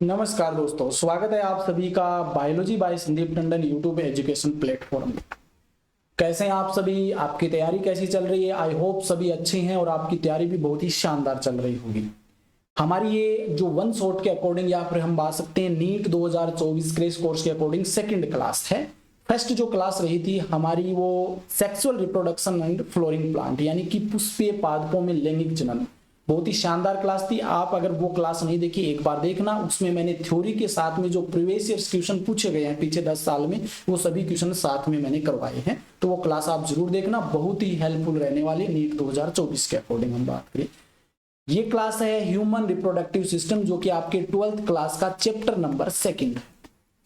नमस्कार दोस्तों, स्वागत है आप सभी का biology by Sandeep Tandon YouTube education platform में। कैसे हैं आप सभी? आपकी तैयारी कैसी चल रही है? आई होप सभी अच्छे हैं और आपकी तैयारी भी बहुत ही शानदार चल रही होगी। हमारी ये जो वन शॉट के अकॉर्डिंग यहाँ पर हम बात सकते हैं, नीट 2024 क्रेश कोर्स के अकॉर्डिंग सेकंड क्लास है। फर्स्ट जो क्लास रही थी हमारी वो sexual reproduction and flowering plant यानी कि पुष्पीय पादपों में लैंगिक जनन, बहुत ही शानदार क्लास थी। आप अगर वो क्लास नहीं देखी एक बार देखना, उसमें मैंने थ्योरी के साथ में जो प्रीवियस ईयर क्वेश्चन पूछे गए हैं पिछले 10 साल में वो सभी क्वेश्चन साथ में मैंने करवाए हैं, तो वो क्लास आप जरूर देखना, बहुत ही हेल्पफुल रहने वाली नीट 2024 के अकॉर्डिंग हम बात करें। ये क्लास है ह्यूमन रिप्रोडक्टिव सिस्टम, जो कि आपके 12th क्लास का चैप्टर नंबर 2 है।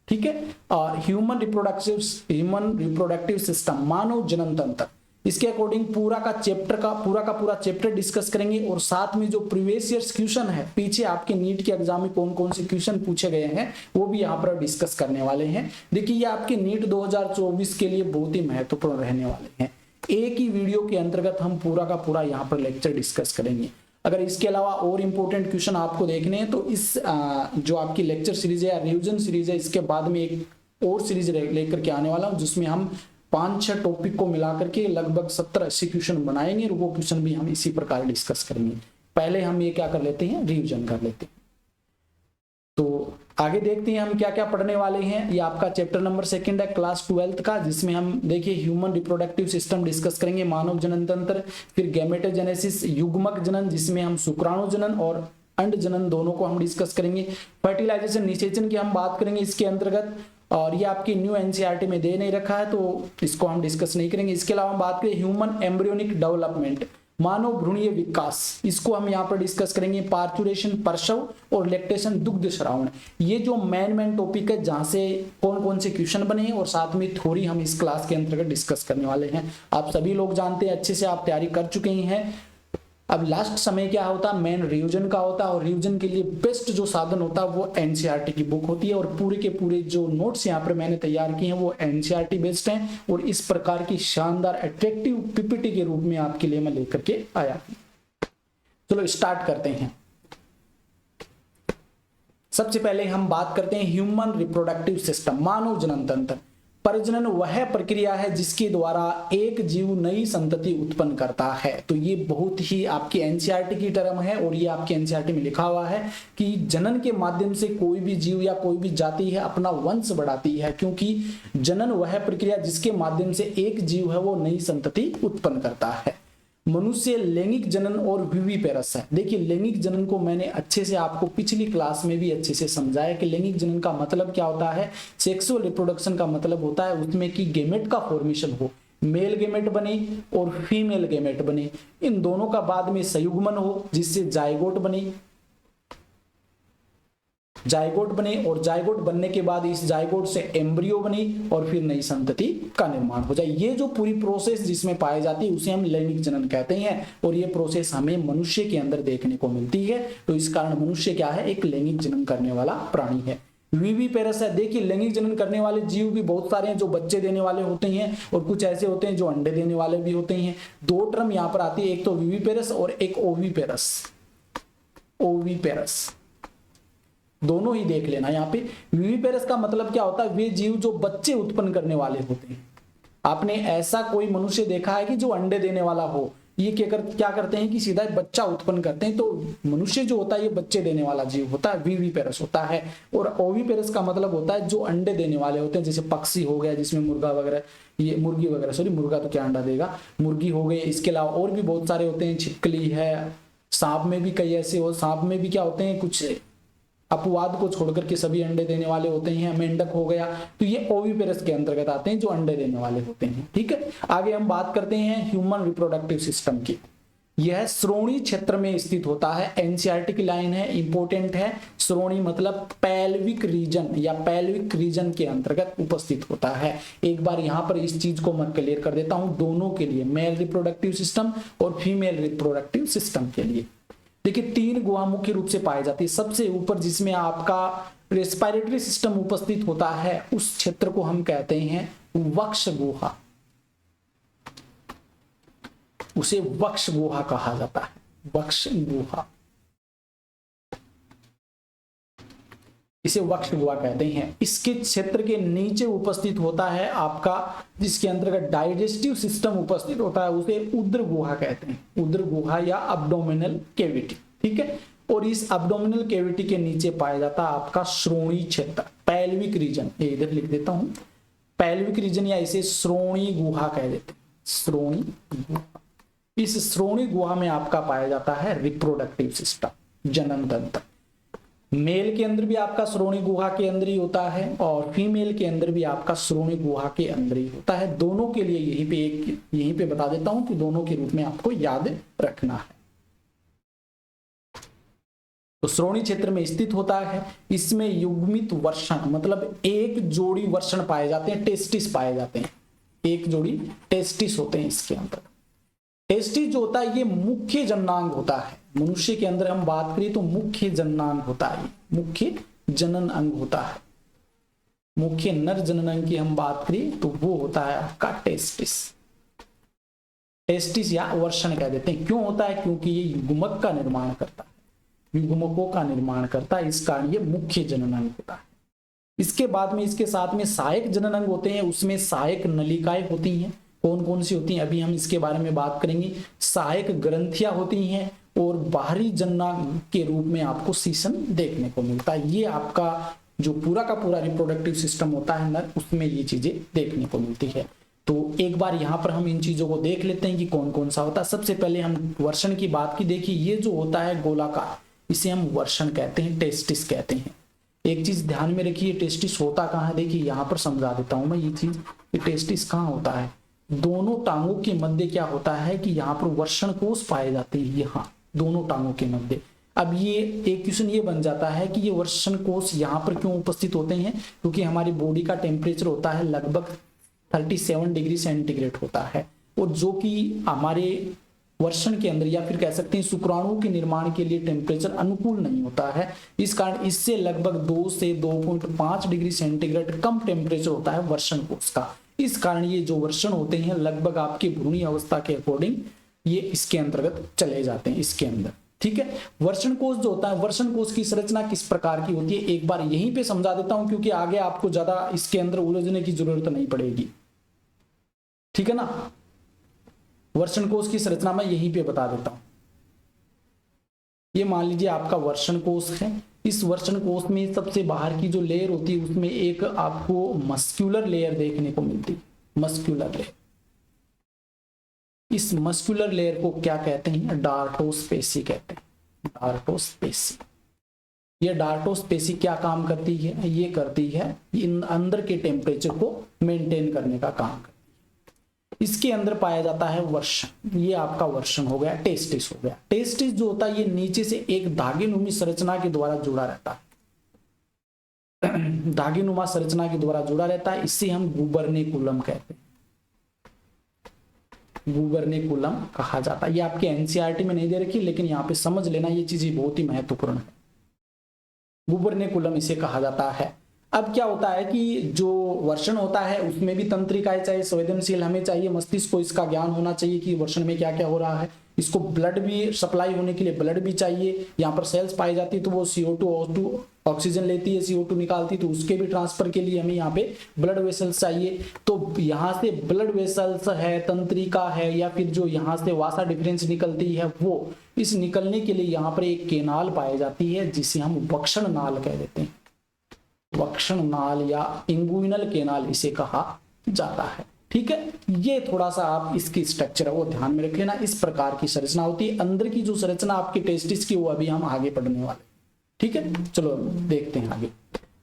ठीक है, और ह्यूमन रिप्रोडक्टिव सिस्टम, मानव जनन तंत्र, इसके अकॉर्डिंग पूरा का पूरा चैप्टर डिस्कस करेंगे। और साथ में जो प्रीवियस ईयर क्वेश्चन है, पीछे आपके नीट के एग्जाम में कौन कौन से क्वेश्चन पूछे गए हैं वो भी यहाँ पर डिस्कस करने वाले हैं। देखिए ये आपके नीट 2024 के लिए बहुत ही महत्वपूर्ण रहने वाले हैं। एक ही वीडियो के अंतर्गत हम पूरा का पूरा यहाँ पर लेक्चर डिस्कस करेंगे। अगर इसके अलावा और इंपॉर्टेंट क्वेश्चन आपको देखने हैं तो इस जो आपकी लेक्चर सीरीज है या रिवीजन सीरीज है, इसके बाद में एक और सीरीज लेकर के आने वाला हूं, जिसमें हम 5-6 टॉपिक को मिलाकर के लगभग 70-80 क्वेश्चन बनाएंगे और वो क्वेश्चन भी हम इसी प्रकार डिस्कस करेंगे। पहले हम ये क्या कर लेते हैं, रिवीजन कर लेते हैं। तो आगे देखते हैं हम क्या क्या पढ़ने वाले हैं। ये आपका चैप्टर नंबर 2 है क्लास 12th का, जिसमें हम देखिए ह्यूमन रिप्रोडक्टिव सिस्टम डिस्कस करेंगे, मानव जनन तंत्र, फिर गैमेटोजेनेसिस युग्मक जनन, जिसमें हम शुक्राणु जनन और अंड जनन दोनों को हम डिस्कस करेंगे। फर्टिलाइजेशन निषेचन की हम बात करेंगे इसके अंतर्गत, और ये आपकी न्यू एनसीईआरटी में दे नहीं रखा है तो इसको हम डिस्कस नहीं करेंगे। इसके अलावा हम बात करें ह्यूमन एम्ब्रियोनिक डेवलपमेंट, मानव भ्रूणीय विकास, इसको हम यहाँ पर डिस्कस करेंगे। पार्चुरेशन प्रसव और लैक्टेशन दुग्ध श्रावण, ये जो मेन टॉपिक है जहां से कौन कौन से क्वेश्चन बने और साथ में थ्योरी हम इस क्लास के अंतर्गत डिस्कस करने वाले हैं। आप सभी लोग जानते हैं, अच्छे से आप तैयारी कर चुके ही हैं। अब लास्ट समय क्या होता है, मेन रिवीजन का होता है, और रिवीजन के लिए बेस्ट जो साधन होता है वो एनसीईआरटी की बुक होती है। और पूरे के पूरे जो नोट्स यहाँ पर मैंने तैयार किए हैं वो एनसीईआरटी बेस्ड हैं, और इस प्रकार की शानदार अट्रैक्टिव पीपीटी के रूप में आपके लिए मैं लेकर के आया हूं। चलो स्टार्ट करते हैं। सबसे पहले हम बात करते हैं ह्यूमन रिप्रोडक्टिव सिस्टम, मानव जनन तंत्र। प्रजनन वह प्रक्रिया है जिसके द्वारा एक जीव नई संतति उत्पन्न करता है। तो ये बहुत ही आपकी एनसीईआरटी की टर्म है, और ये आपके एनसीईआरटी में लिखा हुआ है कि जनन के माध्यम से कोई भी जीव या कोई भी जाति है अपना वंश बढ़ाती है, क्योंकि जनन वह प्रक्रिया जिसके माध्यम से एक जीव है वो नई संतति उत्पन्न करता है। मनुष्य लैंगिक जनन और विविपेरस है। देखिए लैंगिक जनन को मैंने अच्छे से आपको पिछली क्लास में भी अच्छे से समझाया कि लैंगिक जनन का मतलब क्या होता है। सेक्सुअल रिप्रोडक्शन का मतलब होता है उसमें कि गेमेट का फॉर्मेशन हो, मेल गेमेट बने और फीमेल गेमेट बने, इन दोनों का बाद में संयुग्मन हो जिससे जायगोट बने, और जायगोट बनने के बाद इस जायगोट से एम्ब्रियो बने और फिर नई संतति का निर्माण हो जाए। ये जो पूरी प्रोसेस जिसमें पाई जाती है उसे हम लैंगिक जनन कहते हैं, और ये प्रोसेस हमें मनुष्य के अंदर देखने को मिलती है। तो इस कारण मनुष्य क्या है, एक लैंगिक जनन करने वाला प्राणी है। विविपेरस है। देखिए लैंगिक जनन करने वाले जीव भी बहुत सारे हैं जो बच्चे देने वाले होते हैं, और कुछ ऐसे होते हैं जो अंडे देने वाले भी होते हैं। दो टर्म यहाँ पर आती है, एक तो विविपेरस और एक ओविपेरस। ओविपेरस दोनों ही देख लेना। यहाँ पे विविपेरस का मतलब क्या होता है, वे जीव जो बच्चे उत्पन्न करने वाले होते हैं। आपने ऐसा कोई मनुष्य देखा है कि जो अंडे देने वाला हो? ये क्या करते हैं कि सीधा बच्चा उत्पन्न करते हैं। तो मनुष्य जो होता है ये बच्चे देने वाला जीव होता है, विविपेरस होता है। और ओविपेरस का मतलब होता है जो अंडे देने वाले होते हैं, जैसे पक्षी हो गया जिसमें मुर्गा वगैरह, ये मुर्गी वगैरह, सॉरी मुर्गा तो क्या अंडा देगा, मुर्गी हो गई। इसके अलावा और भी बहुत सारे होते हैं, छिपकली है, सांप में भी कई ऐसे हो, सांप में भी क्या होते हैं, कुछ अपवाद को छोड़कर के सभी अंडे देने वाले होते हैं। मेंढक हो गया, तो ये ओविपेरस के अंतर्गत आते हैं जो अंडे देने वाले होते हैं। ठीक है, आगे हम बात करते हैं ह्यूमन रिप्रोडक्टिव सिस्टम की। यह श्रोणी क्षेत्र में स्थित होता है। एनसीईआरटी की लाइन है, इंपॉर्टेंट है। श्रोणी मतलब पेल्विक रीजन या पेल्विक रीजन के अंतर्गत उपस्थित होता है। एक बार यहां पर इस चीज को मैं क्लियर कर देता हूं दोनों के लिए, मेल रिप्रोडक्टिव सिस्टम और फीमेल रिप्रोडक्टिव सिस्टम के लिए। देखिए 3 गुहा मुख्य रूप से पाई जाती है। सबसे ऊपर जिसमें आपका रेस्पिरेटरी सिस्टम उपस्थित होता है उस क्षेत्र को हम कहते हैं वक्ष गुहा, उसे वक्ष गुहा कहा जाता है, वक्ष गुहा। इसे वक्ष गुहा कहते हैं। इसके क्षेत्र के नीचे उपस्थित होता है आपका, जिसके अंतर्गत डाइजेस्टिव सिस्टम उपस्थित होता है, उसे उदर गुहा कहते हैं, उदर गुहा या अब्डोमिनल कैविटी। ठीक है, और इस अब्डोमिनल कैविटी के नीचे पाया जाता है आपका श्रोणी क्षेत्र, पैल्विक रीजन। ये इधर लिख देता हूं, पैल्विक रीजन या इसे श्रोणी गुहा कह देते हैं, श्रोणी गुहा। इस श्रोणी गुहा में आपका पाया जाता है रिप्रोडक्टिव सिस्टम, जनन तंत्र। मेल के अंदर भी आपका श्रोणी गुहा के अंदर ही होता है और फीमेल के अंदर भी आपका श्रोणी गुहा के अंदर ही होता है। दोनों के लिए यहीं पे बता देता हूं कि दोनों के रूप में आपको याद रखना है। तो श्रोणी क्षेत्र में स्थित होता है। इसमें युग्मित वर्षण मतलब एक जोड़ी वर्षण पाए जाते हैं, टेस्टिस पाए जाते हैं, एक जोड़ी टेस्टिस होते हैं इसके अंदर। टेस्टिस जो होता है ये मुख्य जननांग होता है। मनुष्य के अंदर हम बात करें तो मुख्य जननांग होता है, मुख्य जनन अंग होता है। मुख्य नर जनन अंग की हम बात करें तो वो होता है आपका टेस्टिस। टेस्टिस या वर्षण कह देते हैं। क्यों होता है? क्योंकि ये युग्मक का निर्माण करता है, युग्मकों का निर्माण करता है, इस कारण ये मुख्य जनन अंग होता है। इसके बाद में इसके साथ में सहायक जनन अंग होते हैं, उसमें सहायक नलिकाएं होती हैं। कौन कौन सी होती हैं अभी हम इसके बारे में बात करेंगे। सहायक ग्रंथियां होती हैं और बाहरी जननांग के रूप में आपको सीसन देखने को मिलता है। ये आपका जो पूरा का पूरा रिप्रोडक्टिव सिस्टम होता है नर, उसमें ये चीजें देखने को मिलती है। तो एक बार यहाँ पर हम इन चीजों को देख लेते हैं कि कौन कौन सा होता है। सबसे पहले हम वर्षण की बात की। देखिए ये जो होता है गोलाकार, इसे हम वर्षण कहते हैं, टेस्टिस कहते हैं। एक चीज ध्यान में रखिए, टेस्टिस होता कहाँ है। देखिए यहाँ पर समझा देता हूं मैं ये चीज, टेस्टिस कहाँ होता है। दोनों टांगों के मध्य क्या होता है कि यहाँ पर वर्षण कोष पाए जाते हैं, यहाँ दोनों टांगों के मध्य। अब ये एक क्वेश्चन ये बन जाता है कि ये वर्षण कोष यहाँ पर क्यों उपस्थित होते हैं, क्योंकि हमारी बॉडी का टेम्परेचर होता है लगभग 37 डिग्री सेंटीग्रेड होता है, और जो कि हमारे वर्षण के अंदर या फिर कह सकते हैं शुक्राणुओं के निर्माण के लिए टेम्परेचर अनुकूल नहीं होता है। इस कारण इससे लगभग 2 से 2.5 डिग्री सेंटीग्रेड कम टेम्परेचर होता है वर्षण कोष का। इस कारण ये जो वर्षण होते हैं लगभग आपकी भ्रूणी अवस्था के अकॉर्डिंग ये इसके अंतर्गत चले जाते हैं, इसके अंदर। ठीक है, वर्षण कोष जो होता है, वर्षण कोष की संरचना किस प्रकार की होती है एक बार यहीं पे समझा देता हूं, क्योंकि आगे आपको ज्यादा इसके अंदर उलझने की जरूरत नहीं पड़ेगी। ठीक है ना, वर्षण कोष की संरचना मैं यहीं पे बता देता हूं। ये मान लीजिए आपका वर्षण कोष है। इस वर्षण कोष में सबसे बाहर की जो लेयर होती है उसमें एक आपको मस्क्यूलर लेयर देखने को मिलती है, मस्क्यूलर लेयर। इस मस्कुलर लेयर को क्या कहते हैं? डार्टोस्पेसी कहते हैं, डार्टोस्पेसी। ये डार्टोस्पेसी क्या काम करती है? ये करती है इन अंदर के टेम्परेचर को मेंटेन करने का काम करती है। इसके अंदर पाया जाता है वर्षण। ये आपका वर्षण हो गया, टेस्टिस हो गया। टेस्टिस जो होता है ये नीचे से एक धागेनुमा संरचना के द्वारा जुड़ा रहता है, धागेनुमा संरचना के द्वारा जुड़ा रहता है। इससे हम गुबर्नेकुलम कहते हैं, गुबर्नेकुलम कहा जाता है। ये आपके एनसीईआरटी में नहीं दे रखी, लेकिन यहाँ पे समझ लेना, ये चीज बहुत ही महत्वपूर्ण है। गुबर्नेकुलम इसे कहा जाता है। अब क्या होता है कि जो वर्षण होता है उसमें भी तंत्रिकाएं चाहिए, संवेदनशील हमें चाहिए, मस्तिष्क को इसका ज्ञान होना चाहिए कि वर्षण में क्या क्या हो रहा है। इसको ब्लड भी सप्लाई होने के लिए ब्लड भी चाहिए। यहाँ पर सेल्स पाई जाती है तो वो CO2 O2 ऑक्सीजन लेती है, CO2 निकालती है, तो उसके भी ट्रांसफर के लिए हमें यहाँ पे ब्लड वेसल्स चाहिए। तो यहाँ से ब्लड वेसल्स है, तंत्रिका है, या फिर जो यहाँ से वासा डिफरेंस निकलती है वो, इस निकलने के लिए यहाँ पर एक केनाल पाई जाती है जिसे हम वक्षण नाल कह देते हैं। वक्षण नाल या इंगुइनल केनाल इसे कहा जाता है। ठीक है, ये थोड़ा सा आप इसकी स्ट्रक्चर है वो ध्यान में रख लेना। इस प्रकार की संरचना होती है। अंदर की जो संरचना आपकी टेस्टिस की वो अभी हम आगे पढ़ने वाले। ठीक है, चलो देखते हैं आगे।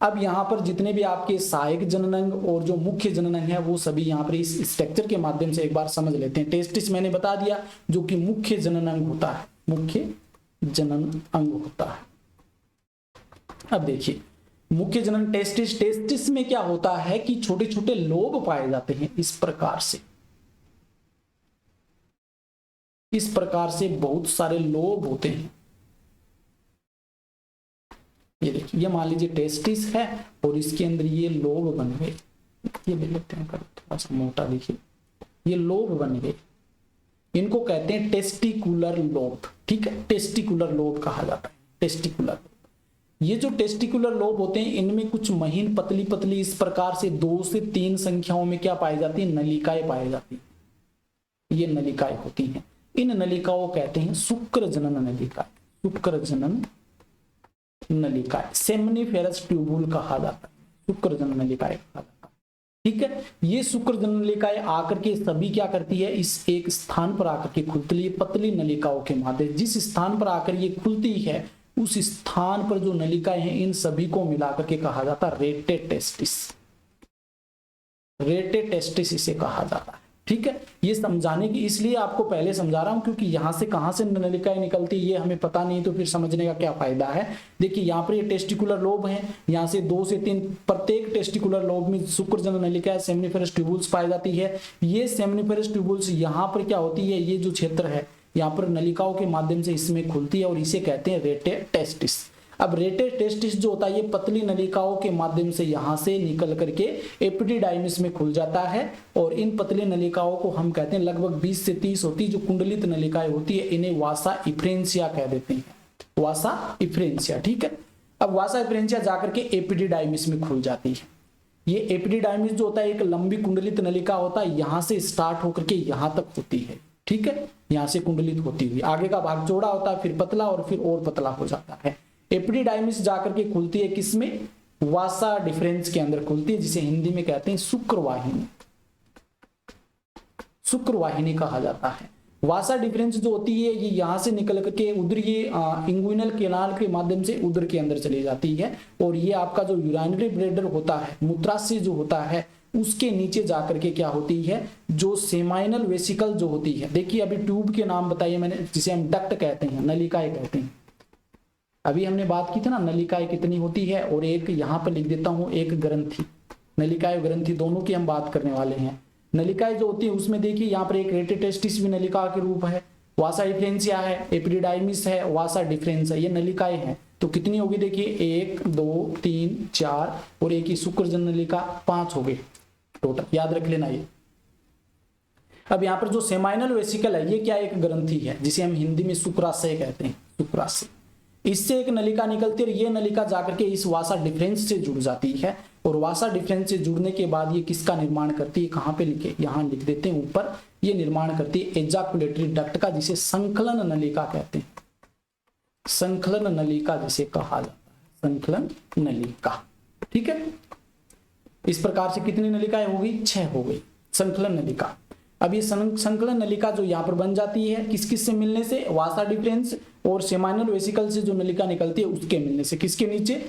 अब यहाँ पर जितने भी आपके सहायक जननांग और जो मुख्य जननांग है वो सभी यहाँ पर इस स्ट्रक्चर के माध्यम से एक बार समझ लेते हैं। टेस्टिस मैंने बता दिया जो कि मुख्य जननांग होता है, मुख्य जनन अंग होता है। अब देखिए मुख्य जनन टेस्टिस, टेस्टिस में क्या होता है कि छोटे छोटे लोब पाए जाते हैं। इस प्रकार से, इस प्रकार से बहुत सारे लोब होते हैं। ये देखिए, ये मान लीजिए टेस्टिस है और इसके अंदर ये लोब बन गए। ये ले लेते हैं, थोड़ा सा मोटा देखिए, ये लोब बन गए। इनको कहते हैं टेस्टिकुलर लोब। ठीक है, टेस्टिकुलर लोब कहा जाता है, टेस्टिकुलर। ये जो टेस्टिकुलर लोब होते हैं इनमें कुछ महीन पतली पतली इस प्रकार से 2 से 3 संख्याओं में क्या पाई जाती है, नलिकाएं पाई जाती है। ये नलिकाएं होती हैं, इन नलिकाओं कहते हैं शुक्र जनन नलिकाएं। शुक्र जनन नलिकाएं सेमनीफेरस ट्यूबुल कहा जाता है, शुक्र जनन नलिकाएं कहा जाता है। ठीक है, ये शुक्र जनन नलिकाएं आकर के सभी क्या करती है, इस एक स्थान पर आकर के खुलती है पतली नलिकाओं के माध्यम। जिस स्थान पर आकर ये खुलती है उस स्थान पर जो नलिकाएं हैं इन सभी को मिलाकर के कहा जाता है रेटे टेस्टिस। रेटे टेस्टिस इसे कहा जाता है। ठीक है, ये समझाने की इसलिए आपको पहले समझा रहा हूं क्योंकि यहां से कहां से नलिकाएं निकलती है ये हमें पता नहीं, तो फिर समझने का क्या फायदा है। देखिए यहाँ पर ये टेस्टिकुलर लोब है, यहाँ से 2 से 3 प्रत्येक टेस्टिकुलर लोब में शुक्र जनन नलिका सेमनीफेरस ट्यूबुल्स पाई जाती है। ये सेमनीफेरस ट्यूबुल्स यहाँ पर क्या होती है, ये जो क्षेत्र है यहाँ पर नलिकाओं के माध्यम से इसमें खुलती है और इसे कहते हैं रेटे टेस्टिस। अब रेटे टेस्टिस जो होता है ये पतली नलिकाओं के माध्यम से यहाँ से निकल करके एपिडिडाइमिस में खुल जाता है और इन पतली नलिकाओं को हम कहते हैं लगभग 20 से 30 होती है जो कुंडलित नलिकाएं होती है, इन्हें वासा इफ्रेंसिया कह देते हैं, वासा इफ्रेंसिया। ठीक है, अब वासा इफ्रेंसिया जाकर के एपिडिडाइमिस में खुल जाती है। ये एपिडिडाइमिस जो होता है एक लंबी कुंडलित नलिका होता है, यहाँ से स्टार्ट होकर के यहाँ तक होती है। ठीक है, यहाँ से कुंडलित होती हुई आगे का भाग चौड़ा होता है, फिर पतला और फिर और पतला हो जाता है। एपिडिडाइमिस जाकर के खुलती है किसमें, वासा डिफरेंस के अंदर खुलती है, जिसे हिंदी में कहते हैं शुक्रवाहिनी। शुक्रवाहिनी कहा जाता है। वासा डिफरेंस जो होती है ये यहाँ से निकल करके उधर ये इंगुइनल केनाल के माध्यम से उधर के अंदर चली जाती है और ये आपका जो यूरिनरी ब्लैडर होता है, मूत्राशय जो होता है, उसके नीचे जाकर के क्या होती है, जो सेमाइनल वेसिकल जो होती है। देखिए अभी ट्यूब के नाम बताइए मैंने, जिसे हम डक्ट कहते हैं, नलिकाएं कहते हैं। अभी हमने बात की थी ना नलिकाएं कितनी होती है, और एक यहाँ पर लिख देता हूं एक ग्रंथि, नलिकाएं ग्रंथि दोनों की हम बात करने वाले हैं। नलिकाएं जो होती है उसमें देखिए यहाँ पर एक रेटे टेस्टिस भी नलिका के रूप है, वासा इफ्रेंसिया है, एपिडिडाइमिस है, वासा डिफरेंस है, ये नलिकाएं हैं। तो कितनी होगी देखिए 1 2 3 4 और एक ही शुक्र जनन नलिका 5 हो गई टोटल, याद रख लेना ये। अब यहाँ पर जो सेमाइनल वेसिकल है ये क्या एक ग्रंथि है जिसे हम हिंदी में शुक्राशय कहते हैं, शुक्राशय। इससे एक नलिका निकलती है और ये नलिका जाकर के इस वासा डिफरेंस से जुड़ जाती है और वासा डिफरेंस से जुड़ने के बाद ये किसका निर्माण करती है, कहाँ पे लिखे, यहाँ लिख देते हैं ऊपर। ये निर्माण करती है एजाकुलेटरी डक्ट का, जिसे संकलन नलिका कहते हैं। संकलन नलिका जिसे कहा जाता है, संकलन नलिका। ठीक है, इस प्रकार से कितनी नलिकाएं हो गई, 6 हो गई संकलन नलिका। अब ये संकलन नलिका जो यहाँ पर बन जाती है किस किस से मिलने से, वासा डिफरेंस और सेमाइनल वेसिकल से जो नलिका निकलती है उसके मिलने से। किसके नीचे,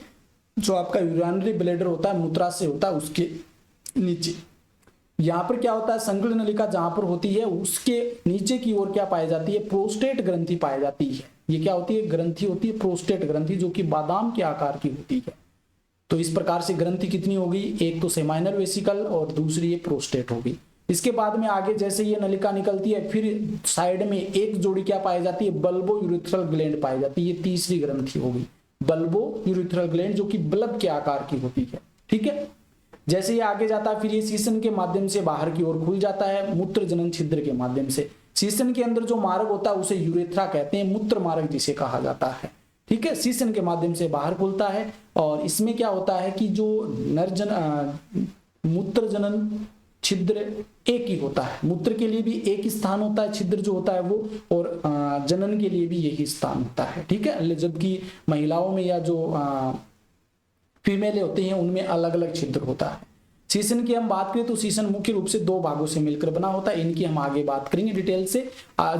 जो आपका यूरिनरी ब्लैडर होता है, मूत्राशय होता है, उसके नीचे। यहाँ पर क्या होता है, संकलन नलिका जहां पर होती है उसके नीचे की ओर क्या पाई जाती है, प्रोस्टेट ग्रंथि पाई जाती है। ये क्या होती है, ग्रंथि होती है प्रोस्टेट ग्रंथि, जो कि बादाम के आकार की होती है। तो इस प्रकार से ग्रंथि कितनी होगी, एक तो सेमाइनल वेसिकल और दूसरी ये प्रोस्टेट होगी। इसके बाद में आगे जैसे ये नलिका निकलती है फिर साइड में एक जोड़ी क्या पाई जाती है, बल्बो यूरिथ्रल ग्लैंड पाई जाती है। ये तीसरी ग्रंथि होगी, बल्बो यूरिथ्रल ग्लैंड, जो कि बल्ब के आकार की होती है। ठीक है, जैसे ये आगे जाता है फिर ये सीसन के माध्यम से बाहर की ओर खुल जाता है, मूत्र जनन छिद्र के माध्यम से। सीसन के अंदर जो मार्ग होता है उसे यूरेथ्रा कहते हैं, मूत्र मार्ग जिसे कहा जाता है। ठीक है, सीसन के माध्यम से बाहर खुलता है और इसमें क्या होता है कि जो मूत्र जनन छिद्र एक ही होता है, मूत्र के लिए भी एक ही स्थान होता है, छिद्र जो होता है वो, और जनन के लिए भी यही स्थान होता है। ठीक है, जबकि महिलाओं में या जो फीमेल होते हैं उनमें अलग अलग छिद्र होता है। सीसन की हम बात करें तो सीसन मुख्य रूप से 2 भागों से मिलकर बना होता है, इनकी हम आगे बात करेंगे डिटेल से।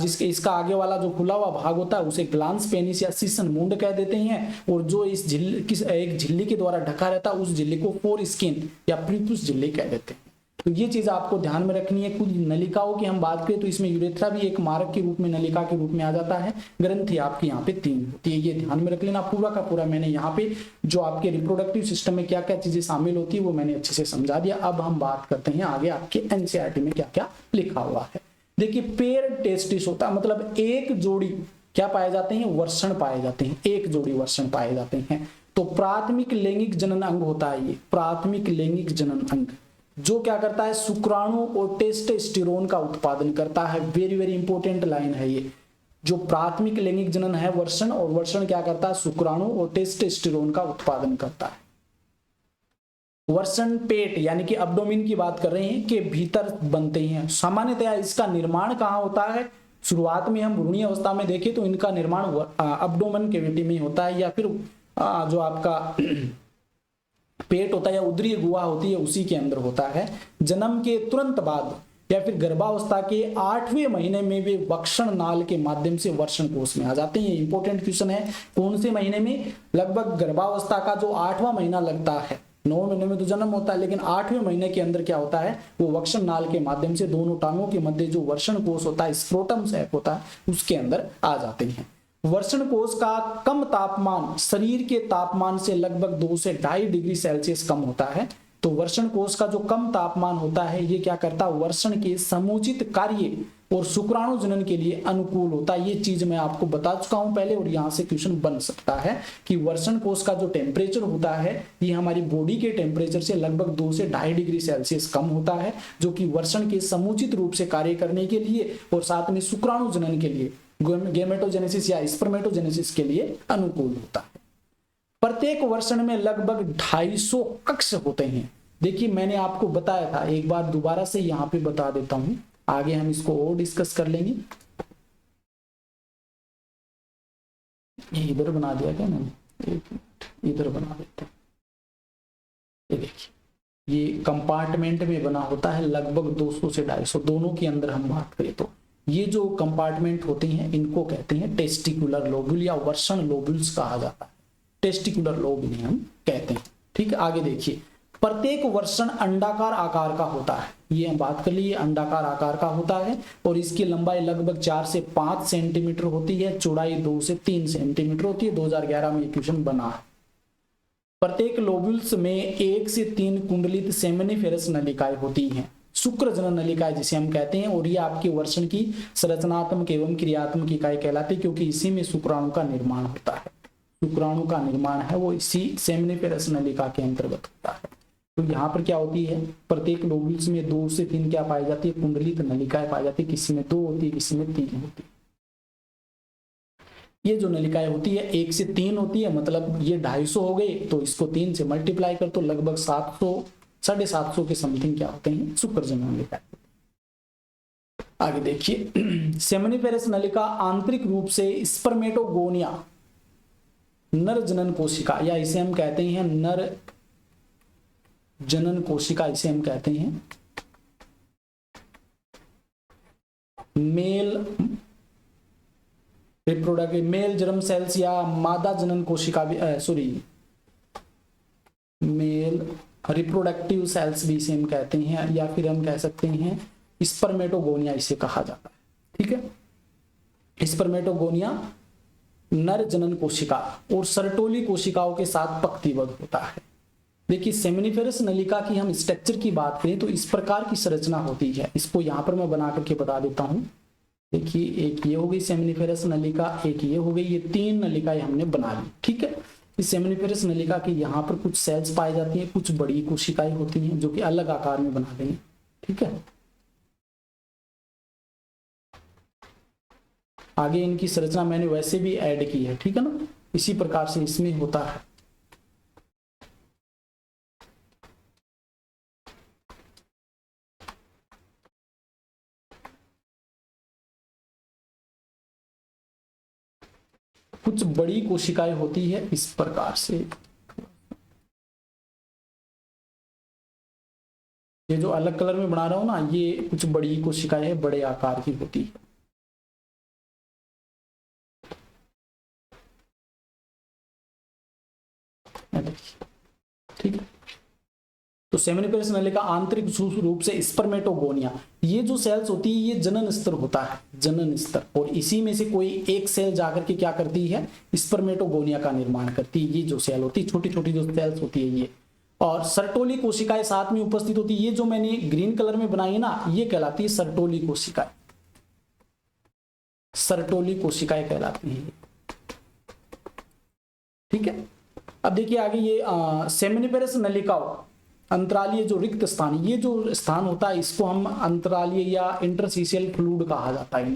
जिसके इसका आगे वाला जो खुला हुआ भाग होता है उसे ग्लांस पेनिस या सीसन मुंड कह देते हैं, और जो इस झिल्ली एक झिल्ली के द्वारा ढका रहता है उस झिल्ली को फोर स्किन या प्रीपुस झिल्ली कह देते हैं। तो ये चीज आपको ध्यान में रखनी है। कुछ नलिकाओं की हम बात करें तो इसमें यूरेथ्रा भी एक मार्ग के रूप में, नलिका के रूप में आ जाता है। ग्रंथि आपकी यहाँ पे 3 होती है, ये ध्यान में रख लेना। पूरा का पूरा मैंने यहाँ पे जो आपके रिप्रोडक्टिव सिस्टम में क्या क्या चीजें शामिल होती है वो मैंने अच्छे से समझा दिया। अब हम बात करते हैं आगे आपके एनसीईआरटी में क्या क्या लिखा हुआ है। देखिए, पेयर टेस्टिस होता है, मतलब एक जोड़ी क्या पाए जाते हैं, वर्षण पाए जाते हैं, एक जोड़ी वर्षण पाए जाते हैं। तो प्राथमिक लैंगिक जनन अंग होता है ये, प्राथमिक लैंगिक जनन अंग, जो क्या करता है, शुक्राणु और टेस्टोस्टेरोन का उत्पादन करता है। वेरी वेरी इंपॉर्टेंट लाइन है ये। जो प्राथमिक लैंगिक जनन है वर्षण, और वर्षण क्या करता है, शुक्राणु और टेस्टोस्टेरोन का उत्पादन करता है। वर्षण पेट यानी कि अब्डोमिन की बात कर रहे हैं, के भीतर बनते हैं। सामान्यतया इसका निर्माण कहाँ होता है, शुरुआत में हम भ्रूणीय अवस्था में देखें तो इनका निर्माण अब्डोमेन कैविटी में होता है, या फिर जो आपका पेट होता है या उदरीय गुहा होती है उसी के अंदर होता है। जन्म के तुरंत बाद या फिर गर्भावस्था के 8वें महीने में वे वक्षण नाल के माध्यम से वर्षण कोष में आ जाते हैं। ये इंपॉर्टेंट क्वेश्चन है, कौन से महीने में, लगभग गर्भावस्था का जो 8वां महीना लगता है, 9 महीने में तो जन्म होता है, लेकिन 8वें महीने के अंदर क्या होता है, वो वक्षण नाल के माध्यम से दोनों टांगों के मध्य जो वर्षण कोष होता है, स्क्रोटम सैक होता है, उसके अंदर आ जाते हैं। वर्षण कोष का कम तापमान शरीर के तापमान से लगभग 2 से 2.5 डिग्री सेल्सियस कम होता है। तो वर्षण कोष का जो कम तापमान होता है ये क्या करता है, वर्षण के समुचित कार्य और शुक्राणु जनन के लिए अनुकूल होता है। ये चीज मैं आपको बता चुका हूं पहले, और यहां से क्वेश्चन बन सकता है कि वर्षण कोष का जो टेम्परेचर होता है ये हमारी बॉडी के टेम्परेचर से लगभग 2 से 2.5 डिग्री सेल्सियस कम होता है, जो कि वर्षण के समुचित रूप से कार्य करने के लिए और साथ में शुक्राणु जनन के लिए, गेमेटोजेनेसिस या स्पर्मेटोजेनेसिस के लिए अनुकूल होता है। प्रत्येक वर्षण में लगभग 250 कक्ष होते हैं। देखिए मैंने आपको बताया था, एक बार दोबारा से यहाँ पे बता देता हूं, आगे हम इसको और डिस्कस कर लेंगे। ये इधर बना दिया क्या मैंने, एक मिनट इधर बना देता हूं। ये देखिए ये कंपार्टमेंट में बना होता है, लगभग 200 से 250 दोनों के अंदर हम बात करें तो ये जो कंपार्टमेंट होते हैं इनको कहते हैं टेस्टिकुलर लोब्यूल या वर्षण लोब्यूल्स कहा जाता है। टेस्टिकुलर लोब इन्हें हम कहते हैं। ठीक है, आगे देखिए, प्रत्येक वर्षण अंडाकार आकार का होता है। ये हम बात कर ली, अंडाकार आकार का होता है और इसकी लंबाई लगभग 4 से 5 सेंटीमीटर होती है, चौड़ाई 2 से 3 सेंटीमीटर होती है। 2011 में क्वेश्चन बना है। प्रत्येक लोब्यूल्स में 1 से 3 कुंडलित सेमिनिफेरस नलिकाएं होती हैं, शुक्र जनन नलिकाएं जिसे हम कहते हैं, और ये आपके वर्षण की संरचनात्मक एवं क्रियात्मक इकाई कहलाती है, क्योंकि इसी में शुक्राणु का निर्माण होता है। शुक्राणु का निर्माण है वो इसी सेमिनिफेरस नलिका के अंतर्गत होता है। तो यहाँ पर क्या होती है, प्रत्येक लोब्यूल्स में 2 से 3 क्या पाई जाती है, कुंडलित नलिकाएं पाई जाती है। किसी में 2 होती है, किसी में 3 होती है। ये जो नलिकाएं होती है 1 से 3 होती है, मतलब ये 250 हो गए, तो इसको 3 से मल्टीप्लाई कर तो लगभग 700 750 के समथिंग क्या होते हैं, शुक्र जनन नलिकाएं। आगे देखिए, सेमिनिफेरस नलिका आंतरिक रूप से स्पर्मेटोगोनिया नर जनन कोशिका, या इसे हम कहते हैं नर जनन कोशिका, इसे हम कहते हैं male reproductive male germ cells या मादा जनन कोशिका भी, मेल रिप्रोडक्टिव सेल्स भी इसे हम कहते हैं, या फिर हम कह सकते हैं स्पर्मेटोगोनिया इसे कहा जाता है। ठीक है, स्पर्मेटोगोनिया नर जनन कोशिका और सर्टोली कोशिकाओं के साथ पंक्तिबद्ध होता है। देखिए सेमिनिफेरस नलिका की हम स्ट्रक्चर की बात करें तो इस प्रकार की संरचना होती है। इसको यहां पर मैं बना करके बता देता हूं। देखिए एक ये हो गई सेमिनिफेरस नलिका, एक ये हो गई, ये 3 नलिकाएं हमने बना ली। ठीक है, इस सेमिनिफेरस नलिका की यहाँ पर कुछ सेल्स पाई जाती हैं, कुछ बड़ी कोशिकाएं होती हैं जो कि अलग आकार में बना देंगे। ठीक है, आगे इनकी संरचना मैंने वैसे भी ऐड की है। ठीक है ना, इसी प्रकार से इसमें होता है। कुछ बड़ी कोशिकाएं होती है इस प्रकार से, ये जो अलग कलर में बना रहा हूं ना, ये कुछ बड़ी कोशिकाएं बड़े आकार की होती है। ठीक है, तो सेमिनिफेरस नलिका आंतरिक रूप से स्पर्मेटोगोनिया, ये जो सेल्स होती है ये जनन स्तर होता है, जनन स्तर, और इसी में से कोई एक सेल जाकर के क्या करती है, स्पर्मेटोगोनिया का निर्माण करती है। ये जो सेल होती है, छोटी छोटी जो सेल्स होती है ये, और सर्टोली कोशिकाएं साथ में उपस्थित होती है। ये जो मैंने ग्रीन कलर में बनाई है ना, ये कहलाती है सर्टोली कोशिकाएं, सर्टोली कोशिकाएं कहलाती है। ठीक है, अब देखिए आगे ये सेमिनिफेरस नलिकाओं अंतरालीय जो रिक्त स्थान, ये जो स्थान होता है इसको हम अंतरालीय या इंटरस्टिशियल फ्लूइड कहा जाता है।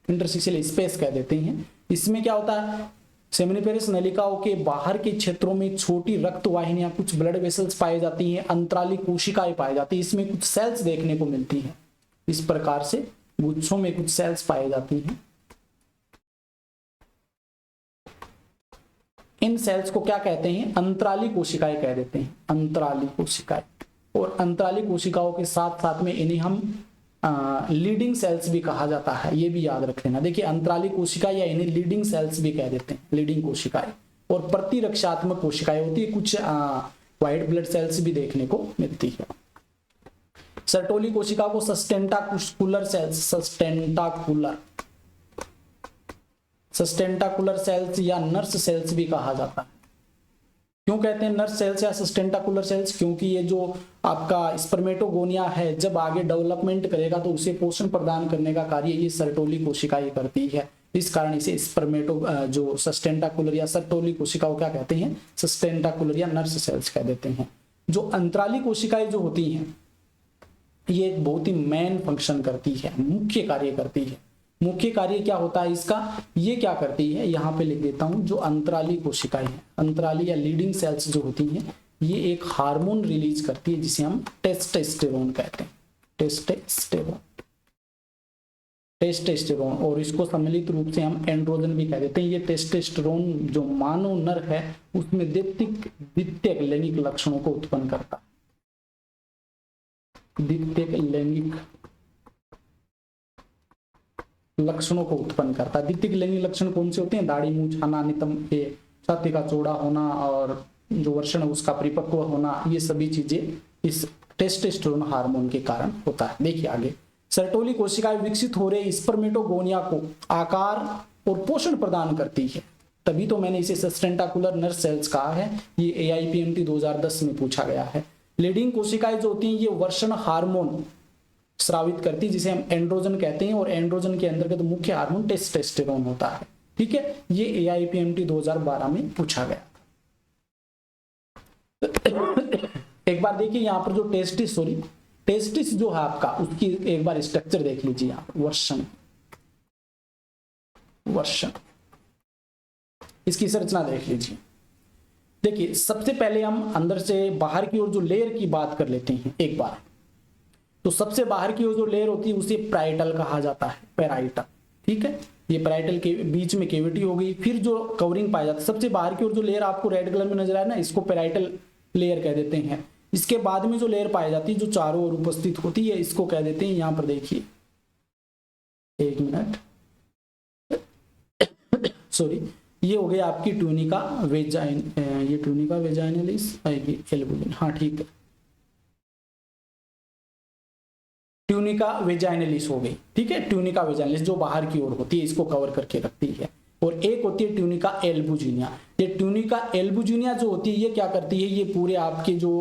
इंटरस्टिशियल स्पेस कह देते हैं। इसमें क्या होता है, सेमिनिफेरस नलिकाओं के बाहर के क्षेत्रों में छोटी रक्त वाहिनियां, कुछ ब्लड वेसल्स पाई जाती हैं, अंतराली कोशिकाएं पाई जाती हैं, इसमें कुछ सेल्स देखने को मिलती हैं। इस प्रकार से गुच्छों में कुछ सेल्स पाई जाती हैं। इन सेल्स को क्या कहते हैं, अंतराली कोशिकाएं कह देते हैं, अंतराली कोशिकाएं। और अंतराली कोशिकाओं के साथ साथ में इन्हें हम लीडिंग सेल्स भी कहा जाता है, ये भी याद रख लेना। देखिए अंतराली कोशिका या इन्हें लीडिंग सेल्स भी कह देते हैं, लीडिंग कोशिकाएं। और प्रतिरक्षात्मक कोशिकाएं होती है, कुछ व्हाइट ब्लड सेल्स भी देखने को मिलती है। सर्टोली कोशिका को सस्टेंटाकुलर सेल्स, सस्टेंटाकुलर सेल्स या नर्स सेल्स भी कहा जाता है। क्यों कहते हैं नर्स सेल्स या सस्टेंटाकुलर सेल्स, क्योंकि ये जो आपका स्पर्मेटोगोनिया है जब आगे डेवलपमेंट करेगा तो उसे पोषण प्रदान करने का कार्य ये सर्टोली कोशिकाएं करती है। इस कारण इसे जो सस्टेंटाकुलर या सर्टोली कोशिकाओं क्या कहते हैं, सस्टेंटाकुलर या नर्स सेल्स कह देते हैं। जो अंतराली कोशिकाएं जो होती हैं ये एक बहुत ही मेन फंक्शन करती है, मुख्य कार्य करती है। मुख्य कार्य क्या होता है इसका, ये क्या करती है, यहाँ पे लिख देता हूं। जो अंतराली कोशिकाएं हैं, अंतराली या लीडिंग सेल्स जो होती हैं, ये एक हार्मोन रिलीज करती है जिसे हम टेस्टोस्टेरोन कहते हैं, टेस्टोस्टेरोन। और इसको सम्मिलित रूप से हम एंड्रोजन भी कह देते हैं। ये टेस्टोस्टेरोन जो मानव नर है उसमें द्वितीयक लैंगिक लक्षणों को उत्पन्न करता है, द्वितीयक लैंगिक लक्षणों को उत्पन्न करता है। द्वितीयक लैंगिक लक्षण कौन से होते हैं, दाढ़ी मूंछ आना, नितंब के छाती का चौड़ा होना और जो वर्षण उसका परिपक्व होना, ये सभी चीजें इस टेस्टोस्टेरोन हार्मोन के कारण होता है। देखिए आगे, सर्टोली कोशिकाएं विकसित हो रहे स्पर्मेटोगोनिया को आकार और पोषण प्रदान करती है, तभी तो मैंने इसे सस्टेंटाकुलर नर्स सेल्स कहा है। ये AIPMT 2010 में पूछा गया है। लीडिंग कोशिकाएं जो होती हैं ये वर्षण हार्मोन स्रावित करती है जिसे हम एंड्रोजन कहते हैं, और एंड्रोजन के अंतर्गत मुख्य हार्मोन टेस्टोस्टेरोन होता है। ठीक है, ये AIPMT 2012 में पूछा गया। एक बार देखिए यहाँ पर जो टेस्टिस जो है आपका, उसकी एक बार स्ट्रक्चर देख लीजिए। यहाँ पर वर्षण इसकी संरचना देख लीजिए। देखिए सबसे पहले हम अंदर से बाहर की ओर जो लेयर की बात कर लेते हैं एक बार। तो सबसे बाहर की ओर जो लेयर होती है उसे पैराइटल कहा जाता है, पैराइटल। ठीक है, ये पैराइटल के बीच में कैविटी हो गई। फिर जो कवरिंग पाया जाता है, सबसे बाहर की ओर जो लेयर आपको रेड कलर में नजर आ रहा है ना, इसको पैराइटल लेयर कह देते हैं। इसके बाद में जो लेयर पाई जाती है जो चारों ओर उपस्थित होती है, इसको कह देते हैं, यहां पर देखिए, एक मिनट, सॉरी, ये हो गया आपकी ट्यूनिका वेजाइनलिस एल्बुलिन। हाँ ठीक है, ट्यूनिका वेजाइनलिस हो गई। ठीक है, ट्यूनिका वेजाइनलिस जो बाहर की ओर होती है इसको कवर करके रखती है। और एक होती है ट्यूनिका एल्बुजिनिया। ये ट्यूनिका एल्बुजिनिया जो होती है ये क्या करती है, ये पूरे आपके जो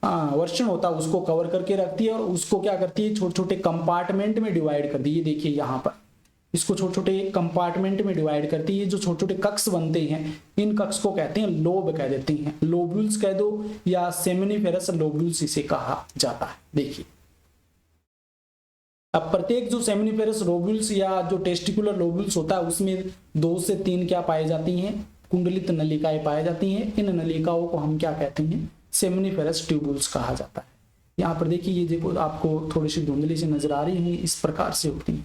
वर्षण होता है उसको कवर करके रखती है, और उसको क्या करती है, छोटे छोटे कंपार्टमेंट में डिवाइड कर दी। ये देखिए यहाँ पर इसको छोटे छोटे कंपार्टमेंट में डिवाइड करती है। जो छोटे छोटे कक्ष बनते हैं इन कक्ष को कहते हैं लोब कह देते हैं, लोब्यूल्स कह दो या सेमिनिफेरस लोब्यूल्स इसे कहा जाता है। देखिए अब प्रत्येक जो सेमिनिफेरस लोब्यूल्स या जो टेस्टिकुलर लोब्यूल्स होता है उसमें 2 से 3 क्या पाई जाती हैं, कुंडलित नलिकाएं पाई जाती हैं। इन नलिकाओं को हम क्या कहते हैं, सेमिनिफेरस ट्यूबुल्स कहा जाता है। यहाँ पर देखिए ये देखो आपको थोड़ी सी धुंधली से नजर आ रही है, इस प्रकार से होती है।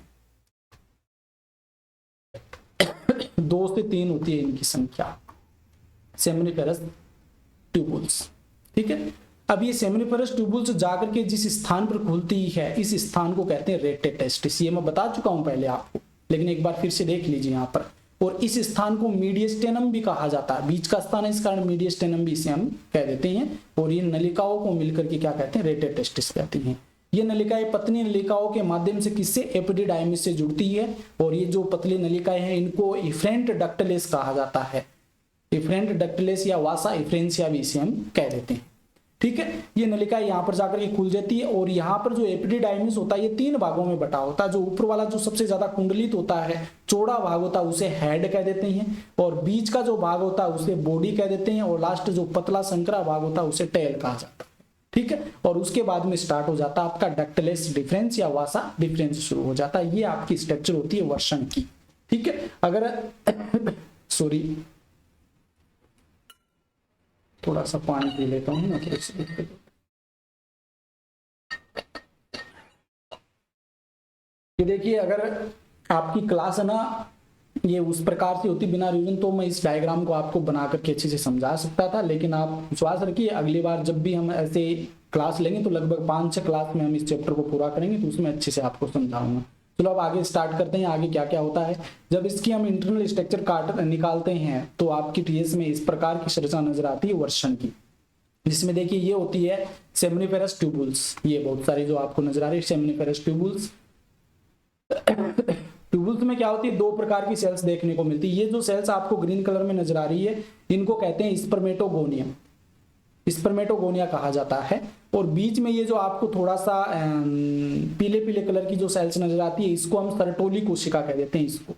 2 से 3 होती है इनकी संख्या, सेमिनिफेरस ट्यूबुल्स। ठीक है, अब ये सेमिनिफेरस ट्यूबुल्स जाकर के जिस स्थान पर खुलती है इस स्थान को कहते हैं रेटे टेस्टिस। ये मैं बता चुका हूं पहले आपको, लेकिन एक बार फिर से देख लीजिए यहाँ पर। और इस स्थान को मीडियस्टेनम भी कहा जाता है, बीच का स्थान है इस कारण मीडियस्टेनम भी इसे हम कह देते हैं। और ये नलिकाओं को मिलकर के क्या कहते हैं, रेटे टेस्टिस कहती हैं। ये नलिकाएं पतली नलिकाओं के माध्यम से किससे, एपिडिडाइमिस से जुड़ती है। और ये जो पतली नलिकाएं हैं इनको इफ्रेंट डक्टलेस कहा जाता है, इफ्रेंट डक्टलेस या वासा इफ्रेंसिया भी इसे हम कह देते हैं। ठीक है, ये नलिका यहाँ पर जाकर के खुल जाती है। और यहाँ पर जो एपिडिडाइमिस होता है ये 3 भागों में बटा होता है। जो ऊपर वाला जो सबसे ज्यादा कुंडलित होता है, चौड़ा भाग होता है उसे हेड कह देते हैं, और बीच का जो भाग होता है उसे बॉडी कह देते हैं, और लास्ट जो पतला संकरा भाग होता है उसे टेल कहा जाता है। ठीक है, और उसके बाद में स्टार्ट हो जाता है आपका डक्टलेस डिफरेंस या वासा डिफरेंस शुरू हो जाता है। ये आपकी स्ट्रक्चर होती है वर्षण की। ठीक है, अगर सॉरी थोड़ा सा पानी पी लेता हूँ ना, तो ये देखिए, अगर आपकी क्लास है ना ये उस प्रकार से होती बिना रिवीजन, तो मैं इस डायग्राम को आपको बना करके अच्छे से समझा सकता था, लेकिन आप विश्वास रखिए अगली बार जब भी हम ऐसे क्लास लेंगे तो लगभग 5-6 क्लास में हम इस चैप्टर को पूरा करेंगे, तो उसमें अच्छे से आपको समझाऊंगा। चलो अब आगे स्टार्ट करते हैं, आगे क्या क्या होता है। जब इसकी हम इंटरनल स्ट्रक्चर काट निकालते हैं तो आपकी टीएस में इस प्रकार की संरचना नजर आती है वर्षण की, जिसमें देखिए ये होती है सेमिनिफेरस ट्यूबुल्स। ये बहुत सारी जो आपको नजर आ रही है सेमिनिफेरस ट्यूबुल्स। ट्यूबुल्स में क्या होती है, दो प्रकार की सेल्स देखने को मिलती है। ये जो सेल्स आपको ग्रीन कलर में नजर आ रही है इनको कहते हैं स्पर्मेटोगोनिया, स्पर्मेटोगोनिया कहा जाता है। और बीच में ये जो आपको थोड़ा सा पीले पीले कलर की जो सेल्स नजर आती है इसको हम सर्टोली कोशिका कह देते हैं। इसको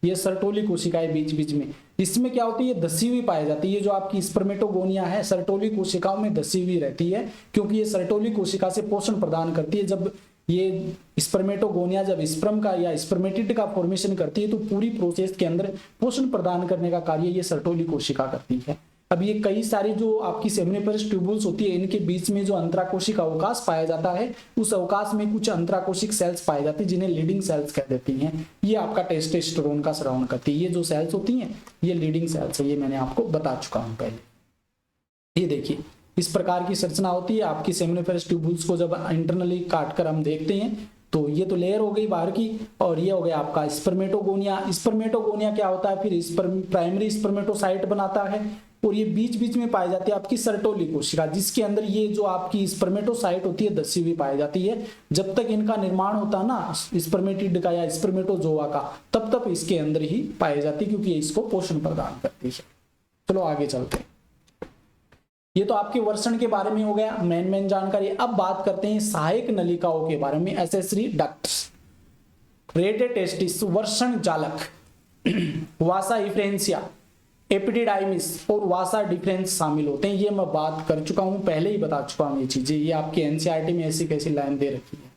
ये सर्टोली कोशिकाएं बीच बीच में, इसमें क्या होती है धसी हुई पाई जाती है। ये जो आपकी स्पर्मेटोगोनिया है सर्टोली कोशिकाओं में धसी हुई रहती है, क्योंकि ये सर्टोली कोशिका से पोषण प्रदान करती है। जब ये स्पर्मेटोगोनिया जब स्पर्म का या स्पर्मेटिड का फॉर्मेशन करती है तो पूरी प्रोसेस के अंदर पोषण प्रदान करने का कार्य ये सर्टोली कोशिका करती है। अब ये कई सारी जो आपकी सेमिनिफेरस ट्यूबुल्स होती है इनके बीच में जो अंतराकोशिक अवकाश पाया जाता है, उस अवकाश में कुछ अंतराकोशिक सेल्स पाई जाती है जिन्हें लीडिंग सेल्स कह देती हैं। ये आपका टेस्टोस्टेरोन का स्रावन करती है। ये जो सेल्स होती हैं ये लीडिंग सेल्स है, ये मैंने आपको बता चुका हूं पहले। ये देखिए इस प्रकार की संरचना होती है आपकी सेमिनिफेरस ट्यूबुल्स को जब इंटरनली काट कर हम देखते हैं तो ये तो लेयर हो गई बाहर की, और ये हो गया आपका स्पर्मेटोगोनिया। स्पर्मेटोगोनिया क्या होता है, फिर प्राइमरी स्पर्मेटोसाइट बनाता है, और ये बीच बीच में पाई जाती है आपकी सर्टोली कोशिका, जिसके अंदर ये जो आपकी स्पर्मेटोसाइट होती है धसी हुई पाई जाती है। जब तक इनका निर्माण होता है ना स्पर्मेटिड का या स्पर्मेटोजोआ का, तब तक इसके अंदर ही पाई जाती है, क्योंकि ये इसको पोषण प्रदान करती है। चलो आगे चलते हैं। ये तो आपके वर्षण के बारे में हो गया मेन जानकारी। अब बात करते हैं सहायक नलिकाओं के बारे में। एसेसरी डक्ट्स, रेटेटेस्टिस, वर्षण जालक, वासा इफ्रेंसिया, एपिडिडाइमिस और वासा डिफरेंस शामिल होते हैं। ये मैं बात कर चुका हूं, पहले ही बता चुका हूं ये चीजें। ये आपके एनसीईआरटी में ऐसी कैसी लाइन दे रखी है।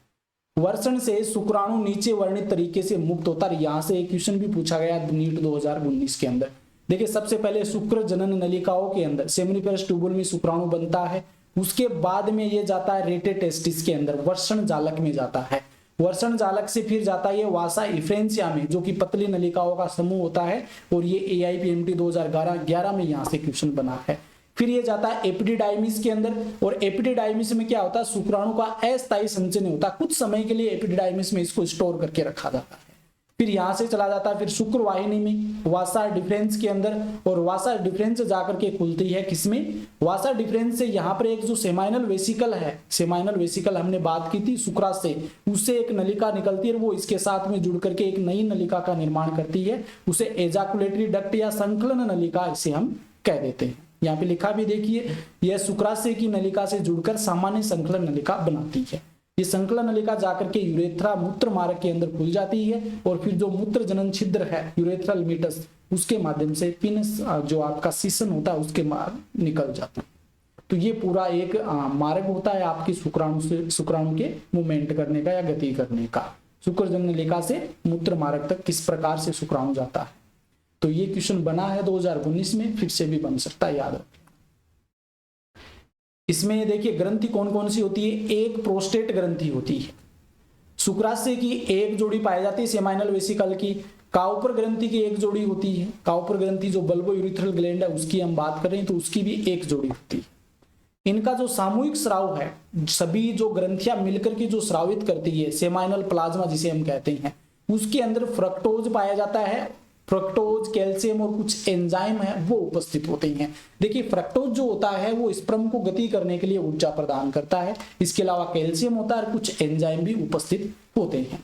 वर्षण से शुक्राणु नीचे वर्णित तरीके से मुक्त होता है। यहां से एक क्वेश्चन भी पूछा गया नीट 2019 के अंदर। देखिए सबसे पहले शुक्र जनन नलिकाओं के अंदर सेमिनिफेरस ट्यूबुल में शुक्राणु बनता है, उसके बाद में ये जाता है रेटेटेस्टिस के अंदर वर्षण जालक में जाता है। वर्षण जालक से फिर जाता है ये वासा इफ्रेंसिया में, जो कि पतली नलिकाओं का समूह होता है, और ये AIPMT 2011 में यहाँ से क्वेश्चन बना है। फिर ये जाता है एपिडिडाइमिस के अंदर, और एपिडिडाइमिस में क्या होता है शुक्राणु का अस्थायी संचय होता है, कुछ समय के लिए एपिडिडाइमिस में इसको स्टोर करके रखा जाता है। फिर यहां से चला जाता है फिर शुक्र वाहिनी में वासा डिफरेंस के अंदर, और वासा डिफरेंस जाकर के खुलती है किसमें, वासा डिफरेंस से यहाँ पर एक जो सेमाइनल वेसिकल है, सेमाइनल वेसिकल हमने बात की थी शुक्राशय से, उससे एक नलिका निकलती है, वो इसके साथ में जुड़ करके एक नई नलिका का निर्माण करती है। उसे एजाकुलेटरी डक्ट या संकलन नलिका इसे हम कह देते हैं। यहाँ पे लिखा भी देखिए, यह शुक्राशय की नलिका से जुड़कर सामान्य संकलन नलिका बनाती है। ये संकलन नलिका जाकर के यूरेथ्रा मूत्र मार्ग के अंदर खुल जाती है, और फिर जो मूत्र जनन छिद्र है यूरेथ्रल मीटस, उसके माध्यम से पिनस जो आपका सीसन होता है उसके मार्ग निकल जाता है। तो ये पूरा एक मार्ग होता है आपकी शुक्राणु के मूवमेंट करने का या गति करने का। शुक्र जनन नलिका से मूत्र मार्ग तक किस प्रकार से शुक्राणु जाता है। तो ये क्वेश्चन बना है 2019 में, फिर से भी बन सकता है, याद रखें। इसमें देखिए ग्रंथि कौन कौन सी होती है, एक प्रोस्टेट ग्रंथि होती है, शुक्राशय की एक जोड़ी पाई जाती है सेमाइनल वेसिकल की, काउपर ग्रंथि की एक जोड़ी होती है, काउपर ग्रंथि जो बल्बो यूरिथ्रल ग्लैंड है उसकी हम बात कर रहे हैं तो उसकी भी एक जोड़ी होती है। इनका जो सामूहिक स्राव है, सभी जो ग्रंथियां मिलकर के जो स्रावित करती है सेमाइनल प्लाज्मा जिसे हम कहते हैं, उसके अंदर फ्रक्टोज पाया जाता है, फ्रक्टोज, कैल्शियम और कुछ एंजाइम है वो उपस्थित होते हैं। देखिए फ्रक्टोज जो होता है वो स्पर्म को गति करने के लिए ऊर्जा प्रदान करता है, इसके अलावा कैल्शियम होता है और कुछ एंजाइम भी उपस्थित होते हैं।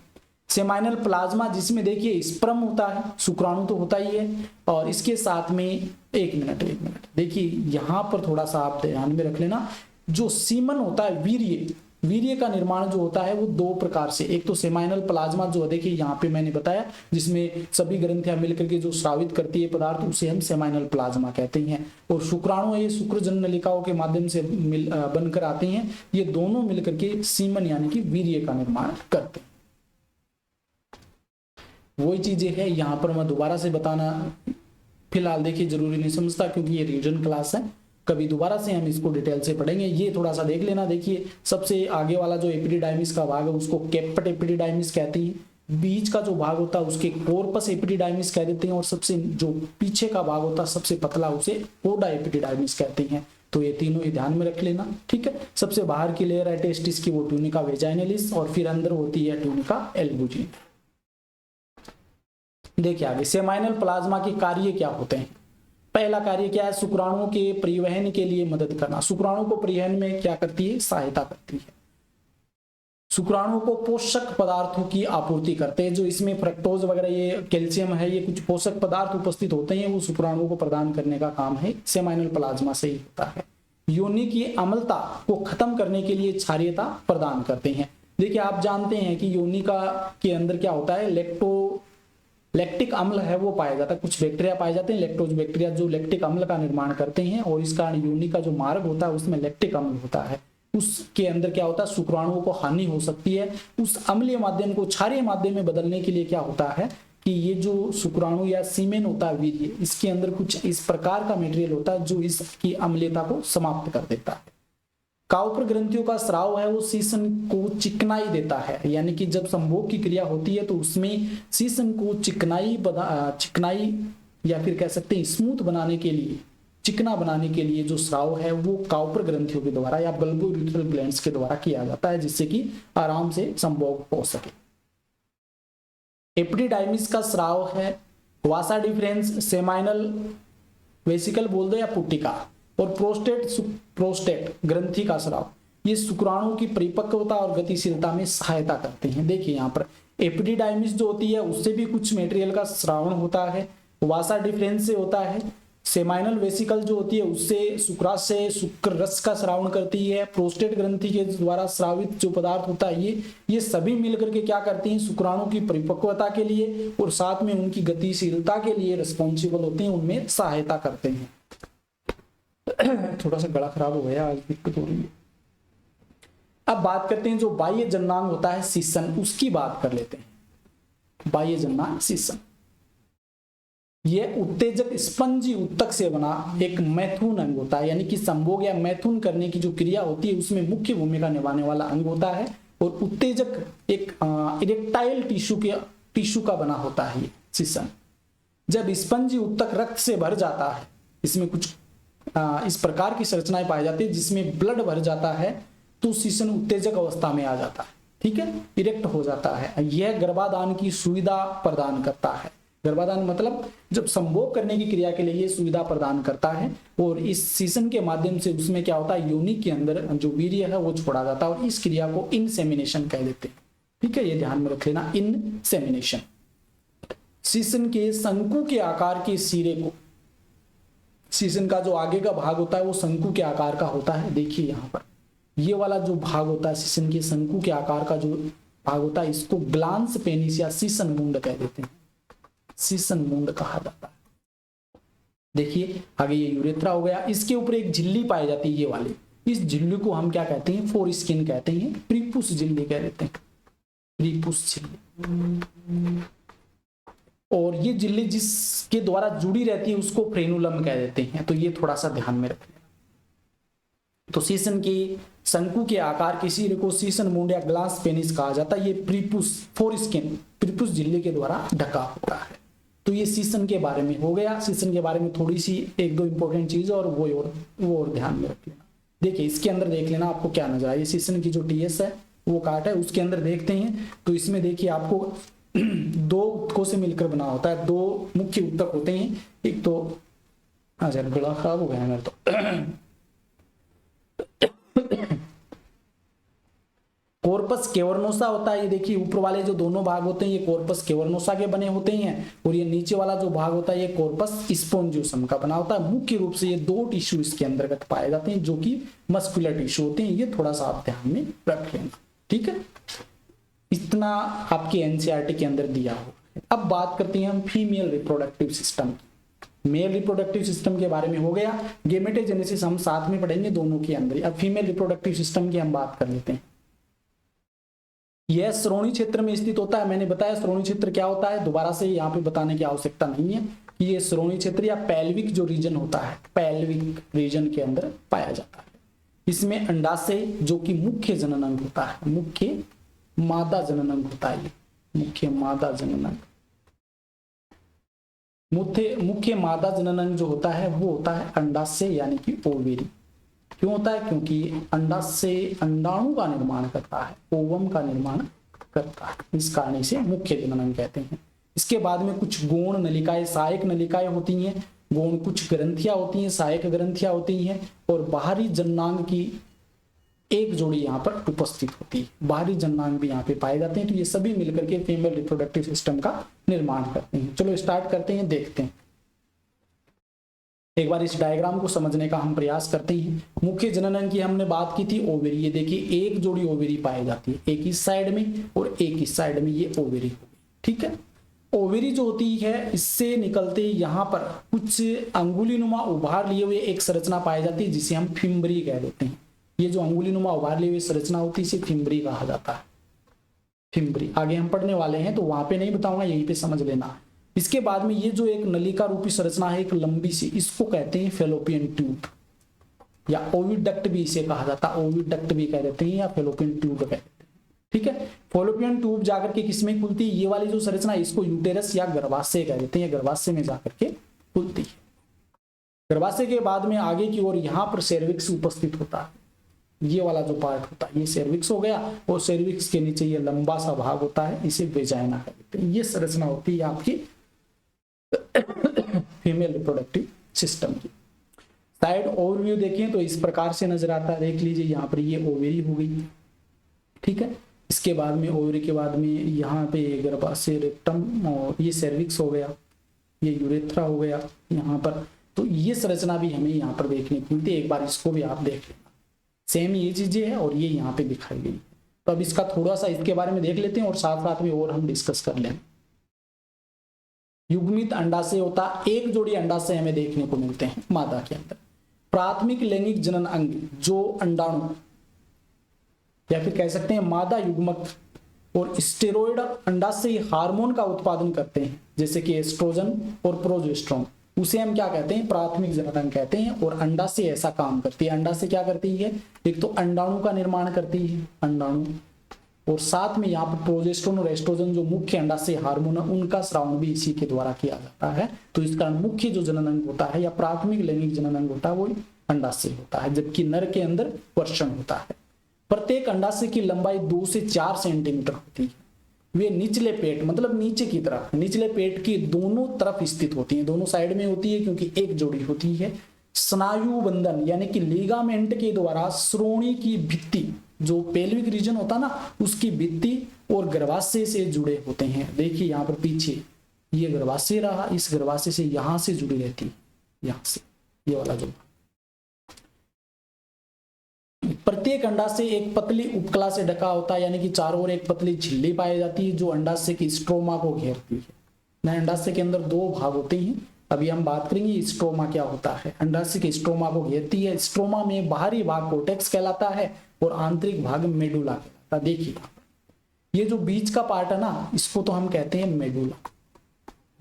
सेमाइनल प्लाज्मा जिसमें देखिए स्पर्म होता है, शुक्राणु तो होता ही है, और इसके साथ में एक मिनट देखिए यहाँ पर थोड़ा सा आप ध्यान में रख लेना, जो सीमन होता है वीर्य, वीर्य का निर्माण जो होता है वो दो प्रकार से, एक तो सेमाइनल प्लाज्मा जो देखिए यहाँ पे मैंने बताया, जिसमें सभी ग्रंथियां मिलकर के जो स्रावित करती है पदार्थ, उसे हम सेमाइनल प्लाज्मा कहते हैं। और शुक्राणु ये शुक्रजन नलिकाओं के माध्यम से बनकर आते हैं, ये दोनों मिलकर के सीमन यानी कि वीर्य का निर्माण करते हैं। वही चीजें है यहाँ पर मैं दोबारा से बताना फिलहाल देखिए जरूरी नहीं समझता, क्योंकि ये रिवीजन क्लास है, कभी दोबारा से हम इसको डिटेल से पढ़ेंगे। ये थोड़ा सा देख लेना। देखिए सबसे आगे वाला जो एपिडिडाइमिस का भाग है उसको कैप्ट एपिडिडाइमिस कहते हैं, बीच का जो भाग होता है उसके कॉर्पस एपिडिडाइमिस कह देते हैं, और सबसे जो पीछे का भाग होता है सबसे पतला उसे कोडा एपिडिडाइमिस कहते हैं। तो ये तीनों ही ध्यान में रख लेना, ठीक है। सबसे बाहर की लेयर है टेस्टिस की, वो ट्यूनिका वेजाइनलिस, और फिर अंदर होती है ट्यूनिका एल्बुजिन। देखिए आगे सेमाइनल प्लाज्मा के कार्य क्या होते हैं। पहला कार्य क्या है, शुक्राणुओं के परिवहन के लिए मदद करना। शुक्राणु को परिवहन में क्या करती है, सहायता करती है। शुक्राणुओं को पोषक पदार्थों की आपूर्ति करते हैं, जो इसमें फ्रक्टोज वगैरह ये कैल्शियम है, ये कुछ पोषक पदार्थ उपस्थित होते हैं, वो शुक्राणुओं को प्रदान करने का काम है सेमाइनल प्लाज्मा से ही होता है। योनि की अम्लता को खत्म करने के लिए क्षारीयता प्रदान करते हैं। देखिए आप जानते हैं कि योनि का के अंदर क्या होता है, लैक्टिक अम्ल है वो पाया जाता है, कुछ बैक्टीरिया पाए जाते हैं लैक्टोज बैक्टीरिया, जो लैक्टिक अम्ल का निर्माण करते हैं, और इस कारण योनि का जो मार्ग होता है उसमें लैक्टिक अम्ल होता है, उसके अंदर क्या होता है, शुक्राणुओं को हानि हो सकती है। उस अम्लीय माध्यम को क्षारीय माध्यम में बदलने के लिए क्या होता है कि ये जो शुक्राणु या सीमेन होता है वीर्य, इसके अंदर कुछ इस प्रकार का मटेरियल होता है जो इसकी अम्लीयता को समाप्त कर देता है। काउपर ग्रंथियों का स्राव है वो सीसन को चिकनाई देता है, यानी कि जब संभोग की क्रिया होती है तो उसमें सीसन को चिकनाई या फिर कह सकते हैं स्मूथ बनाने के लिए, चिकना बनाने के लिए जो स्राव है वो काउपर ग्रंथियों के द्वारा या बल्बोयूरेथ्रल ग्लैंड्स के द्वारा किया जाता है, जिससे कि आराम से संभोग हो सके। एपिडिडाइमिस का स्राव है वासा डिफरेंस, सेमाइनल वेसिकल बोल दो या पुट्टिका, और प्रोस्टेट ग्रंथि का स्राव, ये शुक्राणु की परिपक्वता और गतिशीलता में सहायता करते हैं। देखिए यहाँ पर एपिडिडाइमिस जो होती है उससे भी कुछ मटेरियल का स्रावण होता है, वासा डिफरेंस से होता है, सेमाइनल वेसिकल जो होती है उससे शुक्राशय शुक्र रस का स्रावण करती है, प्रोस्टेट ग्रंथि के द्वारा स्रावित जो पदार्थ होता है ये सभी मिलकर के क्या करती हैं, शुक्राणु की परिपक्वता के लिए और साथ में उनकी गतिशीलता के लिए रिस्पॉन्सिबल होते हैं, उनमें सहायता करते हैं। थोड़ा सा गला खराब हो गया आज, दिक्कत हो रही है। अब बात करते हैं जो बाह्य जननांग होता है सीसन, उसकी बात कर लेते हैं। बाह्य जननांग सीसन यह उत्तेजक स्पंजी उत्तक से बना एक मैथुन अंग होता है, यानी कि संभोग या मैथुन करने की जो क्रिया होती है उसमें मुख्य भूमिका निभाने वाला अंग होता है। और उत्तेजक एक इरेक्टाइल टिश्यू का बना होता है ये सीसन। जब स्पंजी उत्तक रक्त से भर जाता है, इसमें कुछ इस प्रकार की संरचनाएं पाई जाती है जिसमें ब्लड भर जाता है, तो सीसन उत्तेजक अवस्था में आ जाता है, ठीक है, इरेक्ट हो जाता है। यह गर्भाधान की सुविधा प्रदान करता है। गर्भाधान मतलब जब संभोग करने की क्रिया के लिए ये सुविधा प्रदान करता है, और इस सीसन के माध्यम से उसमें क्या होता है, योनि के अंदर जो वीर्य है वो छोड़ा जाता है, और इस क्रिया को इनसेमिनेशन कह देते हैं, ठीक है, ये ध्यान में रख लेना, इनसेमिनेशन। सीसन के शंकु के आकार के सिरे को, सीसन का जो आगे का भाग होता है वो शंकु के आकार का होता है। देखिए यहाँ पर ये वाला जो भाग होता है सीसन के शंकु के आकार का जो भाग होता है, इसको ग्लांस पेनिस या सीसन मुंड कह देते हैं, सीसन मुंड कहा जाता है। देखिए आगे ये यूरेथ्रा हो गया, इसके ऊपर एक झिल्ली पाई जाती है ये वाली, इस झिल्ली को हम क्या कहते हैं, फोर स्किन कहते हैं, प्रीपुस झिल्ली कह देते हैं, प्रीपुस झिल्ली। और ये झिल्ली जिसके द्वारा जुड़ी रहती है उसको फ्रेनुलम कह देते हैं, तो ये थोड़ा सा ध्यान में रखना। तो सीसन की शंकु के आकार के सिरे को सीसन मुंड या ग्लास पेनिस कहा जाता है। ये प्रीपुस फोर स्किन प्रीपुस झिल्ली के द्वारा ढका होता है। तो ये सीसन के बारे में हो गया। सीसन के बारे में थोड़ी सी एक दो इंपॉर्टेंट चीज और वो और ध्यान में रख लेना। देखिए इसके अंदर देख लेना आपको क्या नजर आए, सीसन की जो टीएस है वो काट है, उसके अंदर देखते हैं तो इसमें देखिए आपको दो उत्तकों से मिलकर बना होता है, दो मुख्य उत्तक होते हैं। एक तो अच्छा गला खराब हो गया मेरा तो कॉर्पस कैवर्नोसा होता है, ये देखिए ऊपर वाले जो दोनों भाग होते हैं ये कॉर्पस कैवर्नोसा के बने होते हैं, और ये नीचे वाला जो भाग होता है ये कॉर्पस स्पोंजियोसम का बना होता है। मुख्य रूप से ये दो टिश्यू इसके अंतर्गत पाए जाते हैं जो कि मस्कुलर टिश्यू होते हैं, ये थोड़ा सा आप ध्यान में रख लेना, ठीक है। इतना आपके एनसीईआरटी के अंदर दिया हो। अब बात करते हैं हम फीमेल रिप्रोडक्टिव सिस्टम की। मेल रिप्रोडक्टिव सिस्टम के बारे में हो गया, गेमेटोजेनेसिस हम साथ में पढ़ेंगे दोनों के अंदर। अब फीमेल रिप्रोडक्टिव सिस्टम की हम बात कर लेते हैं। यह श्रोणि क्षेत्र में स्थित होता है। मैंने बताया श्रोणि क्षेत्र क्या होता है, दोबारा से यहाँ पे बताने की आवश्यकता नहीं है कि ये श्रोणि क्षेत्र या पेल्विक जो रीजन होता है, पेल्विक रीजन के अंदर पाया जाता है। इसमें अंडाशय जो कि मुख्य जननांग होता है, मुख्य मादा जननांग होता है, मुख्य मादा जननांग, मुख्य मादा जननांग जो होता है वो होता है अंडाशय यानी कि ओवेरी। क्यों होता है? क्योंकि अंडाशय अंडाणु का निर्माण करता है, ओवम का निर्माण करता है, इस कारण इसे मुख्य जननांग कहते हैं। इसके बाद में कुछ गौण नलिकाएं, सहायक नलिकाएं होती हैं, गौण कुछ ग्रंथियां होती हैं, सहायक ग्रंथियां होती हैं, और बाहरी जननांग की एक जोड़ी यहाँ पर उपस्थित होती है। बाहरी जननांग भी यहाँ पे पाए जाते हैं। तो ये सभी मिलकर के फीमेल रिप्रोडक्टिव सिस्टम का निर्माण करते हैं। चलो स्टार्ट करते हैं, देखते हैं। एक बार इस डायग्राम को समझने का हम प्रयास करते हैं। मुख्य जननांग की हमने बात की थी ओवेरी। ये देखिए एक जोड़ी ओवेरी पाई जाती है, एक इस साइड में और एक इस साइड में, ये ओवेरी हो गई, ठीक है। ओवेरी जो होती है इससे निकलते यहाँ पर कुछ अंगुलीनुमा उभार लिए हुए एक संरचना पाई जाती है जिसे हम फिम्बरी कह देते हैं। ये जो अंगुलीनुमा उभार लिए हुए संरचना होती है इसे फिम्बरी कहा जाता है। फिम्बरी आगे हम पढ़ने वाले हैं तो वहां पे नहीं बताऊंगा, यहीं पे समझ लेना। इसके बाद में ये जो एक नलिका रूपी संरचना है एक लंबी सी, इसको कहते हैं फेलोपियन ट्यूब या ओविडक्ट भी इसे कहा जाता है, ओविडक्ट भी कह देते हैं या फेलोपियन ट्यूब कहते हैं, ठीक है। फेलोपियन ट्यूब जाकर के किसमें खुलती है? ये वाली जो संरचना इसको यूटेरस या गर्भाशय कह देते हैं, गर्भाशय में जाकर के खुलती है। गर्भाशय के बाद में आगे की ओर यहाँ पर सर्विक्स उपस्थित होता है, ये वाला जो पार्ट होता है ये सर्विक्स हो गया, और सर्विक्स के नीचे ये लंबा सा भाग होता है, इसे वेजाइना कहते हैं। ये संरचना होती है आपकी फीमेल रिप्रोडक्टिव सिस्टम की। साइड ओवरव्यू देखें तो इस प्रकार से नजर आता है, देख लीजिए यहाँ पर ये ओवेरी हो गई, ठीक है। इसके बाद में ओवेरी के बाद में यहाँ पे गर्भाशय, रेक्टम, और ये सर्विक्स हो गया, ये यूरेथ्रा हो गया यहाँ पर। तो ये संरचना भी हमें यहाँ पर देखने को मिलती है, एक बार इसको भी आप देख लेना। सेम ये चीजें है और ये यहाँ पे दिखाई गई। तो अब इसका थोड़ा सा इसके बारे में देख लेते हैं और साथ साथ में और हम डिस्कस कर लें। युग्मित अंडाशय होता है, एक जोड़ी अंडाशय हमें देखने को मिलते हैं मादा के अंदर। प्राथमिक लैंगिक जनन अंग जो अंडाणु या फिर कह सकते हैं मादा युग्मक और स्टेरॉयड अंडाशय हार्मोन का उत्पादन करते हैं, जैसे कि एस्ट्रोजन और प्रोजेस्टेरोन, उसे हम क्या कहते हैं? प्राथमिक जननांग कहते हैं। और अंडाशय ऐसा काम करती है। अंडाशय क्या करती है? एक तो अंडाणु का निर्माण करती है, अंडाणु, और साथ में यहाँ पर प्रोजेस्टेरोन और एस्ट्रोजन जो मुख्य अंडाशय हार्मोन है उनका स्रावण भी इसी के द्वारा किया जाता है। तो इस कारण मुख्य जो जननांग होता है या प्राथमिक लैंगिक जननांग होता है वो अंडाशय होता है, जबकि नर के अंदर वर्षण होता है। प्रत्येक अंडाशय की लंबाई 2 से 4 सेंटीमीटर होती है। वे निचले पेट मतलब नीचे की तरफ, निचले पेट की दोनों तरफ स्थित होती हैं, दोनों साइड में होती है क्योंकि एक जोड़ी होती है। स्नायु बंधन यानी कि लिगामेंट के द्वारा श्रोणि की भित्ति जो पेल्विक रीजन होता है ना उसकी भित्ति और गर्भाशय से जुड़े होते हैं। देखिए यहाँ पर पीछे ये गर्भाशय रहा, इस गर्भाशय से यहां से जुड़ी रहती है, यहां से ये वाला जो। प्रत्येक अंडाशय एक पतली उपकला से ढका होता है, यानी कि चारों ओर एक पतली झिल्ली पाई जाती है जो अंडाशय की स्ट्रोमा को घेरती है। ना अंडाशय के अंदर 2 भाग होते हैं, अभी हम बात करेंगे स्ट्रोमा क्या होता है। अंडाशय की स्ट्रोमा को घेरती है। स्ट्रोमा में बाहरी भाग कोर्टेक्स कहलाता है और आंतरिक भाग मेडुला कहलाता है। देखिए ये जो बीच का पार्ट है ना इसको तो हम कहते हैं मेडुला,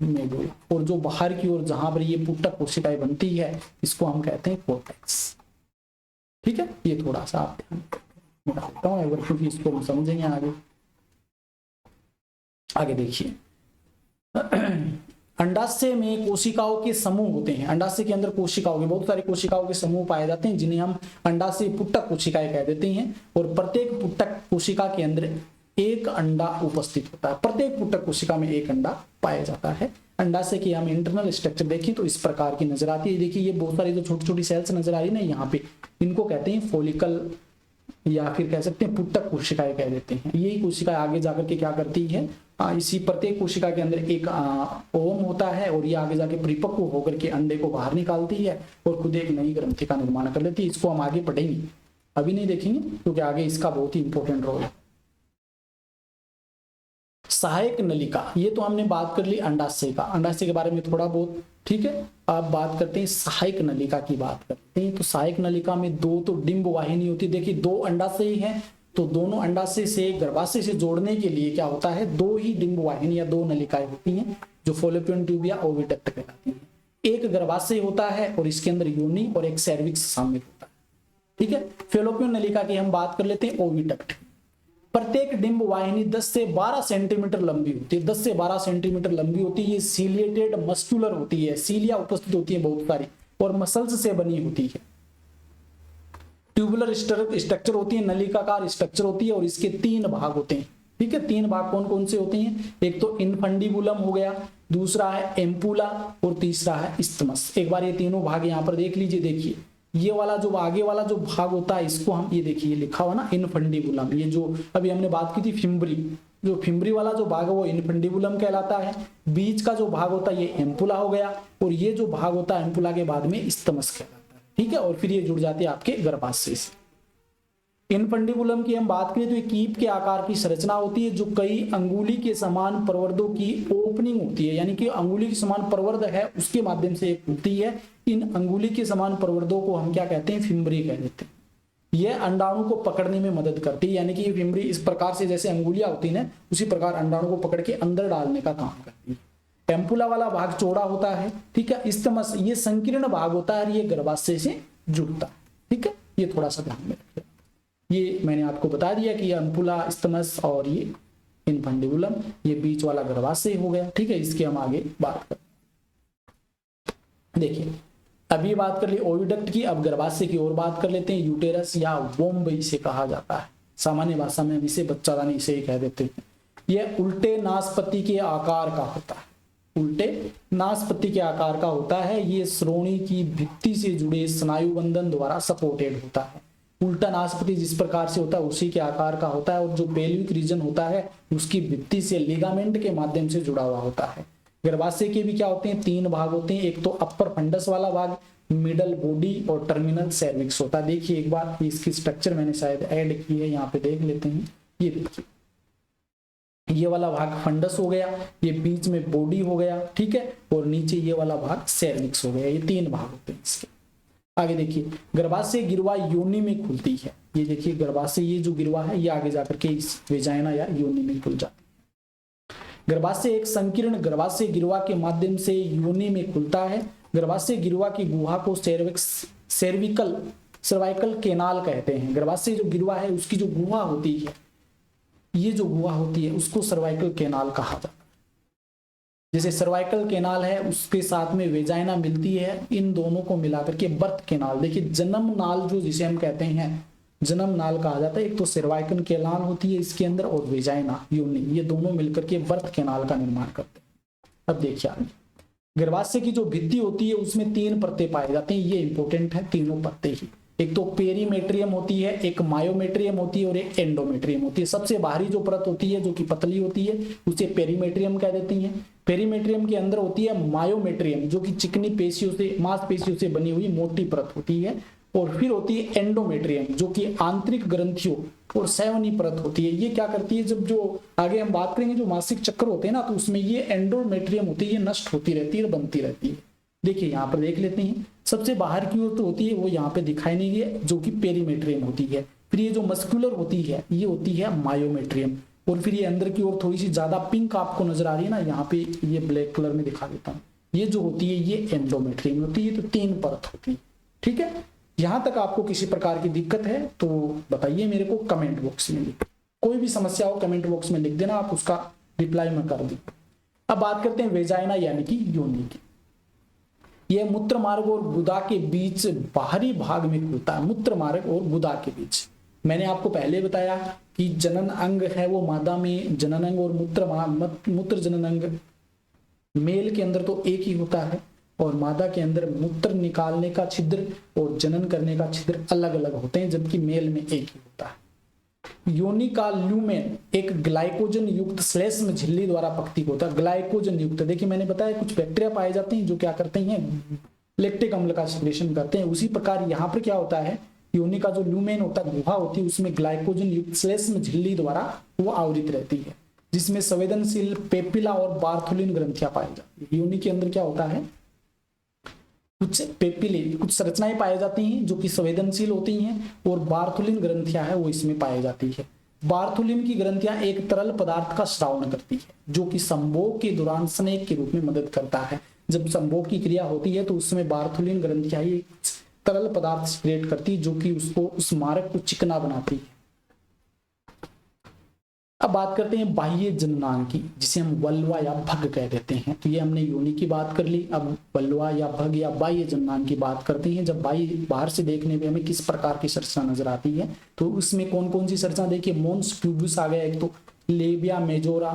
मेडुला, और जो बाहर की ओर जहां पर ये पुट्टक कोशिकाएं बनती है इसको हम कहते हैं कोर्टेक्स, ठीक है। ये थोड़ा सा आप ध्यान रखता हूं अगर, क्योंकि इसको हम समझेंगे आगे। आगे देखिए अंडाशय में कोशिकाओं के समूह होते हैं। अंडाशय के अंदर कोशिकाओं के बहुत सारी कोशिकाओं के समूह पाए जाते हैं जिन्हें हम अंडाशय पुट्टक कोशिकाएं कह देते हैं। और प्रत्येक पुट्टक कोशिका के अंदर एक अंडा उपस्थित होता है। प्रत्येक पुट्टक कोशिका में एक अंडा पाया जाता है। अंडाशय की हम इंटरनल स्ट्रक्चर देखें तो इस प्रकार की नजर आती है। देखिए ये बहुत सारी जो छोटी छोटी सेल्स नजर आ रही है ना यहाँ पे, इनको कहते हैं फॉलिकल या फिर कह सकते हैं पुटक कोशिकाएं कह देते हैं। यही कोशिकाएं आगे जाकर के क्या करती है, इसी प्रत्येक कोशिका के अंदर एक ओवम होता है और ये आगे जाके परिपक्व होकर के अंडे को बाहर निकालती है और खुद एक नई ग्रंथि का निर्माण कर लेती है। इसको हम आगे पढ़ेंगे, अभी नहीं देखेंगे क्योंकि आगे इसका बहुत ही इंपॉर्टेंट रोल है। सहायक नलिका, ये तो हमने बात कर ली अंडाशय का, अंडाशय के बारे में थोड़ा बहुत, ठीक है। अब बात करते हैं सहायक नलिका की बात करते हैं। तो सहायक नलिका में दो तो डिंब वाहिनी होती है। देखिए दो अंडाशय है तो दोनों अंडाशय से गर्भाशय से जोड़ने के लिए क्या होता है, दो ही डिंब वाहिनी या दो नलिकाएं होती हैं जो फॉलोपियन ट्यूब या ओविडक्ट कहलाती हैं। एक गर्भाशय होता है और इसके अंदर योनि और एक सर्विक्स शामिल होता है, ठीक है। फॉलोपियन नलिका की हम बात कर लेते हैं ओविडक्ट। प्रत्येक डिंब वाहिनी 10 से 12 सेंटीमीटर लंबी होती है, 10 से 12 सेंटीमीटर लंबी होती है। ये सीलिएटेड मस्कुलर होती है, सीलिया उपस्थित होती है बहुत सारी और मसल्स से बनी होती है। ट्यूबुलर स्ट्रक्चर होती है, नलिकाकार स्ट्रक्चर होती है और इसके 3 भाग होते हैं, ठीक है। 3 भाग कौन कौन से होते हैं, एक तो इनफंडिबुलम हो गया, दूसरा है एम्पुला और तीसरा है इस्थमस। एक बार ये तीनों भाग यहाँ पर देख लीजिए। देखिए ये वाला जो आगे वाला जो भाग होता है इसको हम, ये देखिए लिखा हुआ ना इनफंडिबुलम, ये जो अभी हमने बात की थी फिम्बरी, जो फिम्बरी वाला जो भाग है वो इनफंडिबुलम कहलाता है। बीच का जो भाग होता है ये एम्पुला हो गया और ये जो भाग होता है एम्पुला के बाद में इस्थमस कहलाता है, ठीक है। और फिर ये जुड़ जाते हैं आपके गर्भाशय से। इनफंडिबुलम की हम बात करें तो ये कीप के आकार की संरचना होती है जो कई अंगुली के समान प्रवर्धों की ओपनिंग होती है, यानी कि अंगुली के समान प्रवर्ध है उसके माध्यम से एक खुलती है। इन अंगुली के समान प्रवर्धों को हम क्या कहते हैं, फिम्बरी कह देते हैं। यह अंडाणु को पकड़ने में मदद करती है, यानी कि ये फिम्बरी इस प्रकार से जैसे अंगुलियां होती है उसी प्रकार अंडाणु को पकड़ के अंदर डालने का काम करती है। एम्पुला वाला भाग चौड़ा होता है, ठीक है। इस्थमस ये संकीर्ण भाग होता है, ये गर्भाशय से जुड़ता है, ठीक है। ये थोड़ा सा ध्यान में रखिए। ये मैंने आपको बता दिया कि ये एम्पुला, इस्थमस और ये इनफंडिबुलम, ये बीच वाला गर्भाशय हो गया, ठीक है। इसकी हम आगे बात करें। देखिए अभी बात कर ली ओविडक्ट की, अब गर्भाशय की और बात कर लेते हैं। यूटेरस या वोम्ब इसे कहा जाता है, सामान्य भाषा में हम इसे बच्चादानी इसे ही कह देते हैं। यह उल्टे नासपति के आकार का होता है, उल्टे नासपति के आकार का होता है। ये श्रोणी की भित्ति से जुड़े स्नायु बंधन द्वारा सपोर्टेड होता है। उल्टा नासपति जिस प्रकार से होता है उसी के आकार का होता है और जो पेल्विक रीजन होता है उसकी भित्ति से लिगामेंट के माध्यम से जुड़ा हुआ होता है। गर्भाशय के भी क्या होते हैं, 3 भाग होते हैं। एक तो अपर फंडस वाला भाग, मिडल बॉडी और टर्मिनल सर्विक्स होता है। देखिए एक बार इसकी स्ट्रक्चर मैंने शायद ऐड की है, यहाँ पे देख लेते हैं। ये देखिए ये वाला भाग फंडस हो गया, ये बीच में बॉडी हो गया, ठीक है, और नीचे ये वाला भाग सर्विक्स हो गया। ये 3 भाग होते हैं इसके। आगे देखिए गर्भाशय गिरवा योनि में खुलती है। ये देखिए गर्भाशय, ये जो गिरवा है ये आगे जाकर के इस वेजाइना या योनि में खुल जाती है। गर्भाशय एक संकीर्ण गर्भाशय गिरवा के माध्यम से योनि में खुलता है। गर्भाशय गिरवा की गुहा को सर्वाइकल केनाल कहते हैं। गर्भाशय जो गिरवा है उसकी जो गुहा होती है, ये जो गुहा होती है उसको सर्वाइकल केनाल कहा जाता है। जैसे सर्वाइकल केनाल है उसके साथ में वेजाइना मिलती है, इन दोनों को मिलाकर के बर्थ केनाल। देखिए जन्म नाल जो जिसे हम कहते हैं जन्म नाल कहा जाता है। एक तो सर्वाइकल केनाल होती है इसके अंदर और वेजाइना योनि, ये दोनों मिलकर के बर्थ केनाल का निर्माण करते हैं। अब देखिए आगे गर्भाशय की जो भित्ति होती है उसमें 3 परतें पाए जाते हैं। ये इंपॉर्टेंट है, तीनों परतें ही। एक तो पेरीमेट्रियम होती है, एक मायोमेट्रियम होती है और एक एंडोमेट्रियम होती है। सबसे बाहरी जो परत होती है जो कि पतली होती है उसे पेरीमेट्रियम कह देती हैं। पेरीमेट्रियम के अंदर होती है मायोमेट्रियम जो कि चिकनी पेशियों से, मांसपेशियों से बनी हुई मोटी परत होती है। और फिर होती है एंडोमेट्रियम जो कि आंतरिक ग्रंथियों और सैवनी परत होती है। ये क्या करती है, जब जो आगे हम बात करेंगे जो मासिक चक्र होते हैं ना, तो उसमें ये एंडोमेट्रियम होती है, ये नष्ट होती रहती है और बनती रहती है। देखिए यहाँ पर देख लेते हैं। सबसे बाहर की ओर तो होती है वो यहाँ पे दिखाई नहीं है जो कि पेरीमेट्रियम होती है। फिर ये जो मस्कुलर होती है ये होती है मायोमेट्रियम। और फिर ये अंदर की ओर थोड़ी सी ज्यादा पिंक आपको नजर आ रही है ना, यहाँ पे ये ब्लैक कलर में दिखा देता हूँ। ये जो होती है ये एंडोमेट्रियम होती है। तो 3 परत होती है, ठीक है। यहाँ तक आपको किसी प्रकार की दिक्कत है तो बताइए मेरे को कमेंट बॉक्स में लिख, कोई भी समस्या हो कमेंट बॉक्स में लिख देना, आप उसका रिप्लाई मैं कर दूँ। अब बात करते हैं वेजाइना यानी कि योनि की। यह मूत्र मार्ग और गुदा के बीच बाहरी भाग में खुलता है। मूत्र मार्ग और गुदा के बीच मैंने आपको पहले बताया कि जनन अंग है वो मादा में जनन अंग और मूत्र जनन अंग मेल के अंदर तो एक ही होता है और मादा के अंदर मूत्र निकालने का छिद्र और जनन करने का छिद्र अलग अलग होते हैं, जबकि मेल में एक ही होता है। योनि का ल्यूमेन एक ग्लाइकोजन युक्त श्लेष्म झिल्ली द्वारा पक्ति होता है। ग्लाइकोजन युक्त, देखिए मैंने बताया कुछ बैक्टीरिया पाए जाते हैं जो क्या करते हैं, लैक्टिक अम्ल का सिक्रेशन करते हैं। उसी प्रकार यहाँ पर क्या होता है, योनि का जो ल्यूमेन होता है, गुहा होती है, उसमें ग्लाइकोजन युक्त श्लेष्म झिल्ली द्वारा वो आवृत रहती है, जिसमें संवेदनशील पेपिला और बार्थोलिन ग्रंथियां पाई जाती है। योनि के अंदर क्या होता है, कुछ पेपिले, कुछ संरचनाएं पाई जाती हैं जो कि संवेदनशील होती हैं, और बार्थोलिन ग्रंथियां है वो इसमें पाई जाती है। बार्थोलिन की ग्रंथियां एक तरल पदार्थ का स्रावण करती है, जो कि संभोग के दौरान स्नेह के रूप में मदद करता है। जब संभोग की क्रिया होती है तो उसमें बार्थोलिन ग्रंथियां ही तरल पदार्थ सिक्रेट करती है, जो कि उसको, उस मार्ग को चिकना बनाती है। अब बात करते हैं बाह्य जननांग की, जिसे हम वल्वा या भग कह देते हैं। तो ये हमने योनि की बात कर ली, अब वल्वा या भग या बाह्य जननांग की बात करते हैं। जब बाहर से देखने में हमें किस प्रकार की संरचना नजर आती है, तो उसमें कौन कौन सी संरचना, देखिए मोन्स प्यूबिस आ गया एक, तो labia majora,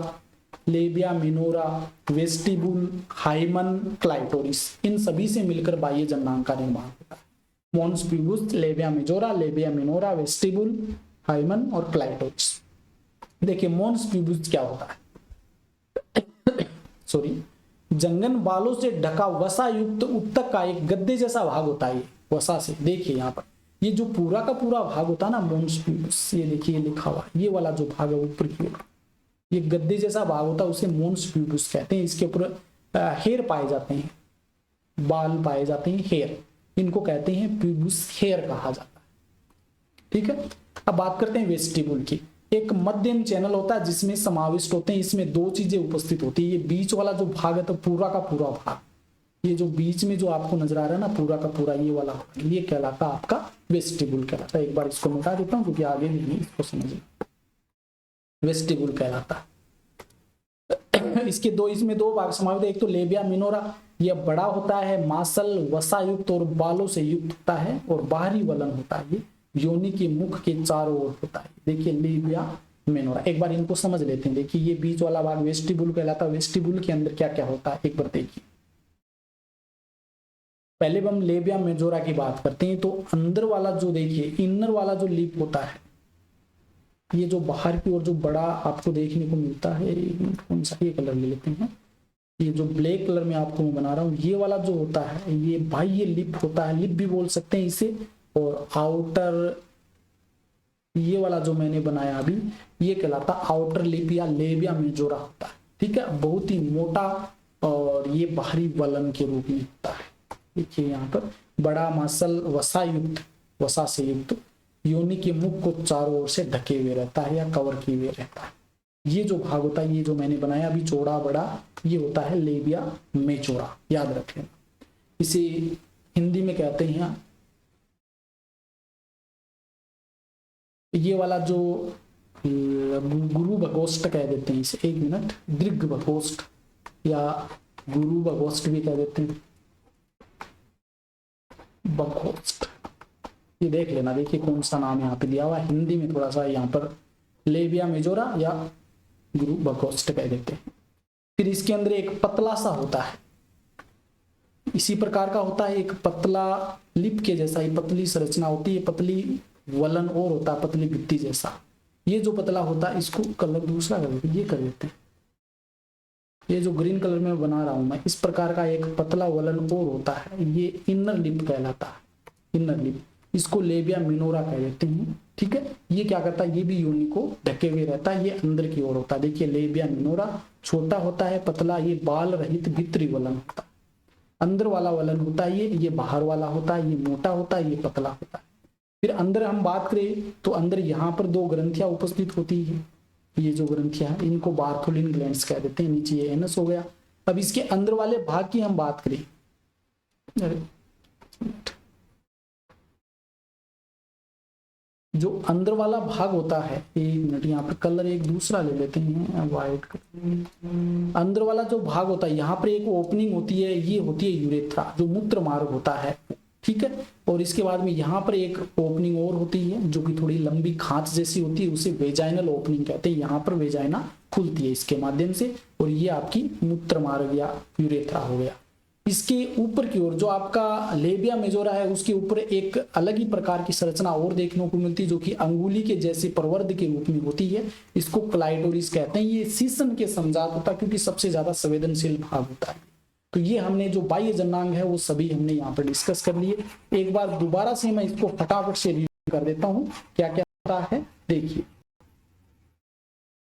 labia minora, vestibule, hymen, clitoris, इन सभी से मिलकर बाह्य जननांग का निर्माण होता है। Mons pubis, labia majora, labia minora, vestibule, hymen और क्लाइटोरिस। देखिए मोन्स प्यूबिस क्या होता है, सॉरी, जंगन बालों से ढका वसा युक्त उत्तक का एक गद्दे जैसा भाग होता है। वसा से, देखिए यहाँ पर ये जो पूरा का पूरा भाग होता है ना मोन्स प्यूबिस, ये देखिए लिखा हुआ, ये वाला जो भाग है ऊपर की ओर, ये गद्दे जैसा भाग होता है, उसे मोन्स प्यूबिस कहते हैं। इसके ऊपर हेयर पाए जाते हैं, बाल पाए जाते हैं, हेयर, इनको कहते हैं प्यूबिस हेयर कहा जाता है। ठीक है, अब बात करते हैं वेस्टिबुल की। एक मध्यम चैनल होता है जिसमें समाविष्ट होते हैं, इसमें दो चीजें उपस्थित होती है। ये बीच वाला जो भाग है, तो पूरा का पूरा भाग, ये जो बीच में जो आपको नजर आ रहा है ना, पूरा का पूरा ये वाला भाग, ये कहलाता है आपका वेस्टिबुल कहलाता है। एक बार इसको मिटा देता हूं क्योंकि आगे भी नहीं इसको समझना, वेस्टिबुल कहलाता है। इसके दो, इसमें दो भाग समाविष्ट है। एक तो लेबिया मिनोरा, यह बड़ा होता है, मांसल वसा युक्त और बालों से युक्त होता है, और बाहरी वलन होता है, ये योनि के मुख के चारों ओर होता है। देखिए लेबिया मिनोरा, एक बार इनको समझ लेते हैं। देखिए ये बीच वाला भाग वेस्टिबुल कहलाता है। वेस्टिबुल के अंदर क्या क्या होता है एक बार देखिए। पहले हम लेबिया मेजोरा की बात करते हैं, तो अंदर वाला जो, देखिए इनर वाला जो लिप होता है, ये जो बाहर की ओर जो बड़ा आपको देखने को मिलता है, कौन सा, ये कलर ले लेते हैं, ये जो ब्लैक कलर में आपको मैं बना रहा हूं, ये वाला जो होता है ये बाह्य लिप होता है, लिप भी बोल सकते हैं इसे। और आउटर, ये वाला जो मैंने बनाया अभी, ये कहलाता आउटर लिप या लेबिया मेजोरा होता है। ठीक है, बहुत ही मोटा, और ये बाहरी वलन के रूप में होता है। देखिए यहाँ पर बड़ा मांसल वसा युक्त, वसा से युक्त, योनि के मुख को चारों ओर से ढके हुए रहता है या कवर किए हुए रहता है। ये जो भाग होता है, ये जो मैंने बनाया अभी चौड़ा बड़ा, ये होता है लेबिया मेजोरा, याद रखें। इसे हिंदी में कहते हैं, ये वाला जो गुरु भगोष्ठ कह देते हैं इसे, एक मिनट, दीर्घ भगोष्ठ या गुरु भगोष्ठ भी कह देते हैं, भगोष्ठ, ये देख लेना। देखिए कौन सा नाम यहाँ पे दिया हुआ है, हिंदी में थोड़ा सा यहाँ पर लेबिया मेजोरा या गुरु भगोष्ठ कह देते हैं। फिर इसके अंदर एक पतला सा होता है, इसी प्रकार का होता है, एक पतला लिप के जैसा ही पतली संरचना होती है, पतली वलन और होता है, पतली भित्ति जैसा। ये जो पतला होता है, इसको कलर दूसरा कर देते हैं, ये कर देते हैं, ये जो ग्रीन कलर में बना रहा हूं मैं, इस प्रकार का एक पतला वलन और होता है, ये इनर लिप कहलाता है, इनर लिप, इसको लेबिया मिनोरा कह देते हैं। ठीक है, ये क्या करता है, ये भी योनि को ढके हुए रहता है, ये अंदर की ओर होता है। देखिए लेबिया मिनोरा छोटा होता है, पतला, ये बाल रहित भीतरी वलन होता है। अंदर वाला वलन होता है ये बाहर वाला होता है, ये मोटा होता है, ये पतला होता है। फिर अंदर हम बात करें तो अंदर यहाँ पर दो ग्रंथियां उपस्थित होती है, ये जो ग्रंथियां हैं इनको बार्थोलिन ग्लैंड्स कह देते हैं। नीचे ये एनस हो गया। अब इसके अंदर वाले भाग की हम बात करें, जो अंदर वाला भाग होता है, एक मिनट, यहाँ पर कलर एक दूसरा ले लेते हैं, व्हाइट। अंदर वाला जो भाग होता है, यहाँ पर एक ओपनिंग होती है, ये होती है यूरेथ्रा, जो मूत्र मार्ग होता है। ठीक है, और इसके बाद में यहाँ पर एक ओपनिंग और होती है जो कि थोड़ी लंबी खांच जैसी होती है, उसे वेजाइनल ओपनिंग कहते हैं। यहाँ पर वेजाइना खुलती है इसके माध्यम से, और ये आपकी मूत्र मार्ग या यूरेथ्रा हो गया। इसके ऊपर की ओर जो आपका लेबिया मेजोरा है उसके ऊपर एक अलग ही प्रकार की संरचना और देखने को मिलती है, जो कि अंगुली के जैसे प्रवर्ध के रूप में होती है। इसको क्लाइटोरिस कहते हैं। ये सीसन के समजात होता है क्योंकि सबसे ज्यादा संवेदनशील भाग होता है। तो ये हमने जो बाह्य जननांग है वो सभी हमने यहाँ पर डिस्कस कर लिए। एक बार दोबारा से मैं इसको फटाफट से रिव्यू कर देता हूँ क्या क्या होता है। देखिए,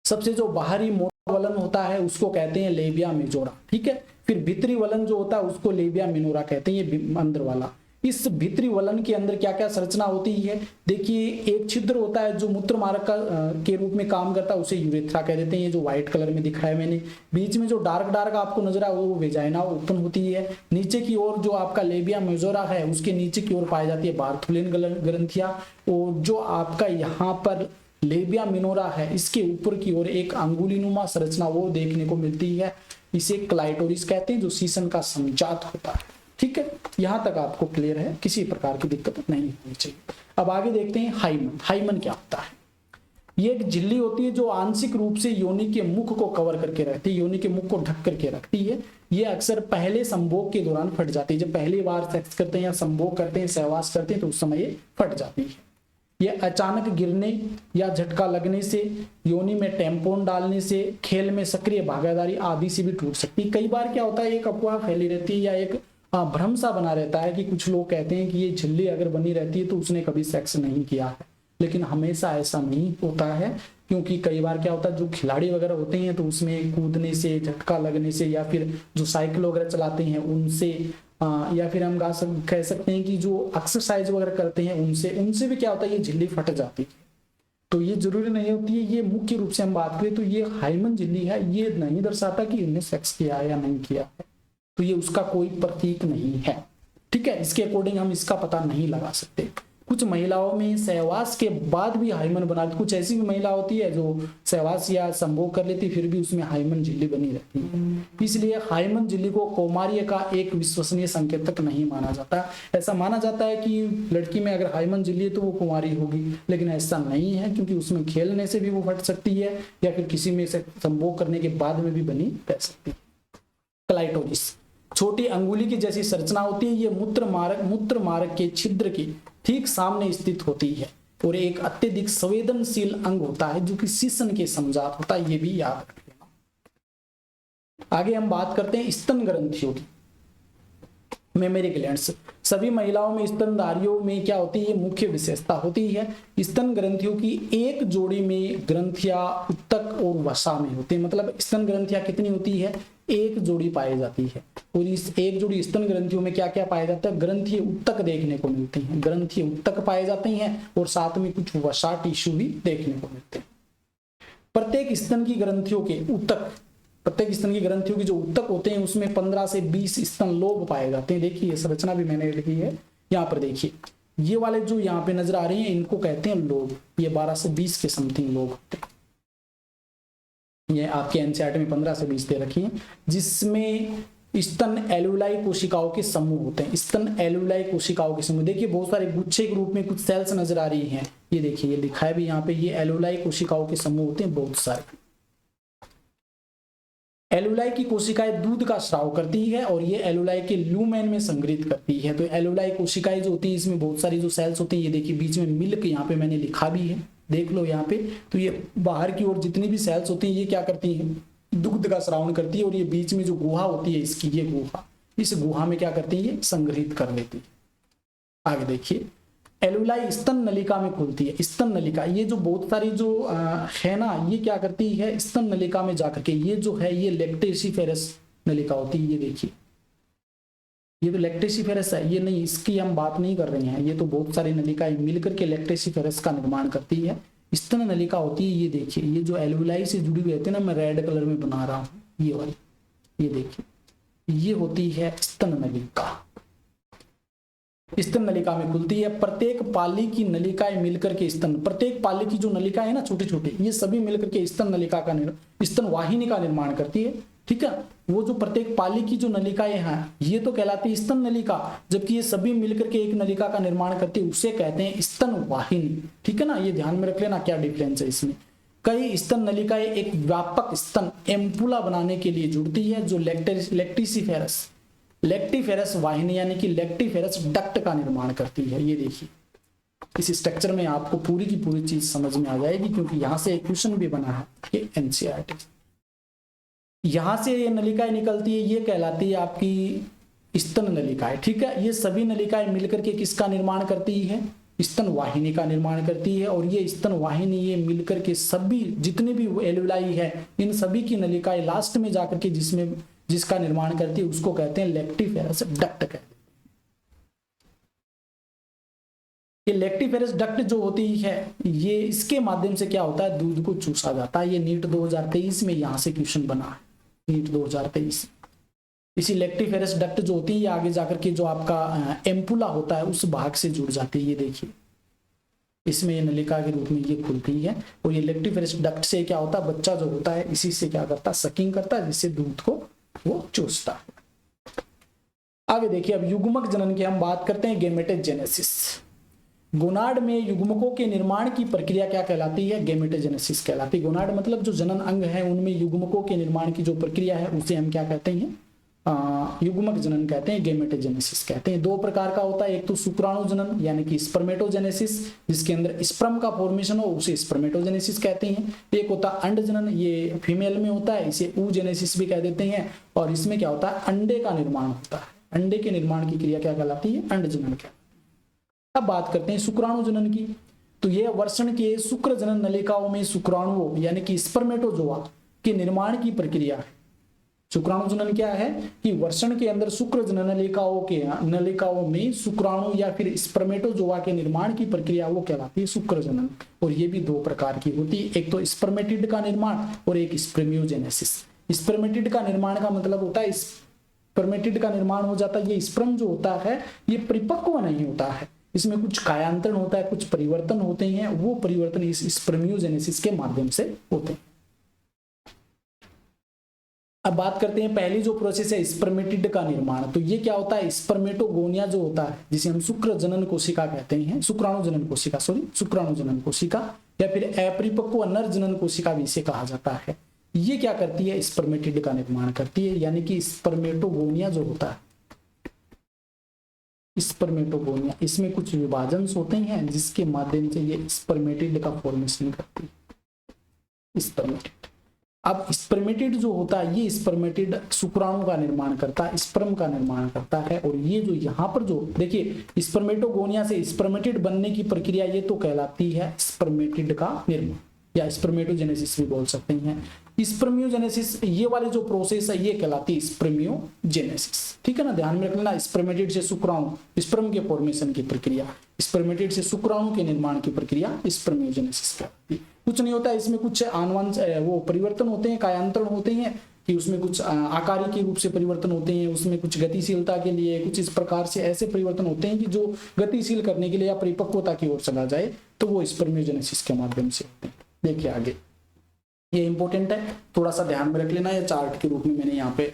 सबसे जो बाहरी मोटा वलन होता है उसको कहते हैं लेबिया मेजोरा, ठीक है। फिर भीतरी वलन जो होता है उसको लेबिया मिनोरा कहते हैं, ये अंदर वाला। इस भीतरी वलन के अंदर क्या क्या संरचना होती है, देखिए एक छिद्र होता है जो मूत्र मार्ग का के रूप में काम करता है, उसे यूरेथ्रा कह देते हैं। ये जो व्हाइट कलर में दिखाया मैंने, बीच में जो डार्क डार्क आपको नजर आ वो वेजाइना ओपन होती है। नीचे की ओर जो आपका लेबिया मेजोरा है उसके नीचे की ओर पाई जाती है बार्थुलिन ग्रंथियां। और जो आपका यहाँ पर लेबिया मिनोरा है इसके ऊपर की ओर एक अंगुलीनुमा संरचना वो देखने को मिलती है, इसे क्लाइटोरिस कहते हैं, जो सीसन का संजात होता है। ठीक है, यहां तक आपको क्लियर है, किसी प्रकार की दिक्कत नहीं होनी चाहिए। अब आगे देखते हैं हाइमन। हाइमन क्या होता है? ये एक झिल्ली होती है जो आंशिक रूप से योनि के मुख को कवर करके रखती है, योनि के मुख को ढक करके रखती है। ये अक्सर पहले संभोग के दौरान फट जाती है। जब पहली बार सेक्स करते हैं या संभोग करते हैं, सहवास करते हैं, तो उस समय ये फट जाती है। ये अचानक गिरने या झटका लगने से, योनि में टैम्पोन डालने से, खेल में सक्रिय भागीदारी आदि से भी टूट सकती है। कई बार क्या होता है, एक अफवाह फैली रहती है या एक भ्रम सा बना रहता है कि कुछ लोग कहते हैं कि ये झिल्ली अगर बनी रहती है तो उसने कभी सेक्स नहीं किया है, लेकिन हमेशा ऐसा नहीं होता है। क्योंकि कई बार क्या होता है, जो खिलाड़ी वगैरह होते हैं तो उसमें कूदने से, झटका लगने से, या फिर जो साइकिल वगैरह चलाते हैं उनसे, या फिर हम कह सकते हैं कि जो एक्सरसाइज वगैरह करते हैं उनसे भी क्या होता है, ये झिल्ली फट जाती है। तो ये जरूरी नहीं होती है। ये मुख्य रूप से हम बात करें तो ये हाइमन झिल्ली है, ये नहीं दर्शाता कि इन्हें सेक्स किया है या नहीं किया है, तो ये उसका कोई प्रतीक नहीं है। ठीक है, इसके अकॉर्डिंग हम इसका पता नहीं लगा सकते। कुछ महिलाओं में सहवास के बाद भी हाइमन बना, कुछ ऐसी भी महिला होती है जो सहवास या संभोग कर लेती फिर भी उसमें हाइमन झिल्ली बनी रहती है। इसलिए हाइमन झिल्ली को कौमार्य का एक विश्वसनीय संकेतक नहीं माना जाता। ऐसा माना जाता है कि लड़की में अगर हाइमन झिल्ली है तो वो कुंवारी होगी, लेकिन ऐसा नहीं है, क्योंकि उसमें खेलने से भी वो फट सकती है या फिर किसी में से संभोग करने के बाद में भी बनी रह सकती है। क्लाइटोरिस छोटी अंगुली की जैसी संरचना होती है। ये मूत्र मार्ग के छिद्र के ठीक सामने स्थित होती है और एक अत्यधिक संवेदनशील अंग होता है जो कि सीसन के समजात होता है, ये भी याद रख लेना। आगे हम बात करते हैं स्तन ग्रंथियों की। मेमरी ग्लैंड्स सभी महिलाओं में स्तनधारियों में क्या होती है, मुख्य विशेषता होती है। स्तन ग्रंथियों की एक जोड़ी में ग्रंथियां उत्तक और वसा में होती है। मतलब स्तन ग्रंथियां कितनी होती है, एक जोड़ी पाई जाती है। और इस एक जोड़ी स्तन ग्रंथियों में क्या क्या पाया जाता है, ग्रंथि उत्तक देखने को मिलती हैं, ग्रंथि उत्तक पाए जाते हैं और साथ में कुछ वसा टिश्यू भी देखने को मिलते हैं। प्रत्येक स्तन की ग्रंथियों के उत्तक, प्रत्येक स्तन की ग्रंथियों की जो उत्तक होते हैं उसमें 15 से 20 स्तन लोब पाए जाते हैं। देखिए ये संरचना भी मैंने लिखी है यहाँ पर। देखिए ये वाले जो यहाँ पे नजर आ रहे हैं इनको कहते हैं लोब। ये 12 से 20 के समथिंग लोब होते हैं। ये आपके एनसीईआरटी में 15 से 20 दे रखी है, जिसमें स्तन एल्यूलाई कोशिकाओं के समूह होते हैं। स्तन एल्यूलाई कोशिकाओं के समूह, देखिए बहुत सारे गुच्छे के रूप में कुछ सेल्स नजर आ रही हैं। ये देखिए ये लिखा है भी यहाँ पे, ये एल्यूलाई कोशिकाओं के समूह होते हैं बहुत सारे। एल्यूलाई की कोशिकाएं दूध का स्राव करती है और ये एल्यूलाई के ल्यूमेन में संग्रहित करती है। तो एल्यूलाई कोशिकाएं जो होती है इसमें बहुत सारी जो सेल्स होती है, ये देखिए बीच में मिल्क यहाँ पे मैंने लिखा भी है, देख लो यहाँ पे। तो ये बाहर की ओर जितनी भी सेल्स होती है ये क्या करती है, दुग्ध का स्रावण करती है। और ये बीच में जो गुहा होती है इसकी, ये गुहा, इस गुहा में क्या करती है, ये संग्रहित कर लेती है। आगे देखिए एल्यूलाई स्तन नलिका में खुलती है। स्तन नलिका, ये जो बहुत सारी जो है ना, ये क्या करती है, स्तन नलिका में जाकर के, ये जो है ये लैक्टेसिफेरस नलिका होती है। ये देखिए ये तो लैक्टेसिफेरस है, ये नहीं, इसकी हम बात नहीं कर रहे हैं। ये तो बहुत सारी नलिकाएं मिलकर के लैक्टेसिफेरस का निर्माण करती है। स्तन नलिका होती है, ये देखिए ये जो एल्यूलाई से जुड़ी हुई रहती है ना, मैं रेड कलर में बना रहा हूँ ये वाली, ये देखिए ये होती है स्तन नलिका। स्तन नलिका में खुलती है। प्रत्येक पाली की नलिकाएं मिलकर के स्तन, प्रत्येक पाली की जो नलिका है ना छोटे छोटे, ये सभी मिलकर के स्तन नलिका का स्तन वाहिनी का निर्माण करती है। ठीक है, वो जो प्रत्येक पाली की जो नलिकाएं हैं ये तो कहलाती है स्तन नलिका, जबकि ये सभी मिलकर के एक नलिका का निर्माण करती है, उसे कहते हैं स्तन वाहिनी। ठीक है ना, ये ध्यान में रख लेना क्या डिफरेंस है इसमें। कई स्तन नलिकाएं एक व्यापक स्तन एम्पुला बनाने के लिए जुड़ती है, जो लैक्टिसिफेरस लेक्टिफेरस वाहिनी यानी कि लेक्टिफेरस डक्ट का निर्माण करती है। ये देखिए इस स्ट्रक्चर में आपको पूरी की पूरी चीज समझ में आ जाएगी, क्योंकि यहां से एक क्वेश्चन भी बना है ये एनसीईआरटी। यहां से ये नलिकाएं निकलती है, ये कहलाती है आपकी स्तन नलिकाएं। ठीक है, ये सभी नलिकाएं मिलकर के किसका निर्माण करती है? स्तन वाहिनी का निर्माण करती है। और ये स्तन वाहिनी ये मिलकर के सभी जितने भी एल्वेलाई है इन सभी की नलिकाएं लास्ट में जाकर के जिसका निर्माण करती है उसको कहते हैं लेक्टिफेरस डक्ट कहते हैं। ये लेक्टिफेरस डक्ट जो होती है ये इसके माध्यम से क्या होता है, दूध को चूसा जाता है। ये नीट 2023 में यहां से क्वेश्चन बना है, नीट 2023। इसी लेक्टिफेरस डक्ट जो होती है ये आगे जाकर के जो आपका एम्पुला होता है उस भाग से जुड़ जाती है। ये देखिए इसमें ये नलिका के रूप में ये खुलती है। और ये लेक्टिफेरस डक्ट से क्या होता है, बच्चा जो होता है इसी से क्या करता है, सकिंग करता है, जिससे दूध को वो चूसता है। आगे देखिए अब युग्मक जनन की हम बात करते हैं, गेमेटोजेनेसिस। गोनाड में युग्मकों के निर्माण की प्रक्रिया क्या कहलाती है? गेमेटोजेनेसिस कहलाती है। गोनाड मतलब जो जनन अंग है उनमें युग्मकों के निर्माण की जो प्रक्रिया है उसे हम क्या कहते हैं? युग्मक जनन कहते हैं, गेमेटोजेनेसिस कहते हैं। दो प्रकार का होता है, एक तो शुक्राणु जनन यानी कि स्पर्मेटोजेनेसिस, जिसके अंदर स्पर्म का फॉर्मेशन हो उसे स्पर्मेटोजेनेसिस कहते हैं। एक होता है अंड जनन, ये फीमेल में होता है, इसे oogenesis भी कह देते हैं। और इसमें क्या होता है, अंडे का निर्माण होता है। अंडे के निर्माण की क्रिया क्या कहलाती है? अंड जनन कहलाती है। अब बात करते हैं शुक्राणु जनन की। तो यह वर्षण के शुक्र जनन नलिकाओं में शुक्राणुओं यानी कि स्पर्मेटोजोआ के निर्माण की प्रक्रिया है। शुक्राणु जनन क्या है कि वर्षण के अंदर शुक्र जनन नलिकाओं में शुक्राणु या फिर स्पर्मेटोजोआ के निर्माण की प्रक्रिया वो कहलाती है शुक्र जनन। और ये भी दो प्रकार की होती है, एक तो स्पर्मेटिड का निर्माण और एक स्पर्मियोजेनेसिस। स्पर्मेटिड का निर्माण का मतलब होता है स्पर्मेटिड का निर्माण हो जाता है, ये स्पर्म जो होता है ये परिपक्व नहीं होता है, इसमें कुछ कायांतरण होता है, कुछ परिवर्तन होते हैं। वो परिवर्तन इस स्पर्मियोजेनेसिस के माध्यम से होते हैं। अब बात करते हैं पहली जो प्रोसेस है स्पर्मेटिड का निर्माण। तो ये क्या होता है, स्पर्मेटोगोनिया जो होता है जिसे हम शुक्र जनन कोशिका कहते हैं, शुक्राणु जनन कोशिका या फिर अपरिपक्व नर जनन कोशिका भी इसे कहा जाता है। ये क्या करती है, स्पर्मेटिड का निर्माण करती है। यानी कि स्पर्मेटोगोनिया जो होता है, स्पर्मेटोगोनिया, इसमें कुछ विभाजन होते हैं जिसके माध्यम से ये स्पर्मेटिड का फॉर्मेशन करती है। स्पर्मेटिड, अब स्पर्मेटिड जो होता है ये स्पर्मेटिड शुक्राणु का निर्माण करता है, स्पर्म का निर्माण करता है। और ये जो यहाँ पर जो देखिए स्पर्मेटोगोनिया से स्पर्मेटिड बनने की प्रक्रिया ये तो कहलाती है स्पर्मेटिड का निर्माण या स्पर्मेटोजेनेसिस भी बोल सकते हैं। स्पर्मियोजेनेसिस ये वाली जो प्रोसेस है ये कहलाती है स्पर्मियोजेनेसिस। ठीक है ना, ध्यान में रख लेना। स्पर्मेटिड से शुक्राणु, स्पर्म के फॉर्मेशन की प्रक्रिया, स्पर्मेटिड से शुक्राणु के निर्माण की प्रक्रिया स्पर्मियोजेनेसिस कहलाती है। कुछ नहीं होता है इसमें, कुछ आनुवंशिक वो परिवर्तन होते हैं, कायांतरण होते हैं कि उसमें कुछ आकारिक के रूप से परिवर्तन होते हैं, उसमें कुछ गतिशीलता के लिए कुछ इस प्रकार से ऐसे परिवर्तन होते हैं कि जो गतिशील करने के लिए या परिपक्वता की ओर चला जाए तो वो स्पर्मियोजेनेसिस के माध्यम से होते हैं। देखिए आगे, ये इंपॉर्टेंट है, थोड़ा सा ध्यान में रख लेना। ये चार्ट के रूप में मैंने यहाँ पे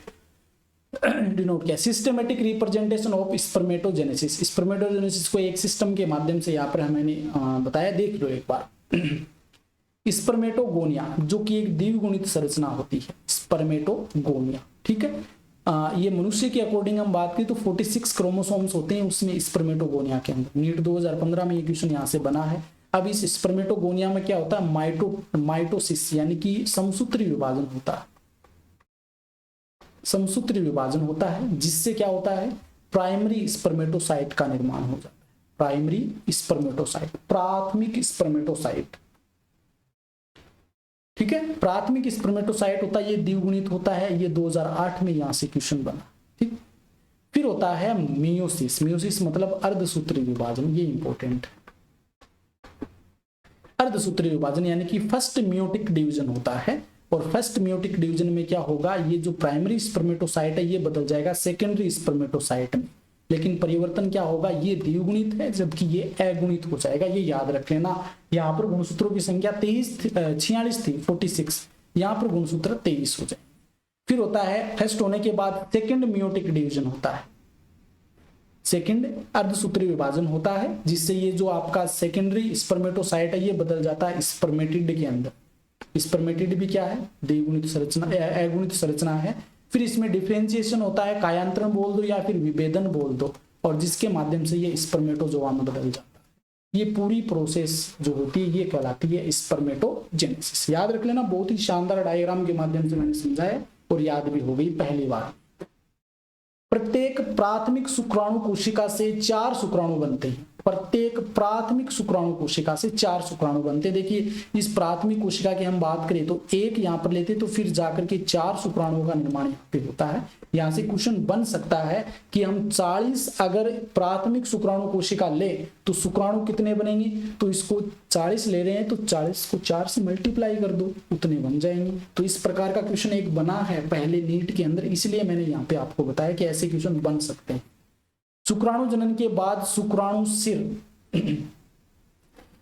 डिनोट किया, systematic representation of spermatogenesis. Spermatogenesis को एक सिस्टम के माध्यम से यहाँ पर मैंने बताया, देख लो एक बार। स्पर्मेटोगोनिया जो कि एक द्विगुणित संरचना होती है, स्पर्मेटोगोनिया। ठीक है, ये मनुष्य के अकॉर्डिंग हम बात करें तो 46 क्रोमोसोम्स होते हैं उसमें स्पर्मेटोगोनिया के अंदर। नीट 2015 में ये क्वेश्चन यहाँ से बना है। अब इस स्पर्मेटोगोनिया में क्या होता है, माइटोसिस यानी कि समसूत्री विभाजन होता है। समसूत्री विभाजन होता है जिससे क्या होता है, प्राइमरी स्पर्मेटोसाइट का निर्माण हो जाता है। प्राइमरी स्पर्मेटोसाइट, प्राथमिक स्पर्मेटोसाइट। ठीक है, प्राथमिक स्पर्मेटोसाइट होता है, ये द्विगुणित होता है। ये 2008 में यहां से क्वेश्चन बना। ठीक, फिर होता है मियोसिस। मियोसिस मतलब अर्धसूत्री विभाजन, ये इंपॉर्टेंट है। अर्धसूत्री विभाजन यानी कि फर्स्ट मियोटिक डिवीजन होता है। और फर्स्ट मियोटिक डिवीजन में क्या होगा, ये जो प्राइमरी स्पर्मेटोसाइट है ये बदल जाएगा सेकेंडरी स्पर्मेटोसाइट में। लेकिन परिवर्तन क्या होगा, ये द्विगुणित है जबकि ये अगुणित हो जाएगा। ये याद रख लेना। यहाँ पर गुणसूत्रों की संख्या 46 थी, 46, यहाँ पर गुणसूत्र 23 हो जाए। फिर होता है फर्स्ट होने के बाद सेकेंड मियोटिक डिवीजन होता है, सेकेंड अर्धसूत्री विभाजन होता है जिससे ये जो आपका सेकेंडरी स्पर्मेटोसाइट है ये बदल जाता है स्पर्मेटिड के अंदर। स्पर्मेटिड भी क्या है, द्विगुणित संरचना, अगुणित संरचना है। फिर इसमें डिफरेंशिएशन होता है, कायांतरण बोल दो या फिर विभेदन बोल दो, और जिसके माध्यम से ये स्पर्मेटोजोआ में बदल जाता है। ये पूरी प्रोसेस जो होती है ये कहलाती है स्पर्मेटोजेनेसिस। याद रख लेना, बहुत ही शानदार डायग्राम के माध्यम से मैंने समझाया और याद भी हो गई पहली बार। प्रत्येक प्राथमिक शुक्राणु कोशिका से 4 शुक्राणु बनते हैं। प्रत्येक प्राथमिक शुक्राणु कोशिका से 4 शुक्राणु बनते हैं। देखिए इस प्राथमिक कोशिका की हम बात करें तो एक यहाँ पर लेते तो फिर जाकर के 4 शुक्राणुओं का निर्माण यहाँ पे होता है। यहाँ से क्वेश्चन बन सकता है कि हम 40 अगर प्राथमिक शुक्राणु कोशिका ले तो शुक्राणु कितने बनेंगे, तो इसको 40 ले रहे हैं तो 40 को 4 से मल्टीप्लाई कर दो, उतने बन जाएंगे। तो इस प्रकार का क्वेश्चन एक बना है पहले नीट के अंदर, इसलिए मैंने यहाँ पे आपको बताया कि ऐसे क्वेश्चन बन सकते हैं। शुक्राणु जनन के बाद शुक्राणु सिर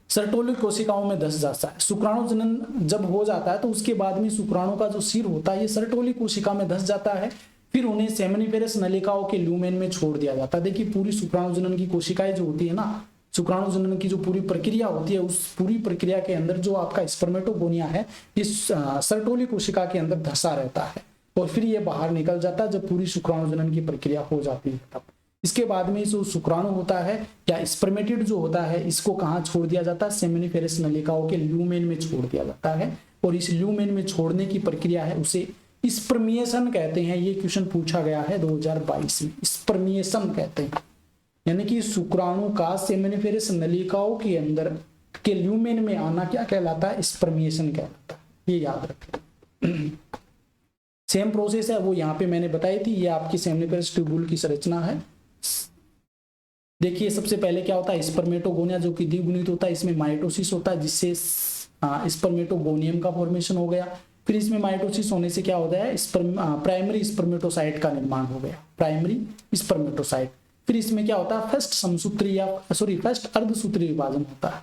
सर्टोली कोशिकाओं में धस जाता है। शुक्राणु जनन जब हो जाता है तो उसके बाद में शुक्राणु का जो सिर होता है ये सर्टोली कोशिका में धस जाता है। फिर उन्हें सेमिनिफेरस नलिकाओं के ल्यूमेन में छोड़ दिया जाता है। देखिए पूरी शुक्राणु जनन की कोशिकाएं जो होती है ना, शुक्राणु जनन की जो पूरी प्रक्रिया होती है उस पूरी प्रक्रिया के अंदर जो आपका स्पर्मेटोगोनिया है इस सर्टोली कोशिका के अंदर धसा रहता है और फिर ये बाहर निकल जाता है जब पूरी शुक्राणु जनन की प्रक्रिया हो जाती है तब। इसके बाद में जो शुक्राणु होता है या स्पर्मेटिड जो होता है इसको कहाँ छोड़ दिया जाता है, सेमिनिफेरस नलिकाओं के ल्यूमेन में छोड़ दिया जाता है और इस ल्यूमेन में छोड़ने की प्रक्रिया है उसे स्पर्मिएशन कहते हैं। ये क्वेश्चन पूछा गया है 2022 में, स्पर्मिएशन कहते हैं, यानी कि शुक्राणु का सेमिनिफेरस नलिकाओं के अंदर के ल्यूमेन में आना क्या कहलाता है, स्पर्मिएशन कहलाता है। ये याद रखें। सेम प्रोसेस है वो यहाँ पे मैंने बताई थी। ये आपकी सेमिनिफेरस ट्यूबुल की संरचना है। देखिए सबसे पहले क्या होता है, स्पर्मेटोगोनिया जो कि द्विगुणित होता है, इसमें माइटोसिस होता है जिससे स्पर्मेटोगोनियम का फॉर्मेशन हो गया। फिर इसमें माइटोसिस होने से क्या होता है, प्राइमरी स्पर्मेटोसाइट का निर्माण हो गया, प्राइमरी स्पर्मेटोसाइट। फिर इसमें क्या होता है, फर्स्ट अर्धसूत्री विभाजन होता है,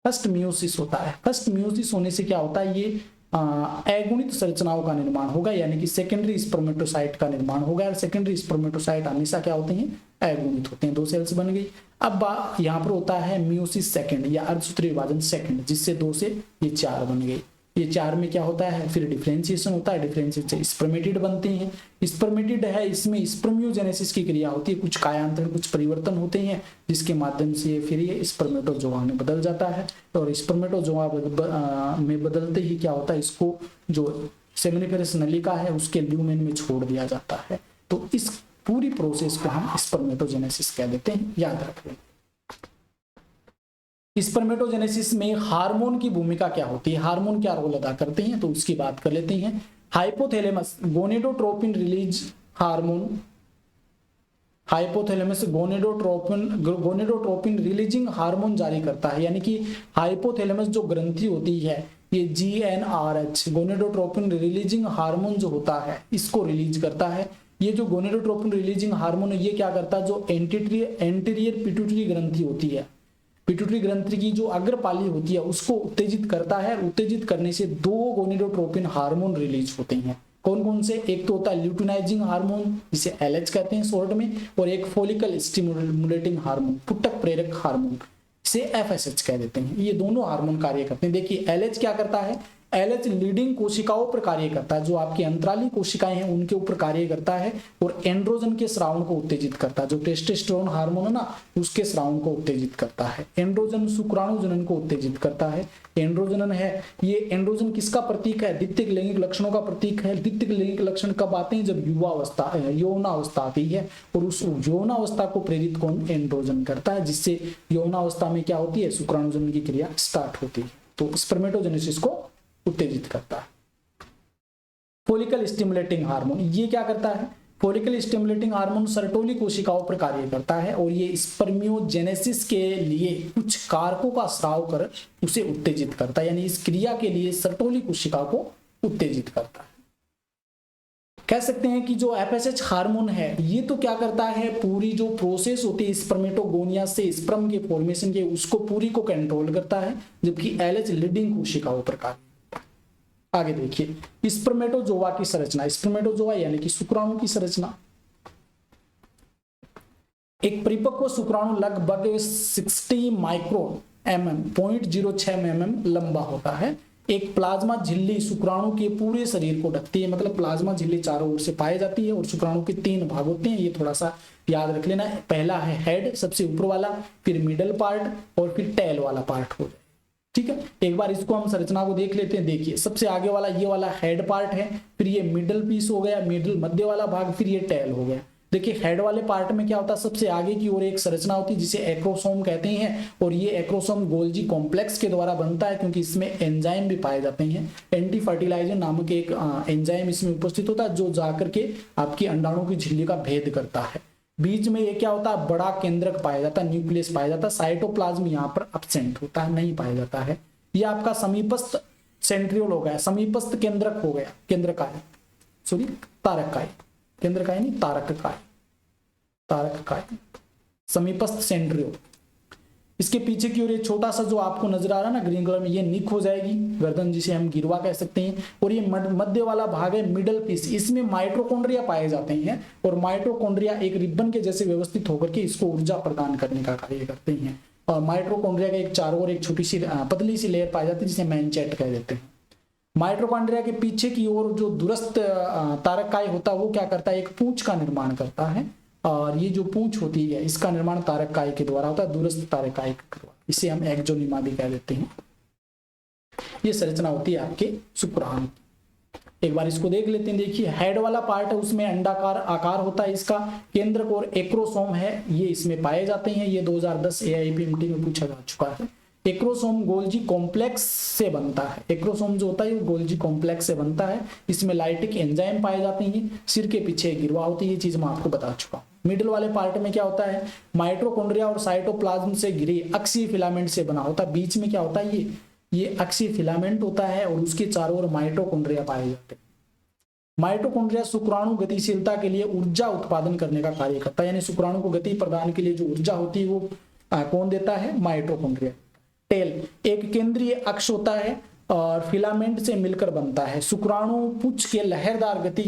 फर्स्ट मियोसिस होता है। फर्स्ट मियोसिस होने से क्या होता है, ये अगुणित संरचनाओं का निर्माण होगा, यानी कि सेकेंडरी स्पर्मेटोसाइट का निर्माण होगा। और सेकेंडरी स्पर्मेटोसाइट हमेशा क्या होते हैं, अगुणित होते हैं। 2 सेल्स बन गई। अब यहाँ पर होता है मियोसिस सेकंड या अर्धसूत्री विभाजन सेकंड, जिससे 2 से ये 4 बन गई। ये 4 में क्या होता है, फिर डिफरेंशिएशन होता है, डिफरेंशिएशन से स्पर्मेटिड बनते हैं। स्पर्मेटिड है, इसमें स्पर्मियोजेनेसिस की क्रिया होती है, कुछ कायांतरण कुछ परिवर्तन होते हैं जिसके माध्यम से फिर ये स्पर्मेटोजोआ में बदल जाता है। और स्पर्मेटोजोआ में बदलते ही क्या होता है, इसको जो सेमिनिफेरस नलिका है उसके ल्यूमेन में छोड़ दिया जाता है। तो इस पूरी प्रोसेस को हम स्पर्मेटोजेनेसिस कह देते हैं, याद रखें। स्पर्मेटोजेनेसिस में हार्मोन की भूमिका क्या होती है, हार्मोन क्या रोल अदा करते हैं, तो उसकी बात कर लेते हैं। Hypothalamus gonadotropin release hormone, hypothalamus gonadotropin releasing hormone जारी करता है, यानी कि हाइपोथैलेमस जो ग्रंथि होती है ये GnRH गोनेडोट्रोपिन रिलीजिंग हार्मोन जो होता है इसको रिलीज करता है। ये जो गोनेडोट्रोपिन रिलीजिंग हार्मोन है ये क्या करता है, जो एंटीरियर पिट्यूटरी ग्रंथि होती है, पिट्यूटरी ग्रंथि की जो अग्रपाली होती है उसको उत्तेजित करता है। उत्तेजित करने से 2 गोनेडोट्रोपिन हार्मोन रिलीज होते हैं। कौन कौन से, एक तो होता है ल्यूटिनाइजिंग हार्मोन जिसे LH कहते हैं शॉर्ट में, और एक फॉलिकल स्टिमुलेटिंग हार्मोन पुटक प्रेरक हार्मोन इसे FSH कह देते हैं। ये दोनों हार्मोन कार्य करते हैं। देखिए LH क्या करता है, LH लीडिंग कोशिकाओं पर कार्य करता है, जो आपकी अंतराली कोशिकाएं हैं उनके ऊपर कार्य करता है और एंड्रोजन के स्रावन को उत्तेजित करता है। जो टेस्टोस्टेरोन हार्मोन है ना उसके स्रावन को उत्तेजित करता है। एंड्रोजन शुक्राणु जनन को उत्तेजित करता है। एंड्रोजन है, ये एंड्रोजन किसका प्रतीक है, द्वितीयक लैंगिक लक्षणों का प्रतीक है। द्वितीयक लैंगिक लक्षण कब आते हैं, जब यौनावस्था आती है, और उस यौनावस्था को प्रेरित कौन, एंड्रोजन करता है, जिससे यौनावस्था में क्या होती है, शुक्राणु जनन की क्रिया स्टार्ट होती है। तो स्पर्मेटोजेनेसिस को उत्तेजित करता है। फॉलिकल स्टिमुलेटिंग हार्मोन ये क्या करता है, फॉलिकल स्टिमुलेटिंग हार्मोन सर्टोली कोशिकाओं पर कार्य करता है और ये स्पर्मियोजेनेसिस के लिए कुछ कारकों का स्राव कर उसे उत्तेजित करता है, यानी इस क्रिया के लिए सर्टोली कोशिका को उत्तेजित करता है। कह सकते हैं कि जो FSH हार्मोन है ये तो क्या करता है, पूरी जो प्रोसेस होती है स्पर्मेटोगोनिया से स्पर्म के फॉर्मेशन के उसको पूरी को कंट्रोल करता है, जबकि LH लीडिंग कोशिकाओं पर कार्य। आगे देखिए स्पर्मेटोजोआ की संरचना, स्पर्मेटोजोआ यानी कि शुक्राणु की संरचना। एक परिपक्व शुक्राणु लगभग 60 माइक्रोन mm 0.06 mm लंबा होता है। एक प्लाज्मा झिल्ली शुक्राणु के पूरे शरीर को ढकती है, मतलब प्लाज्मा झिल्ली चारों ओर से पाई जाती है और शुक्राणु के 3 भाग होते हैं, ये थोड़ा सा याद रख लेना। पहला है हेड, सबसे ऊपर वाला, फिर मिडल पार्ट और फिर टेल वाला पार्ट हो जाए। ठीक है, एक बार इसको हम संरचना को देख लेते हैं। देखिए सबसे आगे वाला ये वाला हेड पार्ट है, फिर ये मिडल पीस हो गया, मिडल मध्य वाला भाग, फिर ये टेल हो गया। देखिए हेड वाले पार्ट में क्या होता है, सबसे आगे की ओर एक संरचना होती है जिसे एक्रोसोम कहते हैं, और ये एक्रोसोम गोल्जी कॉम्प्लेक्स के द्वारा बनता है, क्योंकि इसमें एंजाइम भी पाए जाते हैं। एंटी फर्टिलाइजर नामक एक एंजाइम इसमें उपस्थित होता है जो जाकर के आपकी अंडाणु की झिल्ली का भेद करता है। बीच में ये क्या होता है, बड़ा केंद्रक पाया जाता है, न्यूक्लियस पाया जाता है। साइटोप्लाज्म यहाँ पर एब्सेंट होता है, नहीं पाया जाता है। ये आपका समीपस्थ सेंट्रियोल हो गया, समीपस्थ केंद्रक हो गया, केंद्रकाय, सॉरी तारककाय, केंद्रकाय नहीं तारककाय, तारककाय, समीपस्थ सेंट्रियोल। इसके पीछे की ओर ये छोटा सा जो आपको नजर आ रहा है ना ग्रीन कलर में, ये निक हो जाएगी, गर्दन जिसे हम गिरवा कह सकते हैं। और ये मध्य वाला भाग है मिडल पीस, इसमें माइटोकॉन्ड्रिया पाए जाते हैं, और माइटोकॉन्ड्रिया एक रिबन के जैसे व्यवस्थित होकर के इसको ऊर्जा प्रदान करने का कार्य करते हैं। और माइटोकॉन्ड्रिया का एक चारों ओर एक छोटी सी पतली सी लेयर पाई जाती है जिसे मैनचेट कह देते हैं। माइटोकॉन्ड्रिया के पीछे की ओर जो दूरस्थ तारककाय होता है वो क्या करता है, एक पूंछ का निर्माण करता है, और ये जो पूंछ होती है इसका निर्माण तारककाय के द्वारा होता है, दूरस्थ तारककाय के द्वारा, इसे हम एक्सोनिमा भी कह देते हैं। ये संरचना होती है आपके शुक्राणु। एक बार इसको देख लेते हैं। देखिए हेड वाला पार्ट है, उसमें अंडाकार आकार होता है, इसका केंद्रक और एक्रोसोम है, ये इसमें पाए जाते हैं। ये 2010 AIPMT में पूछा जा चुका है। एक्रोसोम गोल्जी कॉम्प्लेक्स से बनता है, एक्रोसोम जो होता है वो गोल्जी कॉम्प्लेक्स से बनता है। इसमें लाइटिक एंजाइम पाए जाते हैं, सिर के पीछे गिरवा होती है, ये चीज मैं आपको बता चुका हूँ। मिडिल वाले पार्ट में क्या होता है, माइटोकॉन्ड्रिया और साइटोप्लाज्म से घिरे अक्षीय फिलामेंट से बना होता है। बीच में क्या होता है, ये अक्षीय फिलामेंट होता है और उसके चारों ओर माइटोकॉन्ड्रिया पाए जाते हैं। माइटोकॉन्ड्रिया शुक्राणु गतिशीलता के लिए ऊर्जा उत्पादन करने का कार्य करता है, यानी शुक्राणु को गति प्रदान के लिए जो ऊर्जा होती है वो कौन देता है, माइटोकॉन्ड्रिया। टेल एक केंद्रीय अक्ष होता है और फिलामेंट से मिलकर बनता है। शुक्राणु पुच्छ के लहरदार गति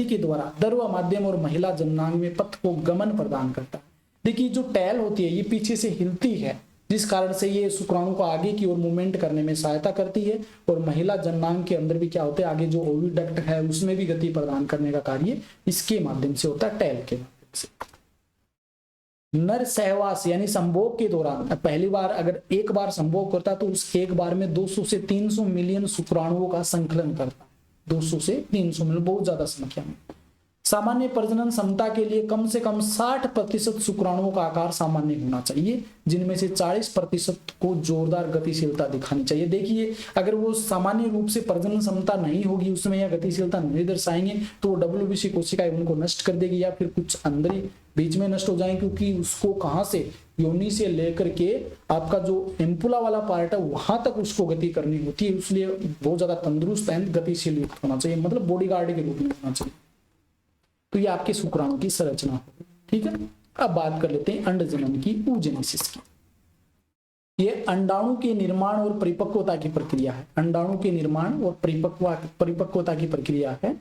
के द्वारा द्रव माध्यम और महिला जननांग में पथ को गमन प्रदान करता है। देखिए जो टेल होती है ये पीछे से हिलती है, जिस कारण से ये शुक्राणु को आगे की ओर मूवमेंट करने में सहायता करती है, और महिला जननांग के अंदर भी क्या होता है, आगे जो ओविडक्ट है उसमें भी गति प्रदान करने का कार्य इसके माध्यम से होता है, टेल के माध्यम से। नर सहवास यानी संभोग के दौरान पहली बार अगर एक बार संभोग करता है तो उस एक बार में 200 से 300 मिलियन शुक्राणुओं का संकलन करता है। 200 से 300 मिलियन बहुत ज्यादा संख्या में। सामान्य प्रजनन क्षमता के लिए कम से कम 60% शुक्राणुओं का आकार सामान्य होना चाहिए, जिनमें से 40% को जोरदार गतिशीलता दिखानी चाहिए। देखिए अगर वो सामान्य रूप से प्रजनन क्षमता नहीं होगी उसमें या गतिशीलता नहीं दर्शाएंगे तो WBC कोशिकाएं उनको नष्ट कर देगी, या फिर कुछ अंदर ही बीच में नष्ट हो जाएंगे, क्योंकि उसको कहां से, योनि से लेकर के आपका जो एम्पुला वाला पार्ट है वहां तक उसको गति करनी होती है। इसलिए बहुत ज्यादा तंदुरुस्त एंड गतिशील युक्त होना चाहिए, मतलब बॉडीगार्ड के रूप में होना चाहिए। तो ये आपके शुक्राणु की संरचना होगी। ठीक है, अब बात कर लेते हैं अंडजनन की, oogenesis की। ये अंडाणु के निर्माण और परिपक्वता की प्रक्रिया है। अंडाणु के निर्माण और परिपक्वता की प्रक्रिया है।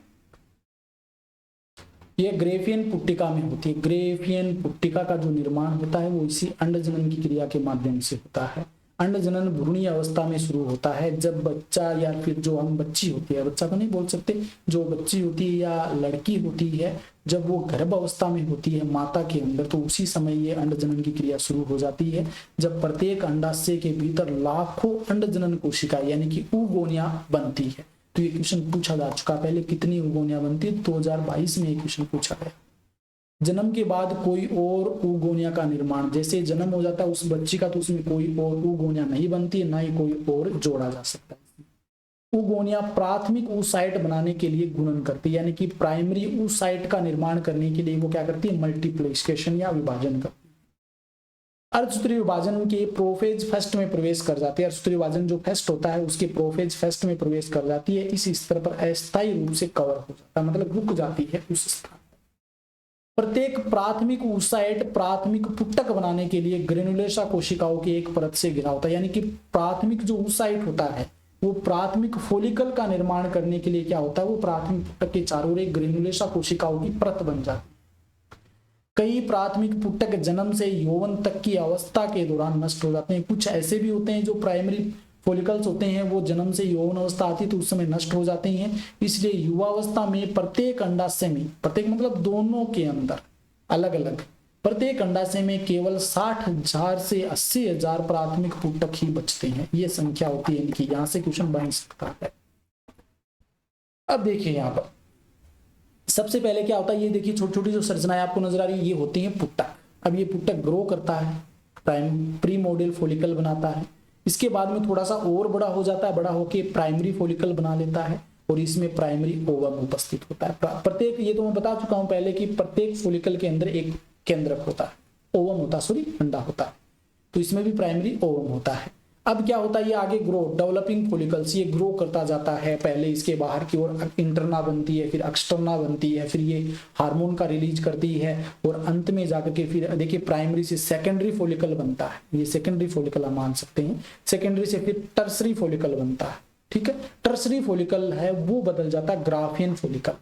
ये ग्रेफियन पुट्टिका में होती है। ग्रेफियन पुट्टिका का जो निर्माण होता है वो इसी अंडजनन की क्रिया के माध्यम से होता है। अंडजनन भ्रूणीय अवस्था में शुरू होता है, जब बच्चा या फिर जो हम बच्ची होती है, बच्चा तो नहीं बोल सकते, जो बच्ची होती है या लड़की होती है जब वो गर्भ अवस्था में होती है माता के अंदर, तो उसी समय ये अंडजनन की क्रिया शुरू हो जाती है, जब प्रत्येक अंडाशय के भीतर लाखों अंडजनन कोशिका यानी कि oogonia बनती है। तो ये क्वेश्चन पूछा जा चुका पहले, कितनी oogonia बनती है, 2022 में ये क्वेश्चन पूछा गया। जन्म के बाद कोई और oogonia का निर्माण, जैसे जन्म हो जाता है उस बच्ची का तो उसमें कोई और oogonia नहीं बनती है, ना ही कोई और जोड़ा जा सकता है। oogonia प्राथमिक oocyte बनाने के लिए गुणन करती है, यानी कि प्राइमरी oocyte का निर्माण करने के लिए वो क्या करती है, मल्टीप्लिकेशन या विभाजन करती है। अर्धसूत्री विभाजन के प्रोफेज फर्स्ट में प्रवेश कर जाती है। अर्धसूत्री विभाजन जो फर्स्ट होता है उसके प्रोफेज फर्स्ट में प्रवेश कर जाती है, इस स्तर पर अस्थायी रूप से कवर हो जाता है, मतलब रुक जाती है उस स्थान। प्रत्येक प्राथमिक oocyte प्राथमिक पुट्टक बनाने के लिए ग्रेनुलेशा कोशिकाओं की एक परत से घिरा होता है, यानी कि प्राथमिक जो oocyte होता है वो प्राथमिक फोलिकल का निर्माण करने के लिए क्या होता है, वो प्राथमिक पुट्टक के चारों ओर एक ग्रेनुलेशा कोशिकाओं की परत बन जाती है। कई प्राथमिक पुट्टक जन्म से यौवन तक की अवस्था के दौरान नष्ट हो जाते हैं। कुछ ऐसे भी होते हैं जो प्राइमरी फॉलिकल्स होते हैं वो जन्म से यौवन अवस्था आती है तो उस समय नष्ट हो जाते हैं। इसलिए युवावस्था में प्रत्येक अंडाशय में, प्रत्येक मतलब दोनों के अंदर अलग अलग, प्रत्येक अंडाशय में केवल 60,000 से 80,000 प्राथमिक पुटक ही बचते हैं। ये संख्या होती है इनकी, यहां से क्वेश्चन बन सकता है। अब देखिए यहाँ पर सबसे पहले क्या होता है, ये देखिए छोटी छोटी जो संरचनाएं आपको नजर आ रही है ये होती है पुटक। अब ये पुटक ग्रो करता है, प्री मॉडल फॉलिकल बनाता है, इसके बाद में थोड़ा सा और बड़ा हो जाता है, बड़ा होके प्राइमरी फॉलिकल बना लेता है और इसमें प्राइमरी ओवम उपस्थित होता है। प्रत्येक, ये तो मैं बता चुका हूं पहले कि प्रत्येक फॉलिकल के अंदर एक केंद्रक होता है, ओवम होता है, सॉरी अंडा होता है, तो इसमें भी प्राइमरी ओवम होता है। अब क्या होता है, ये आगे ग्रो, डेवलपिंग फॉलिकल्स, ये ग्रो करता जाता है। पहले इसके बाहर की ओर इंटरना बनती है, फिर एक्सटर्ना बनती है, फिर ये हार्मोन का रिलीज करती है और अंत में जाकर के फिर देखिए प्राइमरी से सेकेंडरी फॉलिकल बनता है। ये सेकेंडरी फॉलिकल हम मान सकते हैं। सेकेंडरी से फिर टर्सरी फॉलिकल बनता है, ठीक है। टर्सरी फॉलिकल है वो बदल जाता है ग्राफियन फॉलिकल,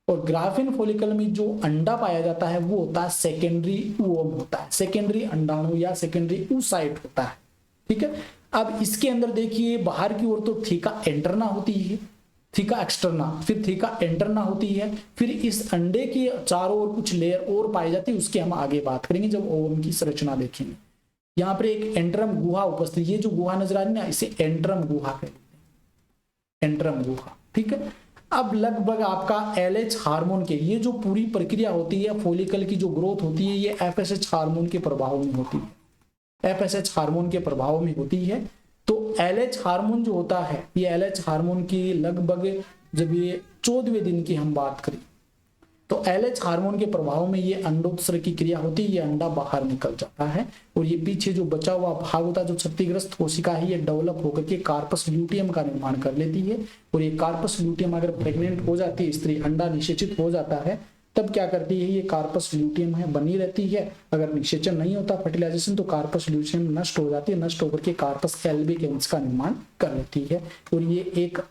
और ग्राफियन फॉलिकल में जो अंडा पाया जाता है वो होता है सेकेंडरी ओवम होता है, सेकेंडरी अंडाणु या सेकेंडरी oocyte होता है, ठीक है। अब इसके अंदर देखिए बाहर की ओर तो थीका एंटरना होती है, थीका एक्सटर्ना, फिर थीका एंटरना होती है, फिर इस अंडे के चारों ओर कुछ लेयर और पाई जाती है, उसकी हम आगे बात करेंगे जब ओवम की संरचना देखेंगे। यहाँ पर एक एंट्रम गुहा उपस्थित, ये जो गुहा नजर आ रही है ना इसे एंट्रम गुहा कहते हैं, एंट्रम गुहा, ठीक है। अब लगभग आपका LH हार्मोन के, ये जो पूरी प्रक्रिया होती है फॉलिकल की जो ग्रोथ होती है ये FSH हार्मोन के प्रभाव में होती है, FSH हार्मोन के प्रभाव में होती है। तो LH हार्मोन जो होता है, ये LH हार्मोन की लगभग जब ये 14वें दिन की हम बात करें तो LH हार्मोन के प्रभाव में ये अंडोत्सर्ग की क्रिया होती है, ये अंडा बाहर निकल जाता है और ये पीछे जो बचा हुआ भाग होता है जो क्षतिग्रस्त कोशिका है ये डेवलप होकर के कार्पस ल्यूटियम का निर्माण कर लेती है। और ये कार्पस ल्यूटियम अगर प्रेग्नेंट हो जाती है स्त्री, अंडा निषेचित हो जाता है, तब क्या करती है ये कार्पस ल्यूटियम है बनी रहती है। अगर निषेचन नहीं होता फर्टिलाइजेशन तो कार्पस ल्यूटियम नष्ट हो जाती है, नष्ट होकर के कार्पस एल्बिकेंस का निर्माण कर लेती है और ये एक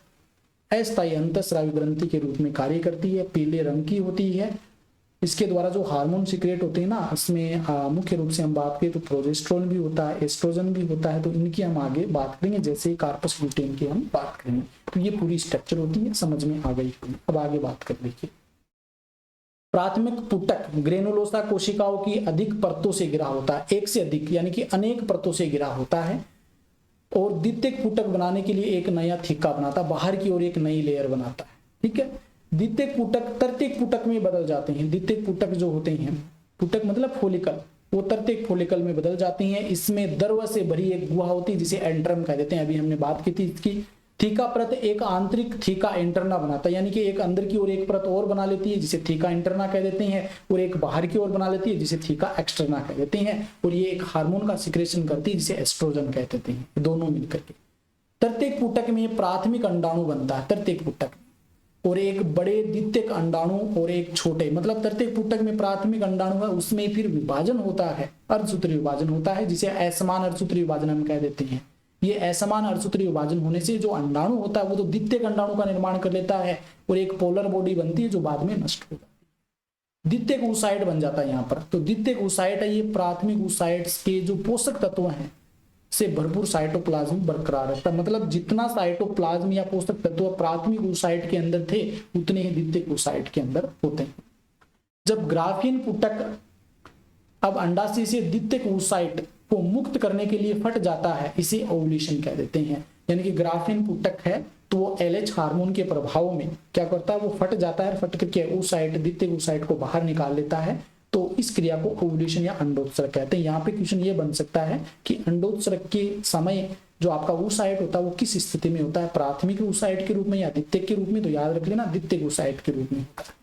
अस्थायी अंतःस्रावी ग्रंथि के रूप में कार्य करती है, पीले रंग की होती है। इसके द्वारा जो हार्मोन सीक्रेट होते हैं ना, इसमें मुख्य रूप से हम बात करें तो प्रोजेस्टेरोन भी होता है, एस्ट्रोजन भी होता है, तो इनकी हम आगे बात करेंगे जैसे कार्पस ल्यूटियम की हम बात करेंगे। तो ये पूरी स्ट्रक्चर होती है, समझ में आ गई। अब आगे बात कर लीजिए। प्राथमिक पुटक ग्रेनुलोसा कोशिकाओं की अधिक परतों से घिरा होता है, एक से अधिक यानी कि अनेक परतों से घिरा होता है और द्वितीयक पुटक बनाने के लिए एक नया थीका बनाता है, बाहर की ओर एक नई लेयर बनाता है, ठीक है। द्वितीयक पुटक तृतीयक पुटक में बदल जाते हैं। द्वितीयक पुटक जो होते हैं, पुटक मतलब फॉलिकल, वो तृतीयक फॉलिकल में बदल जाती हैं। इसमें द्रव से भरी एक गुहा होती है जिसे एंट्रम कह देते हैं, अभी हमने बात की थी इसकी। थीका परत एक आंतरिक थीका इंटरना बनाता है, यानी कि एक अंदर की ओर एक परत और बना लेती है जिसे थीका इंटरना कह देते हैं और एक बाहर की ओर बना लेती है जिसे थीका एक्सटर्ना कह देते हैं और ये एक हार्मोन का सिक्रेशन करती है जिसे एस्ट्रोजन कह देते हैं, दोनों मिलकर के। तृतीयक पुटक में प्राथमिक अंडाणु बनता है, तृतीयक पुटक और एक बड़े द्वितीयक अंडाणु और एक छोटे, मतलब तृतीयक पुटक में प्राथमिक अंडाणु है उसमें फिर विभाजन होता है, अर्धसूत्री विभाजन होता है जिसे असमान अर्धसूत्री विभाजन हम कह देते हैं। ये असमान अर्धसूत्री विभाजन होने से जो अंडाणु होता है वो तो द्वितीयक अंडाणु का निर्माण कर लेता है और एक पोलर बॉडी बनती है जो बाद में नष्ट हो जाती है, द्वितीयक oocyte बन जाता है यहाँ पर। तो द्वितीयक oocyte है, ये प्राथमिक oocytes के जो पोषक तत्व हैं से भरपूर साइटोप्लाज्म बरकरार रहता है, मतलब जितना साइटोप्लाज्म या पोषक तत्व प्राथमिक oocyte के अंदर थे उतने ही द्वितीयक oocyte के अंदर होते हैं। जब ग्राफियन पुटक अब अंडाशय से द्वितीयक oocyte को मुक्त करने के लिए फट जाता है, इसे ओवुलेशन कह देते हैं। यानी कि ग्राफियन पुटक है तो वो LH हार्मोन के प्रभाव में क्या करता है, वो फट जाता है, फट करके oocyte द्वितीयक oocyte को बाहर निकाल लेता है, तो इस क्रिया को ओवुलेशन या अंडोत्सर्ग कहते हैं। यहाँ पे क्वेश्चन ये बन सकता है कि अंडोत्सर्ग के समय जो आपका oocyte होता है वो किस स्थिति में होता है, प्राथमिक oocyte के रूप में या द्वितीयक के रूप में, तो याद रख लेना द्वितीयक oocyte के रूप में होता है।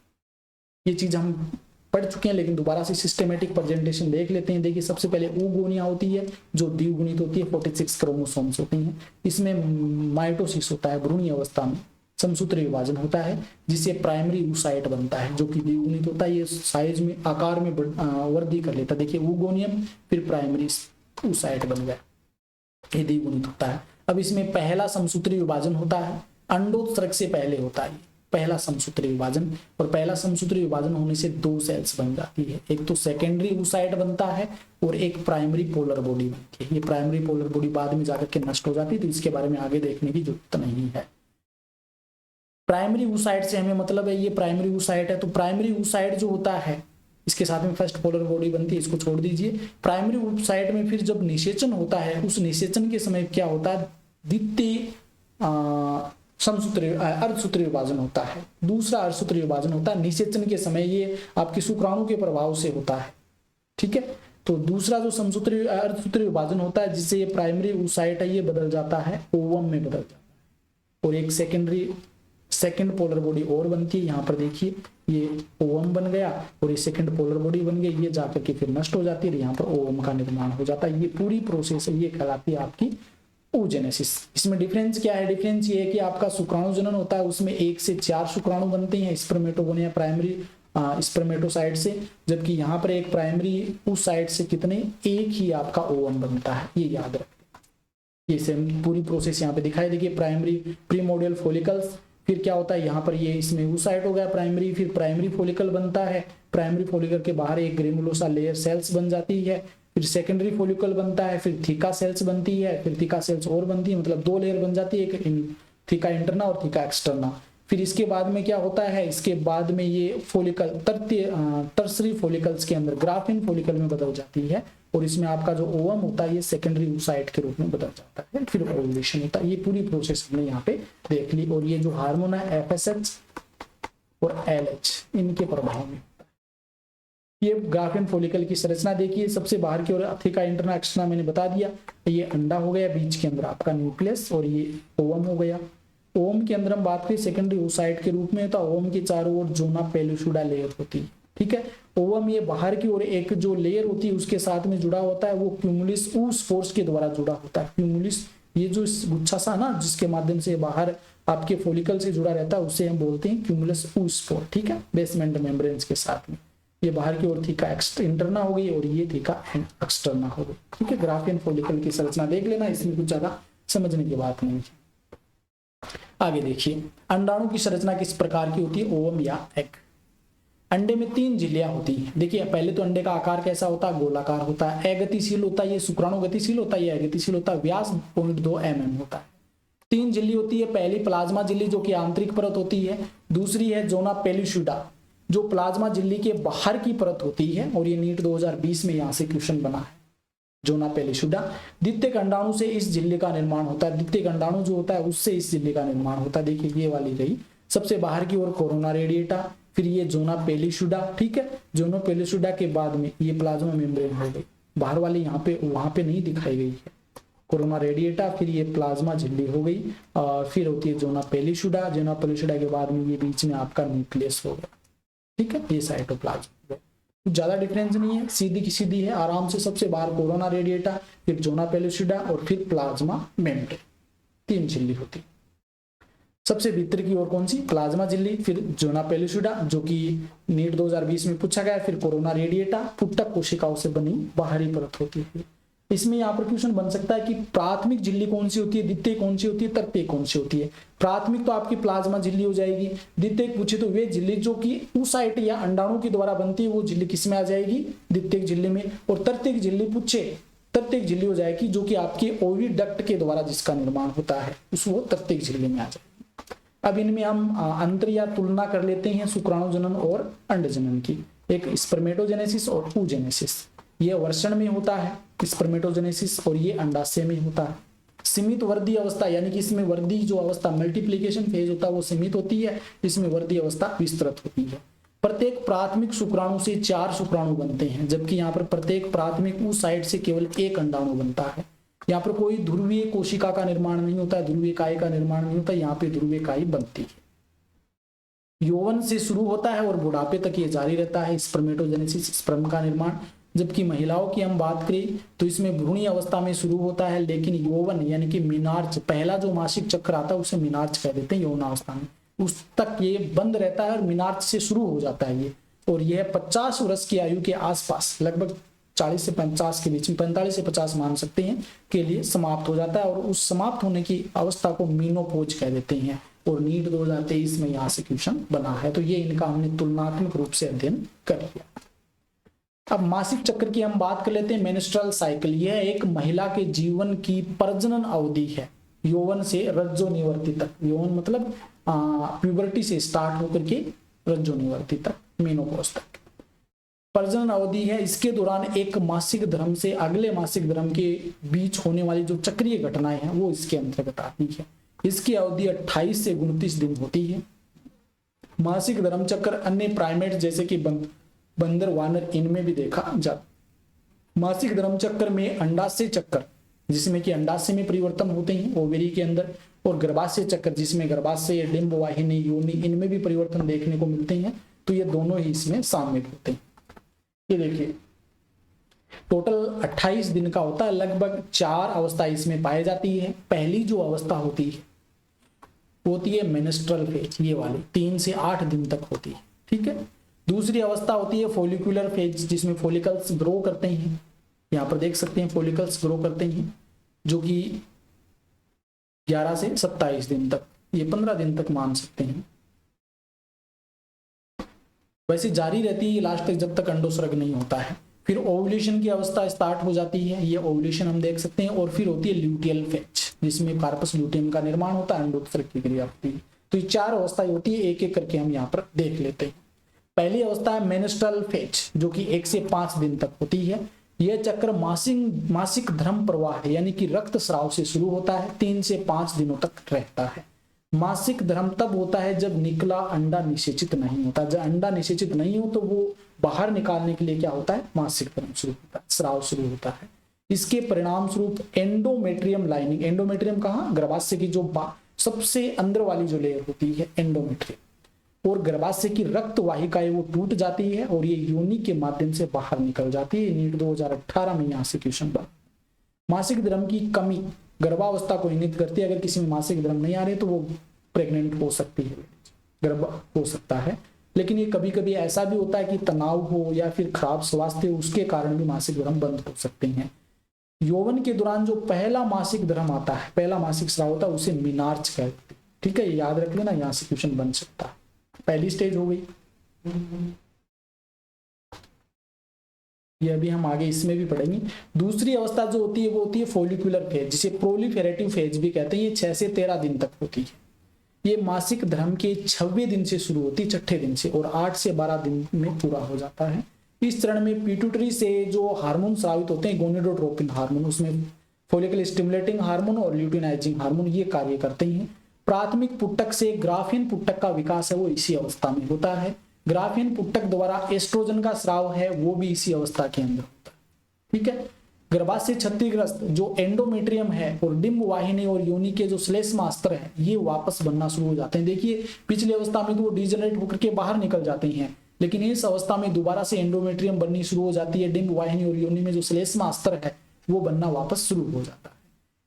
ये चीज हम पढ़ चुके हैं लेकिन दोबारा से सिस्टेमेटिक प्रेजेंटेशन देख लेते हैं। देखिए सबसे पहले oogonia होती है जो द्विगुणित होती है, 46 क्रोमोसोम्स होती हैं। इसमें माइटोसिस होता है, भ्रूणीय अवस्था में समसूत्री विभाजन होता है जिससे प्राइमरी oocyte बनता है जो कि द्विगुणित होता है। ये साइज में आकार में वृद्धि कर लेता है। देखिए ओगोनियम फिर प्राइमरी oocyte बन गया, ये द्विगुणित होता है। अब इसमें पहला समसूत्री विभाजन होता है, अंडोत्सर्ग से पहले होता है। पहला समसूत्री विभाजन, और पहला समसूत्री विभाजन होने से 2 सेल्स बन जाती है। एक तो सेकेंडरी oocyte बनता है और एक प्राइमरी पोलर बॉडी बनती है। ये प्राइमरी पोलर बॉडी बाद में जाकर के नष्ट हो जाती है, तो इसके बारे में आगे देखने की जरूरत नहीं है। प्राइमरी oocyte से हमें मतलब है ये प्राइमरी oocyte है, तो प्राइमरी oocyte जो होता है इसके साथ में फर्स्ट पोलर बॉडी बनती है, इसको छोड़ दीजिए। प्राइमरी oocyte में फिर जब निषेचन होता है, उस निषेचन के समय क्या होता है, द्वितीय समसूत्री अर्धसूत्री विभाजन होता है। दूसरा अर्धसूत्री विभाजन होता है निषेचन के समय, ये आपके शुक्राणु के प्रभाव से होता है, ठीक है। तो दूसरा जो समसूत्री अर्धसूत्री विभाजन होता है, जिससे ये प्राइमरी oocyte है ये बदल जाता है ओवम में बदल जाता है, और एक सेकंड पोलर बॉडी और बनती है। यहाँ पर देखिए ये ओवम बन गया और ये सेकंड पोलर बॉडी बन गई, ये जाकर के फिर नष्ट हो जाती है, यहाँ पर ओवम का निर्माण हो जाता है। ये पूरी प्रोसेस है, ये कहलाती है आपकी oogenesis। इसमें डिफरेंस क्या है, डिफरेंस ये है कि आपका शुक्राणु जनन होता है, उसमें 1 से 4 शुक्राणु बनते हैं स्पर्मेटोगोन या प्राइमरी स्पर्मेटोसाइट से, जबकि यहाँ पर एक प्राइमरी oocyte से कितने, एक ही आपका ओवम बनता है, ये याद रखें। ये सेम पूरी प्रोसेस यहाँ पे दिखाई देगी। प्राइमरी प्रीमोडियल फॉलिकल्स, फिर क्या होता है यहाँ पर ये इसमें oocyte हो गया प्राइमरी, फिर प्राइमरी फॉलिकल बनता है, प्राइमरी फॉलिकल के बाहर एक ग्रेनुलोसा लेयर सेल्स बन जाती है, फिर सेकेंडरी फॉलिकल बनता है, फिर थीका सेल्स बनती है, फिर थीका सेल्स और बनती है, मतलब 2 लेयर बन जाती है, एक थीका इंटरना और थीका एक्सटर्ना। फिर इसके बाद में क्या होता है, इसके बाद में ये फॉलिकल टर्सरी फॉलिकल्स के अंदर ग्राफिन फॉलिकल में बदल जाती है, और इसमें आपका जो ओवम होता है ये सेकेंडरी oocyte के रूप में बदल जाता है, फिर ओवुलेशन होता है। ये पूरी प्रोसेस हमने यहाँ पे देख ली। और ये जो हार्मोन है FSH और LH, इनके प्रभाव में ये ग्राफिन फॉलिकल की संरचना देखिए। सबसे बाहर की ओर थीका इंटरना एक्सटर्ना मैंने बता दिया, ये अंडा हो गया, बीच के अंदर आपका न्यूक्लियस, और ये ओवम हो गया। ओवम के अंदर हम बात करें सेकेंडरी oocyte के रूप में होता है, ओवम के चारों ओर जोना पेलुसिडा लेयर होती है, ठीक है। ओवम ये बाहर की ओर एक जो लेयर होती है उसके साथ में जुड़ा होता है, वो क्यूमुलस ऊस फोर्स के द्वारा जुड़ा होता है। क्यूमुलस ये जो गुच्छा सा ना जिसके माध्यम से बाहर आपके फॉलिकल से जुड़ा रहता है, उसे हम बोलते हैं क्यूमुलस ऊस फोर्स, ठीक है, बेसमेंट मेम्ब्रेन्स के साथ में। ये बाहर की ओर थीका इंटरना हो गई और ये थीका एक्सटर्ना हो गई, ठीक है। ग्राफिन फॉलिकल की संरचना देख लेना, इसमें कुछ ज्यादा समझने की बात नहीं है। आगे देखिए अंडाणु की संरचना किस प्रकार की होती है, ओवम या एग। अंडे में 3 झिल्लियां होती हैं। देखिए पहले तो अंडे का आकार कैसा होता है, गोलाकार होता है, अगतिशील होता है, ये शुक्राणु गतिशील होता है, ये अगतिशील होता है, व्यास 0.2 mm होता है। 3 झिल्ली होती है, पहली प्लाज्मा झिल्ली जो कि आंतरिक परत होती है, दूसरी है जोना पेलुसिडा जो प्लाज्मा झिल्ली के बाहर की परत होती है, और ये नीट 2020 में यहाँ से क्वेश्चन बना है, जोना पेलुसिडा। द्वितीयक अंडाणु से इस झिल्ली का निर्माण होता है, द्वितीयक अंडाणु जो होता है उससे इस झिल्ली का निर्माण होता है। देखिए ये वाली रही सबसे बाहर की ओर कोरोना रेडिएटा, फिर ये जोना पेलुसिडा, ठीक है। जोना पेलुसिडा के बाद में ये प्लाज्मा मेम्ब्रेन हो गई, बाहर वाली यहाँ पे वहां पे नहीं दिखाई गई है, कोरोना रेडिएटा, फिर ये प्लाज्मा झिल्ली हो गई, और फिर होती है जोना पेलुसिडा। जोना पेलुसिडा के बाद में ये बीच में आपका न्यूक्लियस हो गया, ठीक है, ये साइटोप्लाज्म। ज्यादा डिफरेंस नहीं है, सीधी की सीधी है आराम से। सबसे बाहर कोरोना रेडिएटा, फिर जोना पेलुसिडा और फिर प्लाज्मा मेम्ब्रेन, 3 झिल्ली होती। सबसे भीतर की ओर कौन सी, प्लाज्मा झिल्ली, फिर जोना पेलुसिडा जो कि नीट 2020 में पूछा गया, फिर कोरोना रेडिएटा, पुट्टक कोशिकाओं से बनी बाहरी परत होती है। इसमें यहाँ पर क्वेश्चन बन सकता है कि प्राथमिक झिल्ली कौन सी होती है, द्वितीय कौन सी होती है, तृतीय कौन सी होती है। प्राथमिक तो आपकी प्लाज्मा झिल्ली हो जाएगी, द्वितीय पूछे तो वे झिल्ली जो कि oocyte या अंडाणु के द्वारा बनती है वो झिल्ली किस में आ जाएगी, द्वितीय झिल्ली में। और तृतीय झिल्ली पूछे, तृतीय झिल्ली हो जाएगी जो कि आपके ओविडक्ट के द्वारा जिसका निर्माण होता है उस वो तृतीय झिल्ली में आ जाएगी। अब इनमें हम अंतर या तुलना कर लेते हैं शुक्राणु जनन और अंड जनन की। एक स्पर्मेटोजेनेसिस और oogenesis, ये वर्षण में होता है स्पर्मेटोजेनेसिस, और ये अंडाशय में होता है। सीमित वर्धी अवस्था यानी कि इसमें वर्धी जो अवस्था मल्टीप्लिकेशन फेज होता है वो सीमित होती है, इसमें वर्धी अवस्था विस्तृत होती है। प्रत्येक प्राथमिक शुक्राणु से 4 शुक्राणु बनते हैं, जबकि यहाँ पर प्रत्येक प्राथमिक oocyte से केवल 1 अंडाणु बनता है। यहाँ पर कोई ध्रुवीय कोशिका का निर्माण नहीं होता है, ध्रुवीय काय का निर्माण नहीं होता, यहाँ पे ध्रुवीय काय बनती है। यौवन से शुरू होता है और बुढ़ापे तक ये जारी रहता है स्पर्मेटोजेनेसिस, स्पर्म का निर्माण। जबकि महिलाओं की हम बात करें तो इसमें भ्रूणी अवस्था में शुरू होता है, लेकिन यौवन यानी कि मीनार्च, पहला जो मासिक चक्र आता है उसे मीनार्च कह देते हैं यौन अवस्था में, उस तक ये बंद रहता है और मीनार्च से शुरू हो जाता है ये। और यह 50 वर्ष की आयु के आसपास, लगभग 40 से 50 के बीच में, 45 से 50 मान सकते हैं, के लिए समाप्त हो जाता है। और उस समाप्त होने की अवस्था को मीनोपोज कह देते हैं। और नीट 2023 में यहाँ से क्वेश्चन बना है। तो ये इनका हमने तुलनात्मक रूप से अध्ययन कर लिया। अब मासिक चक्र की हम बात कर लेते हैं। मेंस्ट्रुअल साइकिल यह एक महिला के जीवन की प्रजनन अवधि है, यौवन से रज्जोनिवर्ती तक। यौवन मतलब प्यूबर्टी से स्टार्ट होकर के रज्जोनिवर्ती तक, मेनोपॉज तक प्रजनन अवधि है। इसके दौरान एक मासिक धर्म से अगले मासिक धर्म के बीच होने वाली जो चक्रीय घटनाएं हैं वो इसके अंतर्गत आती है। इसकी अवधि 28 से 29 दिन होती है। मासिक धर्म चक्र अन्य प्राइमेट जैसे कि बंदर, वानर, इनमें भी देखा जाता। मासिक धर्म चक्र में अंडाशय चक्र जिसमें कि अंडाशय में परिवर्तन होते हैं ओवेरी के अंदर, और गर्भाशय चक्र जिसमें गर्भाशय, डिंब वाहिनी, योनि, इनमें भी परिवर्तन देखने को मिलते हैं। तो ये दोनों ही इसमें शामिल होते हैं। ये देखिए टोटल 28 दिन का होता है। लगभग 4 अवस्था इसमें पाई जाती है। पहली जो अवस्था होती है मेंस्ट्रुअल फेज, ये वाली 3 से 8 दिन तक होती है। ठीक है। दूसरी अवस्था होती है फोलिकुलर फेज जिसमें फोलिकल्स ग्रो करते हैं। यहाँ पर देख सकते हैं फोलिकल्स ग्रो करते हैं जो कि 11 से 27 दिन तक, ये 15 दिन तक मान सकते हैं। वैसे जारी रहती है लास्ट तक जब तक अंडोस्राव नहीं होता है। फिर ओवुलेशन की अवस्था स्टार्ट हो जाती है, ये ओवुलेशन हम देख सकते हैं। और फिर होती है ल्यूटियल फेज जिसमें कार्पस ल्यूटियम का निर्माण होता है, अंडोत्सर्ग की क्रिया होती है। तो ये 4 अवस्थाएं होती है, एक एक करके हम यहाँ पर देख लेते हैं। पहली अवस्था है मेंस्ट्रुअल फेज जो कि 1 से 5 दिन तक होती है। यह चक्र मासिक धर्म प्रवाह है यानी कि रक्त स्राव से शुरू होता है, 3 से 5 दिनों तक रहता है। मासिक धर्म तब होता है जब निकला अंडा निषेचित नहीं होता। जब अंडा निषेचित नहीं हो तो वो बाहर निकालने के लिए क्या होता है, मासिक धर्म शुरू होता है, स्राव शुरू होता है। इसके परिणाम स्वरूप एंडोमेट्रियम लाइनिंग, एंडोमेट्रियम कहाँ, गर्भाशय की जो सबसे अंदर वाली जो लेयर होती है एंडोमेट्रियम, और गर्भाशय की रक्त वाहिकाएं वो टूट जाती है और ये योनि के माध्यम से बाहर निकल जाती है। नीट 2018 में यहाँ से क्वेश्चन बना। मासिक धर्म की कमी गर्भावस्था को इंगित करती है। अगर किसी में मासिक धर्म नहीं आ रहे तो वो प्रेग्नेंट हो सकती है, गर्भ हो सकता है। लेकिन ये कभी कभी ऐसा भी होता है कि तनाव हो या फिर खराब स्वास्थ्य हो, उसके कारण भी मासिक धर्म बंद हो सकते हैं। यौवन के दौरान जो पहला मासिक धर्म आता है, पहला मासिक स्राव होता है, उसे मीनार्च कहते हैं। ठीक है, याद रख लेना, यहाँ से क्वेश्चन बन सकता है। पहली स्टेज हो गई। ये अभी हम आगे इसमें भी पढ़ेंगे। दूसरी अवस्था जो होती है वो होती है फोलिकुलर फेज जिसे प्रोलिफेरेटिव फेज भी कहते हैं। ये 6 से 13 दिन तक होती है। ये मासिक धर्म के 6वें दिन से शुरू होती है, 6ठे दिन से, और 8 से 12 दिन में पूरा हो जाता है। इस चरण में पिट्यूटरी से जो हार्मोन स्रावित होते हैं, गोनेडोट्रोपिन हार्मोन, उसमें फोलिकल स्टिमुलेटिंग हार्मोन और ल्यूटिनाइजिंग हार्मोन ये कार्य करते हैं। प्राथमिक पुट्टक से ग्राफियन पुट्टक का विकास है वो इसी अवस्था में होता है। ग्राफियन पुट्टक द्वारा एस्ट्रोजन का स्राव है वो भी इसी अवस्था के अंदर होता है। ठीक है। गर्भाशय क्षतिग्रस्त जो एंडोमेट्रियम है और डिंब वाहिनी और योनि के जो श्लेष्मास्त्र है ये वापस बनना शुरू हो जाते हैं। देखिए पिछली अवस्था में तो वो डिजेनरेट होकर के बाहर निकल जाते हैं, लेकिन इस अवस्था में दोबारा से एंडोमेट्रियम बननी शुरू हो जाती है। डिंब वाहिनी और योनि में जो श्लेष्मास्त्र है वो बनना वापस शुरू हो जाता है।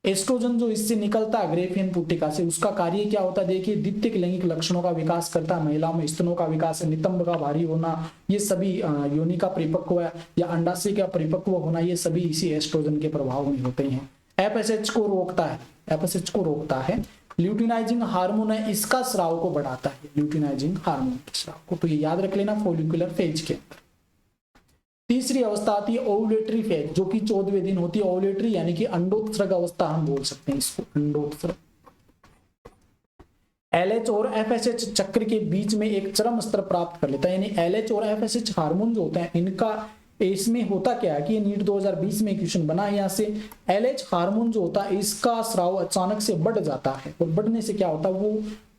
एस्ट्रोजन जो इससे निकलता है ग्रेफियन पुट्टिका से, उसका कार्य क्या होता है, देखिए द्वितीयक लैंगिक लक्षणों का विकास करता है। महिला में स्तनों का विकास, नितंब का भारी होना, ये सभी योनि का परिपक्व या अंडाशय का परिपक्व होना, ये सभी इसी एस्ट्रोजन के प्रभाव में होते हैं। एफएसएच को रोकता है, एफएसएच को रोकता है। ल्यूटिनाइजिंग हार्मोन है, इसका स्राव को बढ़ाता है, ल्यूटिनाइजिंग हार्मोन के स्राव को। तो ये याद रख लेना फोलिकुलर फेज के अंदर। तीसरी अवस्था आती है ओवुलेटरी फेज जो कि 14वें दिन होती है। ओवुलेटरी यानी कि अंडोत्सर्ग अवस्था हम बोल सकते हैं इसको, अंडोत्सर्ग। एलएच और एफएसएच चक्र के बीच में एक चरम स्तर प्राप्त कर लेता है। यानी एलएच और एफएसएच हार्मोन जो होते हैं इनका, इसमें होता क्या है कि नीट 2020 में क्वेश्चन बना है। यहाँ से एलएच हार्मोन जो होता है इसका स्राव अचानक से बढ़ जाता है, और बढ़ने से क्या होता है, वो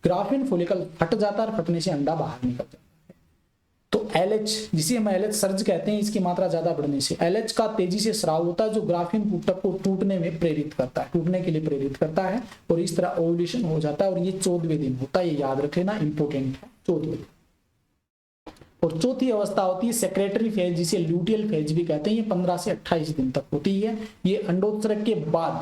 ग्राफियन फोलिकल फट जाता है, फटने से अंडा बाहर निकल जाता है। तो एलएच जिसे हम एलएच सर्ज कहते हैं, इसकी मात्रा ज्यादा बढ़ने से एलएच का तेजी से स्राव होता है जो ग्राफियन पुट्टक को टूटने में प्रेरित करता है, टूटने के लिए प्रेरित करता है, और इस तरह ओवुलेशन हो जाता है। और ये 14वें दिन होता है, ये याद रख लेना, इंपोर्टेंट है 14वें दिन। और चौथी अवस्था होती है सेक्रेटरी फेज जिसे ल्यूटियल फेज भी कहते हैं। ये 15 से 28 दिन तक होती है। ये अंडोत्सर्ग के बाद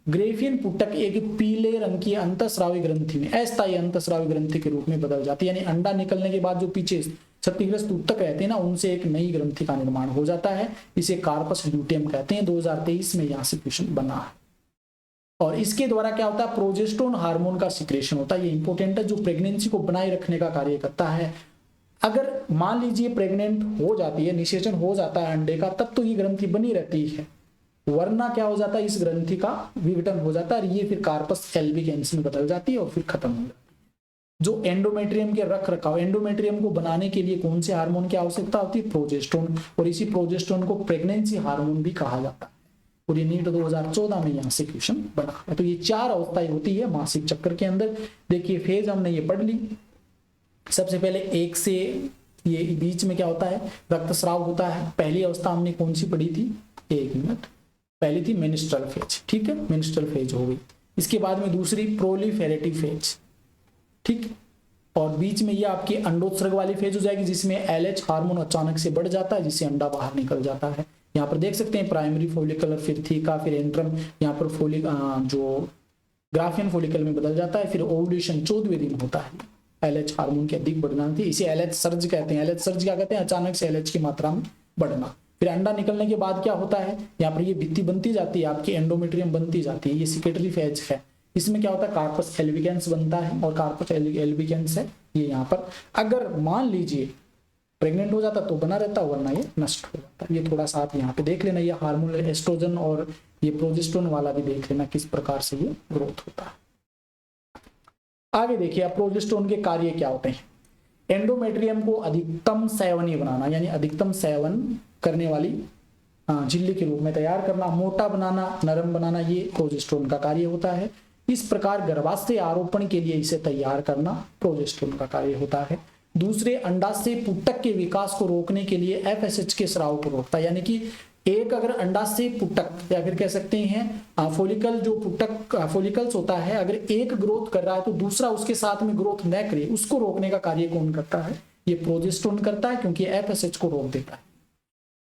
ग्रेफियन पुट्टक एक पीले रंग की अंतःस्रावी ग्रंथि में, अस्थायी अंतःस्रावी ग्रंथि के रूप में बदल जाती है। यानी अंडा निकलने के बाद जो पीछे क्षतिग्रस्त ऊतक रहते हैं ना, उनसे एक नई ग्रंथि का निर्माण हो जाता है। इसे कार्पस ल्यूटियम कहते हैं। 2023 में यहाँ से क्वेश्चन बना है। और इसके द्वारा क्या होता है, प्रोजेस्टेरोन हार्मोन का सिक्रेशन होता है। ये इंपॉर्टेंट है, जो प्रेगनेंसी को बनाए रखने का कार्य करता है। अगर मान लीजिए प्रेग्नेंट हो जाती है, निषेचन हो जाता है अंडे का, तब तो ये ग्रंथि बनी रहती है, वरना क्या हो जाता है, इस ग्रंथि का विघटन हो जाता है और ये फिर कार्पस एल्बिकेंस में बदल जाती है और फिर खत्म हो जाती है। जो एंडोमेट्रियम के रख रखाव, एंडोमेट्रियम को बनाने के लिए कौन से हार्मोन की आवश्यकता होती है, प्रोजेस्टेरोन, और इसी प्रोजेस्टेरोन को प्रेगनेंसी हार्मोन भी कहा जाता है। और ये नीट 2014 में यहाँ से क्वेश्चन बना है। तो ये 4 अवस्थाएं होती है मासिक चक्र के अंदर। देखिए फेज हमने ये पढ़ ली। सबसे पहले 1 से ये बीच में क्या होता है, रक्तस्राव होता है। पहली अवस्था हमने कौन सी पढ़ी थी, 1 मिनट, पहली थी मेनिस्ट्रल फेज, ठीक है, मेनिस्ट्रल फेज हो गई। इसके बाद में दूसरी प्रोलिफेरेटिव फेज, ठीक, और बीच में ये आपकी अंडोत्सर्ग वाली फेज हो जाएगी, जिसमें एलएच हार्मोन अचानक से बढ़ जाता है, जिससे अंडा बाहर निकल जाता है। यहाँ पर देख सकते हैं प्राइमरी फोलिकल, फिर थीका, फिर एंट्रम, यहाँ पर जो ग्राफियन फोलिकल में बदल जाता है। फिर ओव्यूलेशन 14वें दिन होता है, एलएच हार्मोन की अधिक बढ़ना थी, इसे एलएच सर्ज कहते हैं। एलएच सर्ज क्या कहते हैं, अचानक से एलएच की मात्रा में बढ़ना। फिर अंडा निकलने के बाद क्या होता है, यहाँ पर ये भित्ति बनती जाती है, आपकी एंडोमेट्रियम बनती जाती है, ये सिकेटरी फेज है। इसमें क्या होता है, कार्पस एल्बिकेंस बनता है, और कार्पस एल्बिकेंस है ये यहाँ पर। अगर मान लीजिए प्रेग्नेंट हो जाता तो बना रहता, वरना ये नष्ट हो जाता। ये थोड़ा सा आप यहाँ पे देख लेना, ये हार्मोन एस्ट्रोजन और ये प्रोजेस्टेरोन वाला भी देख लेना किस प्रकार से ये ग्रोथ होता है। आगे देखिए, अब प्रोजेस्टेरोन के कार्य क्या होते हैं। एंडोमेट्रियम को अधिकतम सेवनीय बनाना, यानी अधिकतम सेवन करने वाली झिल्ली के रूप में तैयार करना, मोटा बनाना, नरम बनाना, ये प्रोजेस्टेरोन का कार्य होता है। इस प्रकार गर्भाशय आरोपण के लिए इसे तैयार करना प्रोजेस्टेरोन का कार्य होता है। दूसरे, अंडाशय पुटक के विकास को रोकने के लिए एफएसएच के स्राव को रोकता है, यानी कि एक अगर अंडाशय पुटक या फिर कह सकते हैं फोलिकल, जो पुटक फोलिकल्स होता है, अगर एक ग्रोथ कर रहा है तो दूसरा उसके साथ में ग्रोथ न करे, उसको रोकने का कार्य कौन करता है, ये प्रोजेस्टेरोन करता है, क्योंकि एफएसएच को रोक देता है।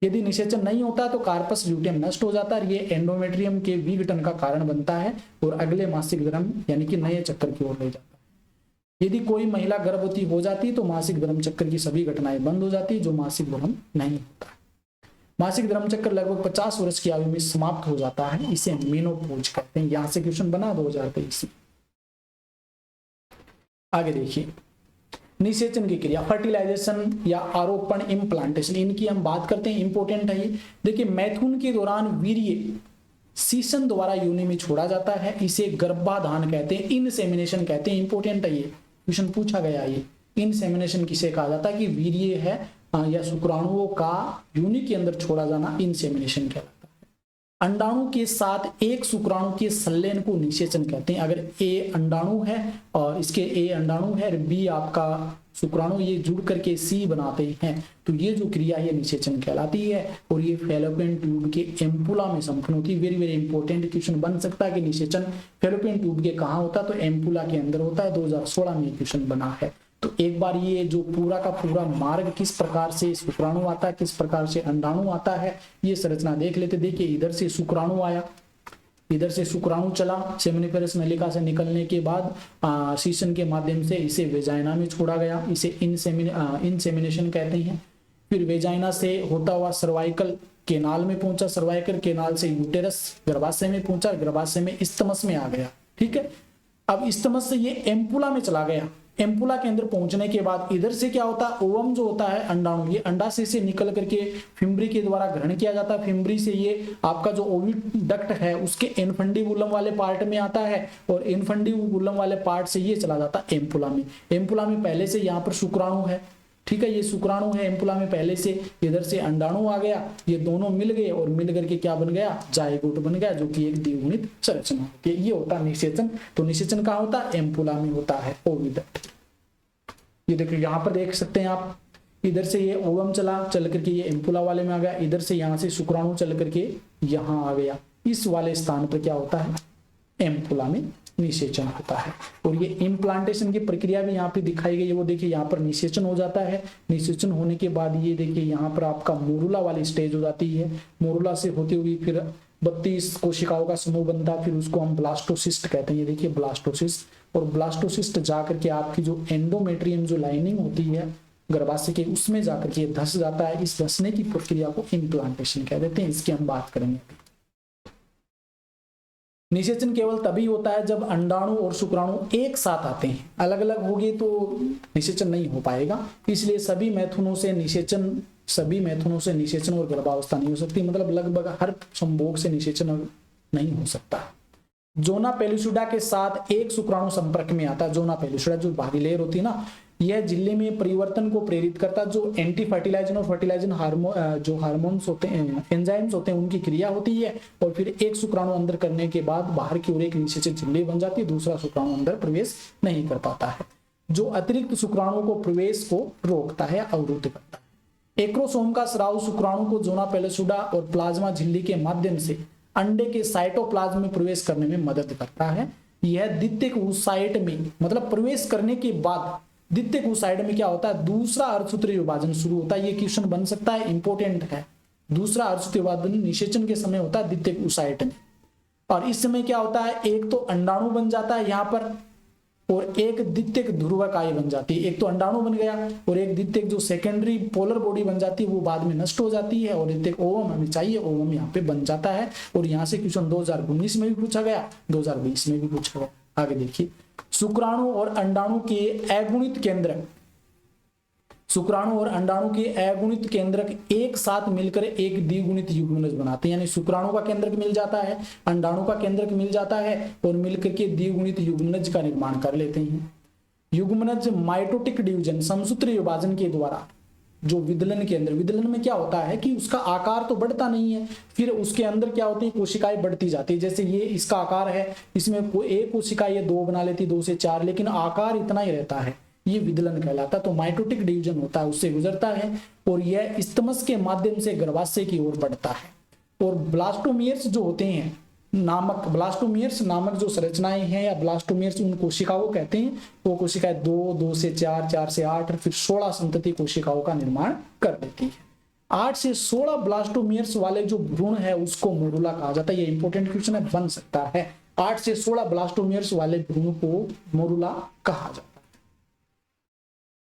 यदि निषेचन नहीं होता तो कार्पस ल्यूटियम नष्ट हो जाता है, ये एंडोमेट्रियम के विघटन का कारण बनता है और अगले मासिक धर्म यानी कि नए चक्र की ओर ले जाता है। यदि कोई महिला गर्भवती हो जाती तो मासिक धर्म चक्र की सभी घटनाएं बंद हो जाती, जो मासिक धर्म नहीं होता। मासिक धर्म चक्र लगभग 50 वर्ष की आयु में समाप्त हो जाता है, इसे मेनोपॉज कहते हैं। यहां से क्वेश्चन बना 2023। आगे देखिए, निषेचन की क्रिया, फर्टिलाइजेशन या आरोपण, इम्प्लांटेशन, इनकी हम बात करते हैं, इंपॉर्टेंट है ये। देखिए, मैथुन के दौरान वीर्य सीसन द्वारा योनि में छोड़ा जाता है, इसे गर्भाधान कहते हैं, इनसेमिनेशन कहते हैं। इंपॉर्टेंट है ये, क्वेश्चन पूछा गया ये। इनसेमिनेशन किसे कहा जाता है, कि वीर्य है या शुक्राणुओं का योनि के अंदर छोड़ा जाना इनसेमिनेशन कहलाता है। अंडाणु के साथ एक शुक्राणु के संलयन को निषेचन कहते हैं। अगर ए अंडाणु है और इसके ए अंडाणु है और बी आपका शुक्राणु, ये जुड़ करके सी बनाते हैं, तो ये जो क्रिया है निषेचन कहलाती है। और ये फैलोपियन ट्यूब के एम्पुला में संपन्न होती है। वेरी वेरी इंपॉर्टेंट क्वेश्चन बन सकता है कि निषेचन फैलोपियन ट्यूब के कहाँ होता है, तो एम्पुला के अंदर होता है। 2016 में क्वेश्चन बना है। तो एक बार ये जो पूरा का पूरा मार्ग किस प्रकार से शुक्राणु आता है, किस प्रकार से अंडाणु आता है, ये संरचना देख लेते। देखिए, इधर से शुक्राणु आया, इधर से शुक्राणु चला, सेमिनिफेरस नलिका से निकलने के बाद सीसन के माध्यम से इसे वेजाइना में छोड़ा गया, इसे इनसेमिनेशन कहते हैं। फिर वेजाइना से होता हुआ सर्वाइकल केनाल में पहुंचा, सर्वाइकल केनाल से यूटेरस गर्भाशय में पहुंचा, गर्भाशय में इस्तमस में आ गया, ठीक है। अब इस्तमस से ये एम्पुला में चला गया। एम्पुला के अंदर पहुंचने के बाद इधर से क्या होता है, ओवम जो होता है अंडाणु, ये अंडाशय से निकल करके फिम्बरी के द्वारा ग्रहण किया जाता है। फिम्बरी से ये आपका जो ओविडक्ट है उसके इनफंडिबुलम वाले पार्ट में आता है, और इनफंडिबुलम वाले पार्ट से ये चला जाता है एम्पुला में। एम्पुला में पहले से यहाँ पर शुक्राणु है, ठीक है, ये शुक्राणु है एम्पुला में पहले से, इधर से अंडाणु आ गया, ये दोनों मिल गए और मिल करके क्या बन गया, जाइगोट बन गया, जो कि एक द्विगुणित संरचना होती है। ये होता है निषेचन। तो निषेचन कहाँ होता है, एम्पुला में होता है, ओविडक्ट। ये देखिए, यहाँ पर देख सकते हैं आप, इधर से ये ओवम चला, चल करके ये एम्पुला वाले में आ गया, इधर से यहाँ से शुक्राणु चल करके यहाँ आ गया, इस वाले स्थान पर क्या होता है, एम्पुला में निषेचन होता है। और ये इम्प्लांटेशन की प्रक्रिया भी यहाँ पे दिखाई गई है। वो देखिए, यहाँ पर निषेचन हो जाता है, निषेचन होने के बाद ये देखिए यहाँ पर आपका मोरुला वाली स्टेज हो जाती है। मोरुला से होती हुई फिर 32 कोशिकाओं का समूह बनता है, फिर उसको हम ब्लास्टोसिस्ट कहते हैं। ये देखिए ब्लास्टोसिस्ट, और ब्लास्टोसिस्ट जाकर के आपकी जो एंडोमेट्रियम जो लाइनिंग होती है गर्भाशय के, उसमें जाकर के धस जाता है। इस धसने की प्रक्रिया को इम्प्लांटेशन कह देते हैं। इसकी हम बात करेंगे। निषेचन केवल तभी होता है जब अंडाणु और शुक्राणु एक साथ आते हैं, अलग अलग होगी तो निषेचन नहीं हो पाएगा। इसलिए सभी मैथुनों से निषेचन और गर्भावस्था नहीं हो सकती, मतलब लगभग हर संभोग से निषेचन नहीं हो सकता। जोना पेलुसिडा के साथ एक शुक्राणु संपर्क में आता है। जोना पेलुसिडा जो बाहरी लेयर होती है ना, यह झिल्ली में परिवर्तन को प्रेरित करता है। जो एंटी फर्टिलाइजन और फर्टिलाइजन जो हार्मोन्स होते हैं, एंजाइम्स होते हैं, उनकी क्रिया होती है और फिर एक शुक्राणु अंदर करने के बाद बाहर की ओर एक निषेचन झिल्ली बन जाती है, दूसरा शुक्राणु अंदर प्रवेश नहीं कर पाता है, जो अतिरिक्त शुक्राणु को प्रवेश को रोकता है, अवरुद्ध करता है। एक्रोसोम का स्राव शुक्राणु को जोना पेलुसिडा और प्लाज्मा झिल्ली के माध्यम से अंडे के साइटोप्लाज्म में प्रवेश करने में मदद करता है। यह द्वितीयक oocyte में, मतलब प्रवेश करने के बाद द्वितीयक oocyte में क्या होता है, दूसरा अर्धसूत्रीय विभाजन शुरू होता है। ये क्वेश्चन बन सकता है, इंपॉर्टेंट है। दूसरा अर्धसूत्रीय विभाजन निषेचन के समय होता है द्वितीयक oocyte में, और इस समय क्या होता है, एक तो अंडाणु बन जाता है यहाँ पर और एक द्वितीयक ध्रुवकाय बन जाती है। एक तो अंडाणु बन गया और एक द्वितीयक जो सेकेंडरी पोलर बॉडी बन जाती है वो बाद में नष्ट हो जाती है, और द्वितीयक ओवम हमें चाहिए, ओवम यहाँ पे बन जाता है। और यहाँ से क्वेश्चन 2019 में भी पूछा गया, 2020 में भी पूछा गया। आगे देखिए, शुक्राणु और अंडाणु के अगुणित केंद्रक, शुक्राणु और अंडाणु के अगुणित केंद्रक एक साथ मिलकर एक द्विगुणित युग्मनज बनाते हैं। यानी शुक्राणु का केंद्रक मिल जाता है, अंडाणु का केंद्रक मिल जाता है और मिलकर के द्विगुणित युग्मनज का निर्माण कर लेते हैं। युग्मनज माइटोटिक डिवीजन, समसूत्रीय विभाजन के द्वारा जो विदलन के अंदर, विदलन में क्या होता है कि उसका आकार तो बढ़ता नहीं है, फिर उसके अंदर क्या होती है, कोशिकाएं बढ़ती जाती है। जैसे ये इसका आकार है, इसमें एक कोशिका ये 2 बना लेती, 2 से 4, लेकिन आकार इतना ही रहता है, ये विदलन कहलाता है। तो माइटोटिक डिवीजन होता है, उससे गुजरता है और यह स्तमस के माध्यम से गर्भाशय की ओर बढ़ता है। और ब्लास्टोमियर्स जो होते हैं नामक, ब्लास्टोमियर्स नामक जो संरचनाएं हैं या ब्लास्टोमियर्स, उन कोशिकाओं को कहते हैं। वो कोशिकाएं 2, 2 से 4, 4 से 8 और फिर 16 संतति कोशिकाओं का निर्माण कर देती है। 8 से 16 ब्लास्टोमियर्स वाले जो भ्रूण है उसको मोरुला कहा जाता है। ये इंपॉर्टेंट क्वेश्चन है, बन सकता है। 8 से 16 ब्लास्टोमियर्स वाले भ्रूण को मोरुला कहा जाता है।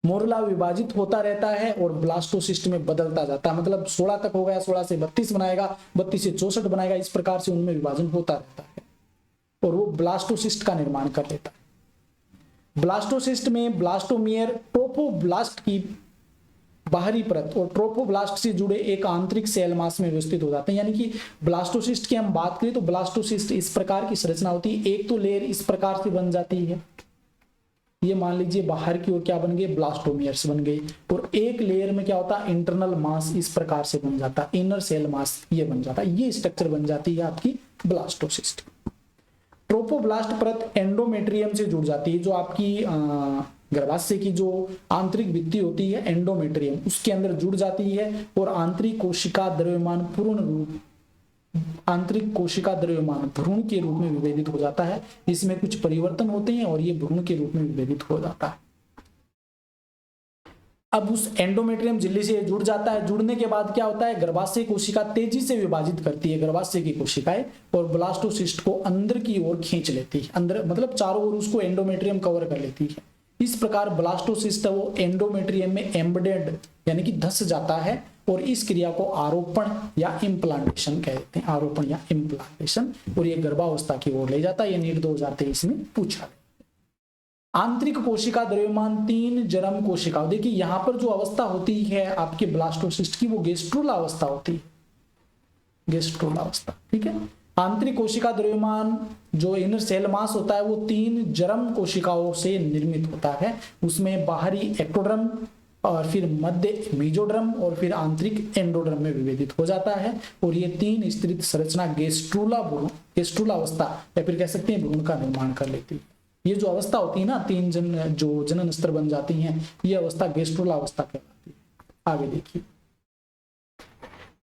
मोरुला विभाजित होता रहता है और ब्लास्टोसिस्ट में बदलता जाता है, मतलब 16 तक हो गया, 16 से 32 बनाएगा, 32 से 64 बनाएगा, इस प्रकार से उनमें विभाजन होता रहता है और वो ब्लास्टोसिस्ट का निर्माण कर लेता है। ब्लास्टोसिस्ट में ब्लास्टोमियर ट्रोपोब्लास्ट की बाहरी परत और ट्रोपोब्लास्ट से जुड़े एक आंतरिक सेल मास में व्यवस्थित हो जाते हैं। यानी कि ब्लास्टोसिस्ट की हम बात करें तो ब्लास्टोसिस्ट इस प्रकार की संरचना होती है। एक तो लेयर इस प्रकार से बन जाती है, ये मान लीजिए बाहर की ओर क्या बन गए, ब्लास्टोमियर्स बन गए, और एक लेयर में क्या होता है, इंटरनल मास इस प्रकार से बन जाता है, इनर सेल मास ये बन जाता है। ये स्ट्रक्चर बन जाती है आपकी ब्लास्टोसिस्ट। ट्रोपोब्लास्ट परत एंडोमेट्रियम से जुड़ जाती है, जो आपकी गर्भाशय की जो आंतरिक भित्ति होती है एंडोमेट्रियम, उसके अंदर जुड़ जाती है और आंतरिक कोशिका द्रव्यमान पूर्ण रूप, आंतरिक कोशिका द्रव्यमान भ्रूण के रूप में विभेदित हो जाता है। इसमें कुछ परिवर्तन होते हैं और ये भ्रूण के रूप में विभेदित हो जाता है। अब उस एंडोमेट्रियम झिल्ली से जुड़ जाता है। जुड़ने के बाद क्या होता है, गर्भाशय कोशिका तेजी से विभाजित करती है गर्भाशय की कोशिकाएं और ब्लास्टोसिस्ट को अंदर की ओर खींच लेती है, अंदर मतलब चारों ओर उसको एंडोमेट्रियम कवर कर लेती है। इस प्रकार ब्लास्टोसिस्ट वो एंडोमेट्रियम में एम्बेडेड यानी कि धस जाता है और इस क्रिया को आरोपण या इम्प्लांटेशन कहते हैं, आरोपण या इम्प्लांटेशन, और ये गर्भावस्था की ओर ले जाता है। ये नीट 2023 इसमें पूछा गया। आंतरिक कोशिका द्रव्यमान 3 जरम कोशिका, देखिए यहां पर जो अवस्था होती है आपके ब्लास्टोसिस्ट की वो गेस्ट्रुला अवस्था होती है, गेस्ट्रुला अवस्था, ठीक है। आंतरिक कोशिका द्रव्यमान जो इनर सेल मास होता है वो 3 जरम कोशिकाओं से निर्मित होता है। उसमें बाहरी एक्टोड्रम और फिर मध्य मेजोड्रम और फिर आंतरिक एंडोड्रम में विभेदित हो जाता है और ये 3 स्तरित संरचना गेस्ट्रुला अवस्था या फिर कह सकते हैं भ्रूण का निर्माण कर लेती है। ये जो अवस्था होती है ना, 3 जो जनन स्तर बन जाती हैं, ये अवस्था गेस्ट्रुला अवस्था कहलाती है। आगे देखिए,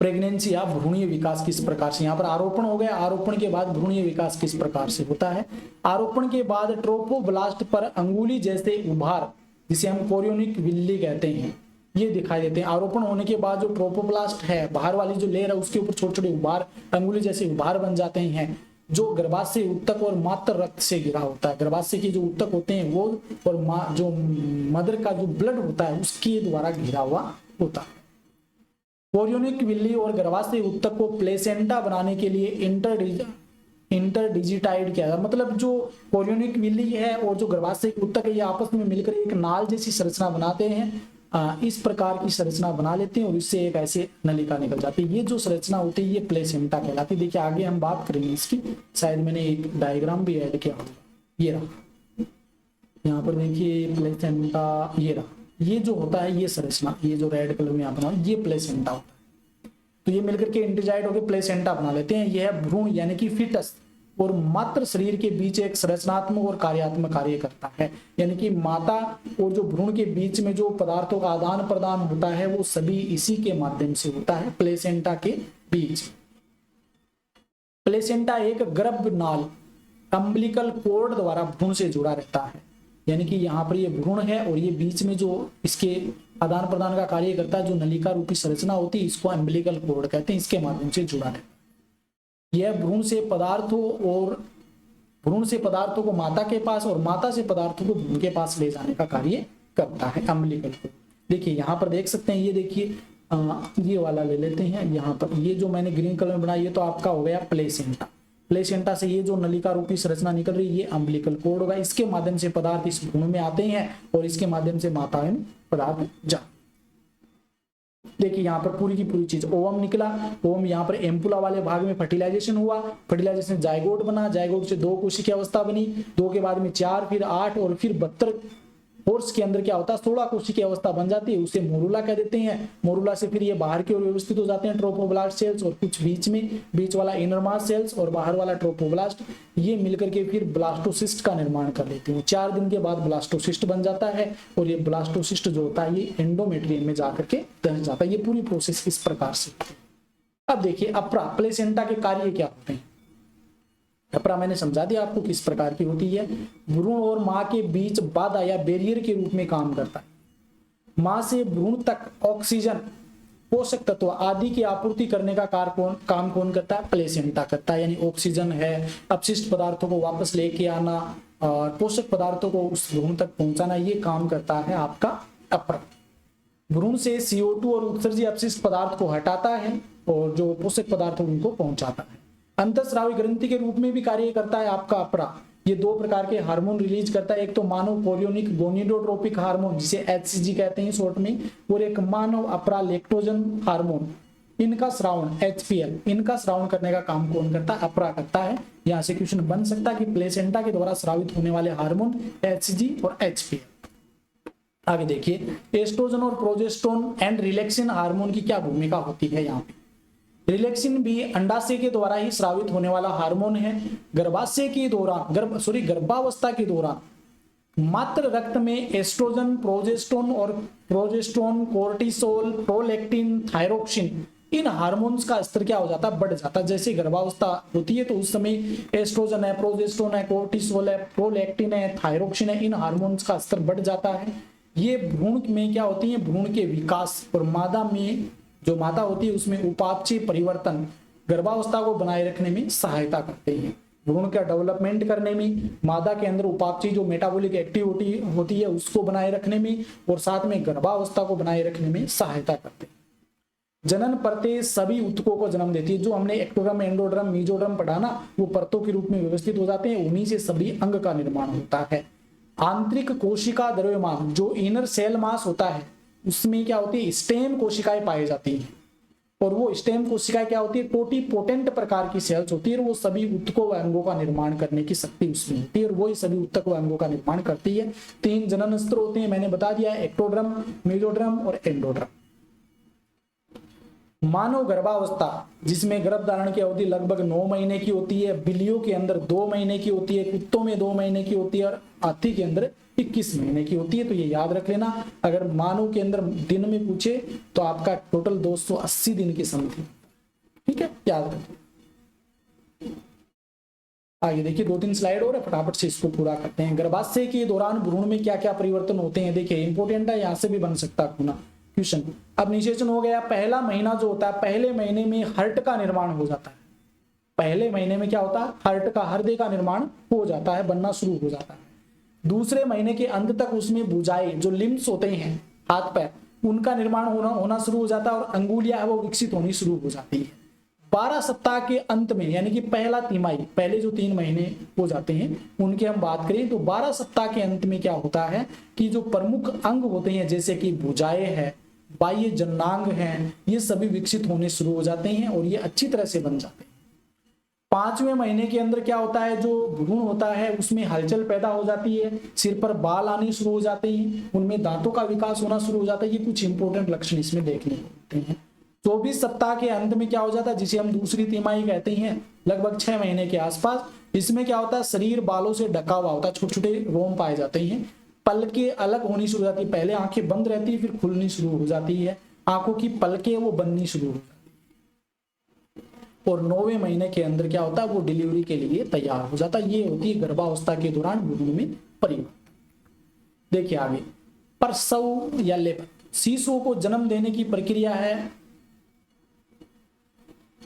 प्रेगनेंसी या भ्रूणीय विकास किस प्रकार से, यहाँ पर आरोपण हो गया, आरोपण के बाद भ्रूणीय विकास किस प्रकार से होता है। आरोपण के बाद ट्रोपोब्लास्ट पर अंगुली जैसे उभार, जिसे हम कोरियोनिक विल्ली कहते हैं, ये दिखाई देते हैं। आरोपण होने के बाद जो ट्रोपोब्लास्ट है, बाहर वाली जो लेयर है, उसके ऊपर छोटे छोटे उभार, अंगुली जैसे उभार बन जाते हैं, जो गर्भाशय उत्तक और मातृ रक्त से घिरा होता है। गर्भाशय के जो उत्तक होते हैं वो और जो मदर का जो ब्लड होता है उसके द्वारा घिरा हुआ होता है। कोरियोनिक विल्ली और गर्भाशय उत्तक को प्लेसेंटा बनाने के लिए इंटरडिजिटाइड क्या है, मतलब जो कोरियोनिक विली है और जो गर्भाशय के ऊतक है ये आपस में मिलकर एक नाल जैसी संरचना बनाते हैं। इस प्रकार की संरचना बना लेते हैं और इससे एक ऐसे नलिका निकल जाती है। ये जो संरचना होती है ये प्लेसेंटा कहलाती है। देखिए आगे हम बात करेंगे इसकी, शायद मैंने एक डायग्राम भी ऐड किया होगा, ये रहा, यहाँ पर देखिए प्लेसेंटा, ये रहा। ये जो होता है ये संरचना, ये जो रेड कलर में यहाँ बना ये प्लेसेंटा होता है। तो ये मिलकर के इंटरजाइड होकर प्लेसेंटा बना लेते हैं। यह भ्रूण यानी कि फीटस और मातृ शरीर के बीच एक संरचनात्मक और कार्यात्मक कार्य करता है। यानी कि माता और जो भ्रूण के बीच में जो पदार्थों का आदान प्रदान होता है वो सभी इसी के माध्यम से होता है, प्लेसेंटा के बीच। प्लेसेंटा एक गर्भनाल अम्बिलिकल कोर्ड द्वारा भ्रूण से जुड़ा रहता है। यानी कि यहाँ पर ये भ्रूण है और ये बीच में जो इसके आदान प्रदान का कार्य करता है, जो नलिका रूपी संरचना होती है, इसको अम्बिलिकल कोर्ड कहते हैं, इसके माध्यम से जुड़ा रहता है। यह भ्रूण से पदार्थों को माता के पास और माता से पदार्थों को भ्रूण के पास ले जाने का कार्य करता है, अम्बिलिकल कोर्ड। देखिए यहाँ पर देख सकते हैं, ये देखिए ये वाला ले लेते हैं। यहाँ पर ये जो मैंने ग्रीन कलर में बनाया ये तो आपका हो गया प्लेसेंटा। प्लेसेंटा से ये जो नलिका रूपी संरचना निकल रही है ये अम्बिलिकल कोर्ड होगा। इसके माध्यम से पदार्थ इस भ्रूण में आते हैं और इसके माध्यम से माता में पदार्थ जाते। देखिए यहाँ पर पूरी की पूरी चीज, ओवम निकला, ओवम यहाँ पर एम्पुला वाले भाग में फर्टिलाइजेशन हुआ, फर्टिलाइजेशन जायगोट बना, जायगोट से 2 कोशिकीय अवस्था बनी, 2 के बाद में 4, फिर 8 और फिर 72 कोर्स के अंदर क्या होता है 16 कोशिकीय अवस्था बन जाती है, उसे मोरुला कह देते हैं। मोरुला से फिर ये बाहर की ओर व्यवस्थित हो जाते हैं ट्रोफोब्लास्ट सेल्स, और कुछ बीच वाला इनरमास सेल्स और बाहर वाला ट्रोफोब्लास्ट, ये मिलकर के फिर ब्लास्टोसिस्ट का निर्माण कर लेते हैं। 4 दिन के बाद ब्लास्टोसिस्ट बन जाता है और ये ब्लास्टोसिस्ट जो होता है ये एंडोमेट्रियम में जाकर के दह जाता है। ये पूरी प्रोसेस इस प्रकार से। अब देखिए अप्रा प्लेसेंटा के कार्य क्या होते हैं। अप्रा मैंने समझा दिया आपको किस प्रकार की होती है। भ्रूण और मां के बीच बाधा या बैरियर के रूप में काम करता है। मां से भ्रूण तक ऑक्सीजन, पोषक तत्व आदि की आपूर्ति करने का काम कौन करता है, प्लेसेंटा करता है। यानी ऑक्सीजन है, अपशिष्ट पदार्थों को वापस लेके आना और पोषक पदार्थों को उस भ्रूण तक पहुंचाना, ये काम करता है आपका अप्रा। भ्रूण से CO2 और उत्सर्जित अपशिष्ट पदार्थ को हटाता है और जो पोषक पदार्थ उनको पहुंचाता है। अंतःस्रावी ग्रंथि के रूप में भी कार्य करता है आपका अप्रा। ये 2 प्रकार के हार्मोन रिलीज करता है, एक तो मानव कोरियोनिक गोनिडोट्रोपिक हार्मोन जिसे HCG कहते हैं शॉर्ट में, और एक मानव अप्रा लेक्टोजन हार्मोन। इनका श्रावण HPL, इनका श्रावण करने का काम कौन करता है, अप्रा करता है। यहाँ से क्वेश्चन बन सकता है कि प्लेसेंटा के द्वारा स्रावित होने वाले हार्मोन HCG और HPL। आगे देखिए एस्ट्रोजन और प्रोजेस्टेरोन एंड रिलैक्सिन हार्मोन की क्या भूमिका होती है। यहाँ पे रिलैक्सिन भी अंडाशय के द्वारा ही स्रावित होने वाला हार्मोन है। गर्भाशय के दौरान गर्भावस्था के दौरान मात्र रक्त में estrogen, progesterone, cortisol, prolactin, thyroxine, इन हार्मोन्स का स्तर क्या हो जाता है, बढ़ जाता है। जैसे गर्भावस्था होती है तो उस समय एस्ट्रोजन है, प्रोजेस्टेरोन है, कोर्टिसोल है, प्रोलैक्टिन है, थायरोक्सिन है, इन हार्मोन्स का स्तर बढ़ जाता है। ये भ्रूण में क्या होती है, भ्रूण के विकास और मादा में जो माता होती है उसमें उपापचय परिवर्तन गर्भावस्था को बनाए रखने में सहायता करते हैं। भ्रूण का डेवलपमेंट करने में, मादा के अंदर उपापचय जो मेटाबॉलिक एक्टिविटी होती है उसको बनाए रखने में, और साथ में गर्भावस्था को बनाए रखने में सहायता करते हैं। जनन परतें सभी ऊतकों को जन्म देती है। जो हमने एक्टोडर्म, एंडोडर्म, मीजोडर्म पढ़ा ना, वो परतों के रूप में व्यवस्थित हो जाते हैं, उन्हीं से सभी अंग का निर्माण होता है। आंतरिक कोशिका द्रव्यमान जो इनर सेल मास होता है उसमें क्या होती है, स्टेम कोशिकाएं पाई जाती हैं, और वो स्टेम कोशिकाएं क्या होती है, टोटीपोटेंट प्रकार की सेल्स होती है, और वो सभी ऊतकों व अंगों का निर्माण करने की शक्ति उसमें होती है, और वही सभी ऊतक व अंगों का निर्माण करती है। 3 जनन स्तर होते हैं, मैंने बता दिया, एक्टोड्रम, मेजोड्रम और एंडोड्रम। मानव गर्भावस्था जिसमें गर्भ धारण की अवधि लगभग 9 महीने की होती है, बिल्लियों के अंदर 2 महीने की होती है, कुत्तों में 2 महीने की होती है, और हाथी के अंदर 21 महीने की होती है। तो ये याद रख लेना। अगर मानव के अंदर दिन में पूछे तो आपका टोटल 280 दिन की समथिंग, ठीक है, याद रखिए। आगे देखिए 2-3 स्लाइड और फटाफट से इसको पूरा करते हैं। गर्भाशय के दौरान भ्रूण में क्या क्या परिवर्तन होते हैं, देखिए इंपोर्टेंट है, यहाँ से भी बन सकता है क्वेश्चन। अब निषेचन हो गया। पहला महीना जो होता है, पहले महीने में हर्ट का निर्माण हो जाता है। पहले महीने में क्या होता है, हर्ट का, हृदय का निर्माण हो जाता है, बनना शुरू हो जाता है। दूसरे महीने के अंत तक उसमें भुजाएं जो लिम्स होते हैं हाथ पैर, उनका निर्माण होना शुरू हो जाता है, और अंगुलियां वो विकसित होनी शुरू हो जाती है। 12 सप्ताह के अंत में, यानी कि पहला तिमाही, पहले जो 3 महीने हो जाते हैं उनकी हम बात करें तो 12 सप्ताह के अंत में क्या होता है कि जो प्रमुख अंग होते हैं जैसे कि भुजाएं हैं, बाह्य जननांग हैं, ये सभी विकसित होने शुरू हो जाते हैं और ये अच्छी तरह से बन जाते हैं। 5वें महीने के अंदर क्या होता है, जो भ्रूण होता है उसमें हलचल पैदा हो जाती है, सिर पर बाल आने शुरू हो जाते हैं, उनमें दांतों का विकास होना शुरू हो जाता है। ये कुछ इंपॉर्टेंट लक्षण इसमें देखने को मिलते हैं। 24 सप्ताह के अंत में क्या हो जाता है, जिसे हम दूसरी तिमाही कहते हैं, लगभग 6 महीने के आसपास, इसमें क्या होता है, शरीर बालों से ढका हुआ होता है, छोटे छोटे रोम पाए जाते हैं, पलकें अलग होनी शुरू हो जाती है, पहले आंखें बंद रहती है फिर खुलनी शुरू हो जाती है, आंखों की पलकें वो बननी शुरू हो जाती है और 9वें महीने के अंदर क्या होता है, वो डिलीवरी के लिए तैयार हो जाता है। ये होती है गर्भावस्था के दौरान भ्रूण में परिवर्तन। देखिए आगे, प्रसव या लेबर, शिशुओं को जन्म देने की प्रक्रिया है,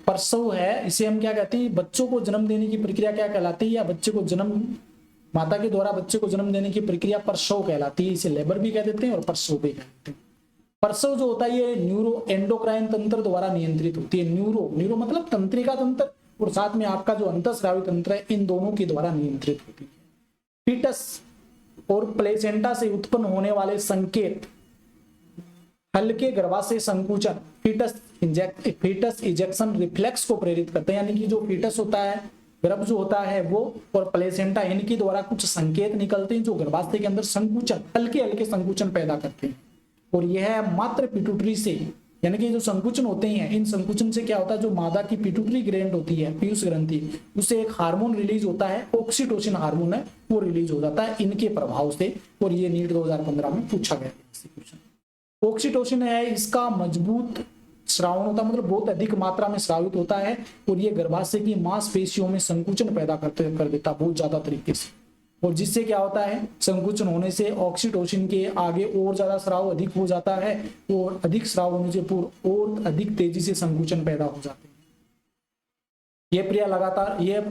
प्रसव है, इसे हम क्या कहते हैं, बच्चों को जन्म देने की प्रक्रिया क्या कहलाती है, या बच्चे को जन्म, माता के द्वारा बच्चे को जन्म देने की प्रक्रिया प्रसव कहलाती है। इसे लेबर भी कह देते हैं और प्रसव भी कह देते हैं। प्रसव जो होता है ये न्यूरो एंडोक्राइन तंत्र द्वारा नियंत्रित होती है। न्यूरो मतलब तंत्रिका तंत्र और साथ में आपका जो अंतःस्रावी तंत्र है, इन दोनों के द्वारा नियंत्रित होती है। फीटस और प्लेसेंटा से उत्पन्न होने वाले संकेत हल्के गर्भाशय संकुचन, फीटस इजेक्शन रिफ्लेक्स को प्रेरित करते हैं, यानी कि जो फीटस होता है, गर्भ जो होता है वो और प्लेसेंटा, इनके द्वारा कुछ संकेत निकलते हैं जो गर्भाशय के अंदर संकुचन, हल्के हल्के संकुचन पैदा करते हैं। और यह मात्र पिट्यूटरी से, यानी कि जो संकुचन होते हैं, इन संकुचन से क्या होता है, जो मादा की पिट्यूटरी ग्लैंड होती है, पीयूष ग्रंथि, उससे एक हार्मोन रिलीज होता है, ऑक्सीटोसिन हार्मोन है, वो रिलीज हो जाता है इनके प्रभाव से। और ये नीट 2015 में पूछा गया क्वेश्चन। ऑक्सीटोसिन है, इसका मजबूत श्रावण होता है, मतलब बहुत अधिक मात्रा में श्रावित होता है और ये गर्भाशय की मांसपेशियों में संकुचन पैदा कर देता बहुत ज्यादा तरीके से। और जिससे क्या होता है, संकुचन होने से ऑक्सीटोसिन के आगे और ज्यादा स्राव अधिक हो जाता है और अधिक स्राव होने से और अधिक तेजी से संकुचन पैदा हो जाते हैं। यह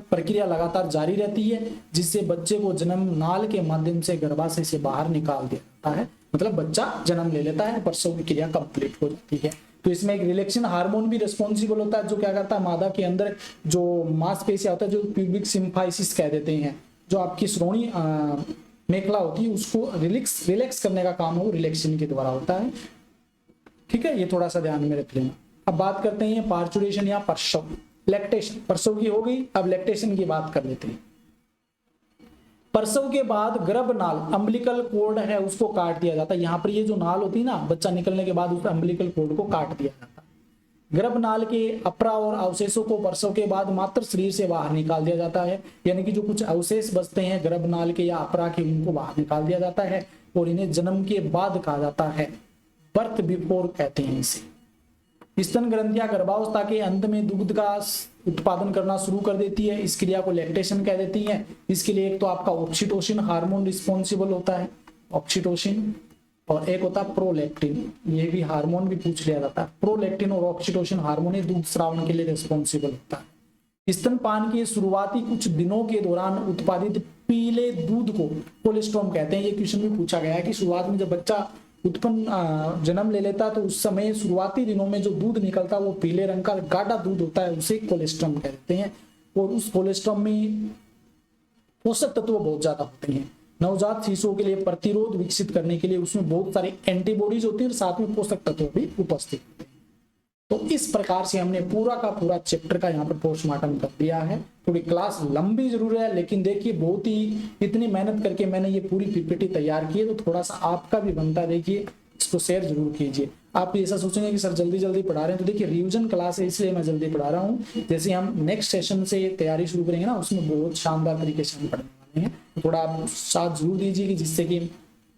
प्रक्रिया लगातार जारी रहती है, जिससे बच्चे को जन्म नाल के माध्यम से गर्भाशय से बाहर निकाल दिया जाता है, मतलब बच्चा जन्म ले लेता है, प्रसव की क्रिया कंप्लीट हो जाती है। तो इसमें एक रिलैक्सिन हार्मोन भी रिस्पॉन्सिबल होता है, जो क्या करता है, मादा के अंदर जो मांसपेशियां होता है, जो प्यूबिक सिम्फाइसिस कह देते हैं, जो आपकी श्रोणी मेखला होती है, उसको रिलैक्स करने का काम वो रिलैक्सिन के द्वारा होता है। ठीक है, ये थोड़ा सा ध्यान में रख लेना। अब बात करते हैं पार्चुरेशन या प्रसव, लैक्टेशन। प्रसव की हो गई, अब लैक्टेशन की बात कर लेते हैं। प्रसव के बाद गर्भनाल, अम्बिलिकल कॉर्ड है, उसको काट दिया जाता है। यहाँ पर ये जो नाल होती है ना, बच्चा निकलने के बाद उस अम्बिलिकल कॉर्ड को काट दिया जाता है। गर्भनाल के अपरा और अवशेषों को प्रसव के बाद मात्र शरीर से बाहर निकाल दिया जाता है, यानी कि जो कुछ अवशेष बचते हैं गर्भनाल के या अपरा के, उनको बाहर निकाल दिया जाता है और इन्हें जन्म के बाद कहा जाता है, बर्थ बिफोर कहते हैं इसे। स्तन ग्रंथियां गर्भावस्था के अंत में दुग्ध का उत्पादन करना शुरू कर देती है, इस क्रिया को लैक्टेशन कह देती है। इसके लिए एक तो आपका ऑक्सीटोसिन हार्मोन रिस्पॉन्सिबल होता है, ऑक्सीटोसिन, और एक होता है प्रोलैक्टिन, ये भी हार्मोन भी पूछ लिया जाता है। प्रोलैक्टिन और ऑक्सीटोसिन हार्मोन ही दूध स्रावण के लिए रिस्पॉन्सिबल होता है। स्तनपान के शुरुआती कुछ दिनों के दौरान उत्पादित पीले दूध को कोलेस्ट्रॉम कहते हैं। ये क्वेश्चन भी पूछा गया है कि शुरुआत में जब बच्चा उत्पन्न जन्म ले लेता तो उस समय शुरुआती दिनों में जो दूध निकलता वो पीले रंग का गाढ़ा दूध होता है, उसे कोलेस्ट्रॉम कहते हैं। और उस कोलेस्ट्रॉम में पोषक तत्व बहुत ज्यादा होते हैं। नवजात शिशुओं के लिए प्रतिरोध विकसित करने के लिए उसमें बहुत सारी एंटीबॉडीज होती है और साथ में पोषक तत्व भी उपस्थित होते हैं। तो इस प्रकार से हमने पूरा का पूरा चैप्टर का यहाँ पर पोस्टमार्टम कर दिया है। थोड़ी क्लास लंबी जरूर है, लेकिन देखिए बहुत ही इतनी मेहनत करके मैंने ये पूरी पीपीटी तैयार की है, तो थोड़ा सा आपका भी बनता है, देखिए इसको शेयर जरूर कीजिए। आप ऐसा सोचेंगे कि सर जल्दी जल्दी पढ़ा रहे हैं, तो देखिए रिवीजन क्लास है इसलिए मैं जल्दी पढ़ा रहा हूँ। जैसे हम नेक्स्ट सेशन से तैयारी शुरू करेंगे ना, उसमें बहुत शानदार तरीके से हम पढ़ने वाले हैं। तो थोड़ा आप साथ जरूर दीजिए कि जिससे कि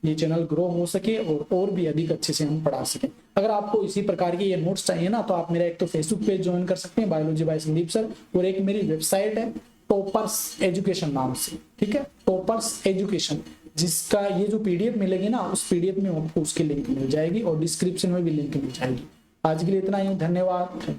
ये चैनल ग्रो हो सके और भी अधिक अच्छे से हम पढ़ा सके। अगर आपको इसी प्रकार के ये नोट्स चाहिए ना, तो आप मेरा एक तो फेसबुक पेज ज्वाइन कर सकते हैं बायोलॉजी बाय संदीप सर, और एक मेरी वेबसाइट है टॉपर्स एजुकेशन नाम से, ठीक है, टॉपर्स एजुकेशन, जिसका ये जो पीडीएफ मिलेगी ना, उस पीडीएफ में आपको उसकी लिंक मिल जाएगी और डिस्क्रिप्शन में भी लिंक मिल जाएगी। आज के लिए इतना ही, धन्यवाद।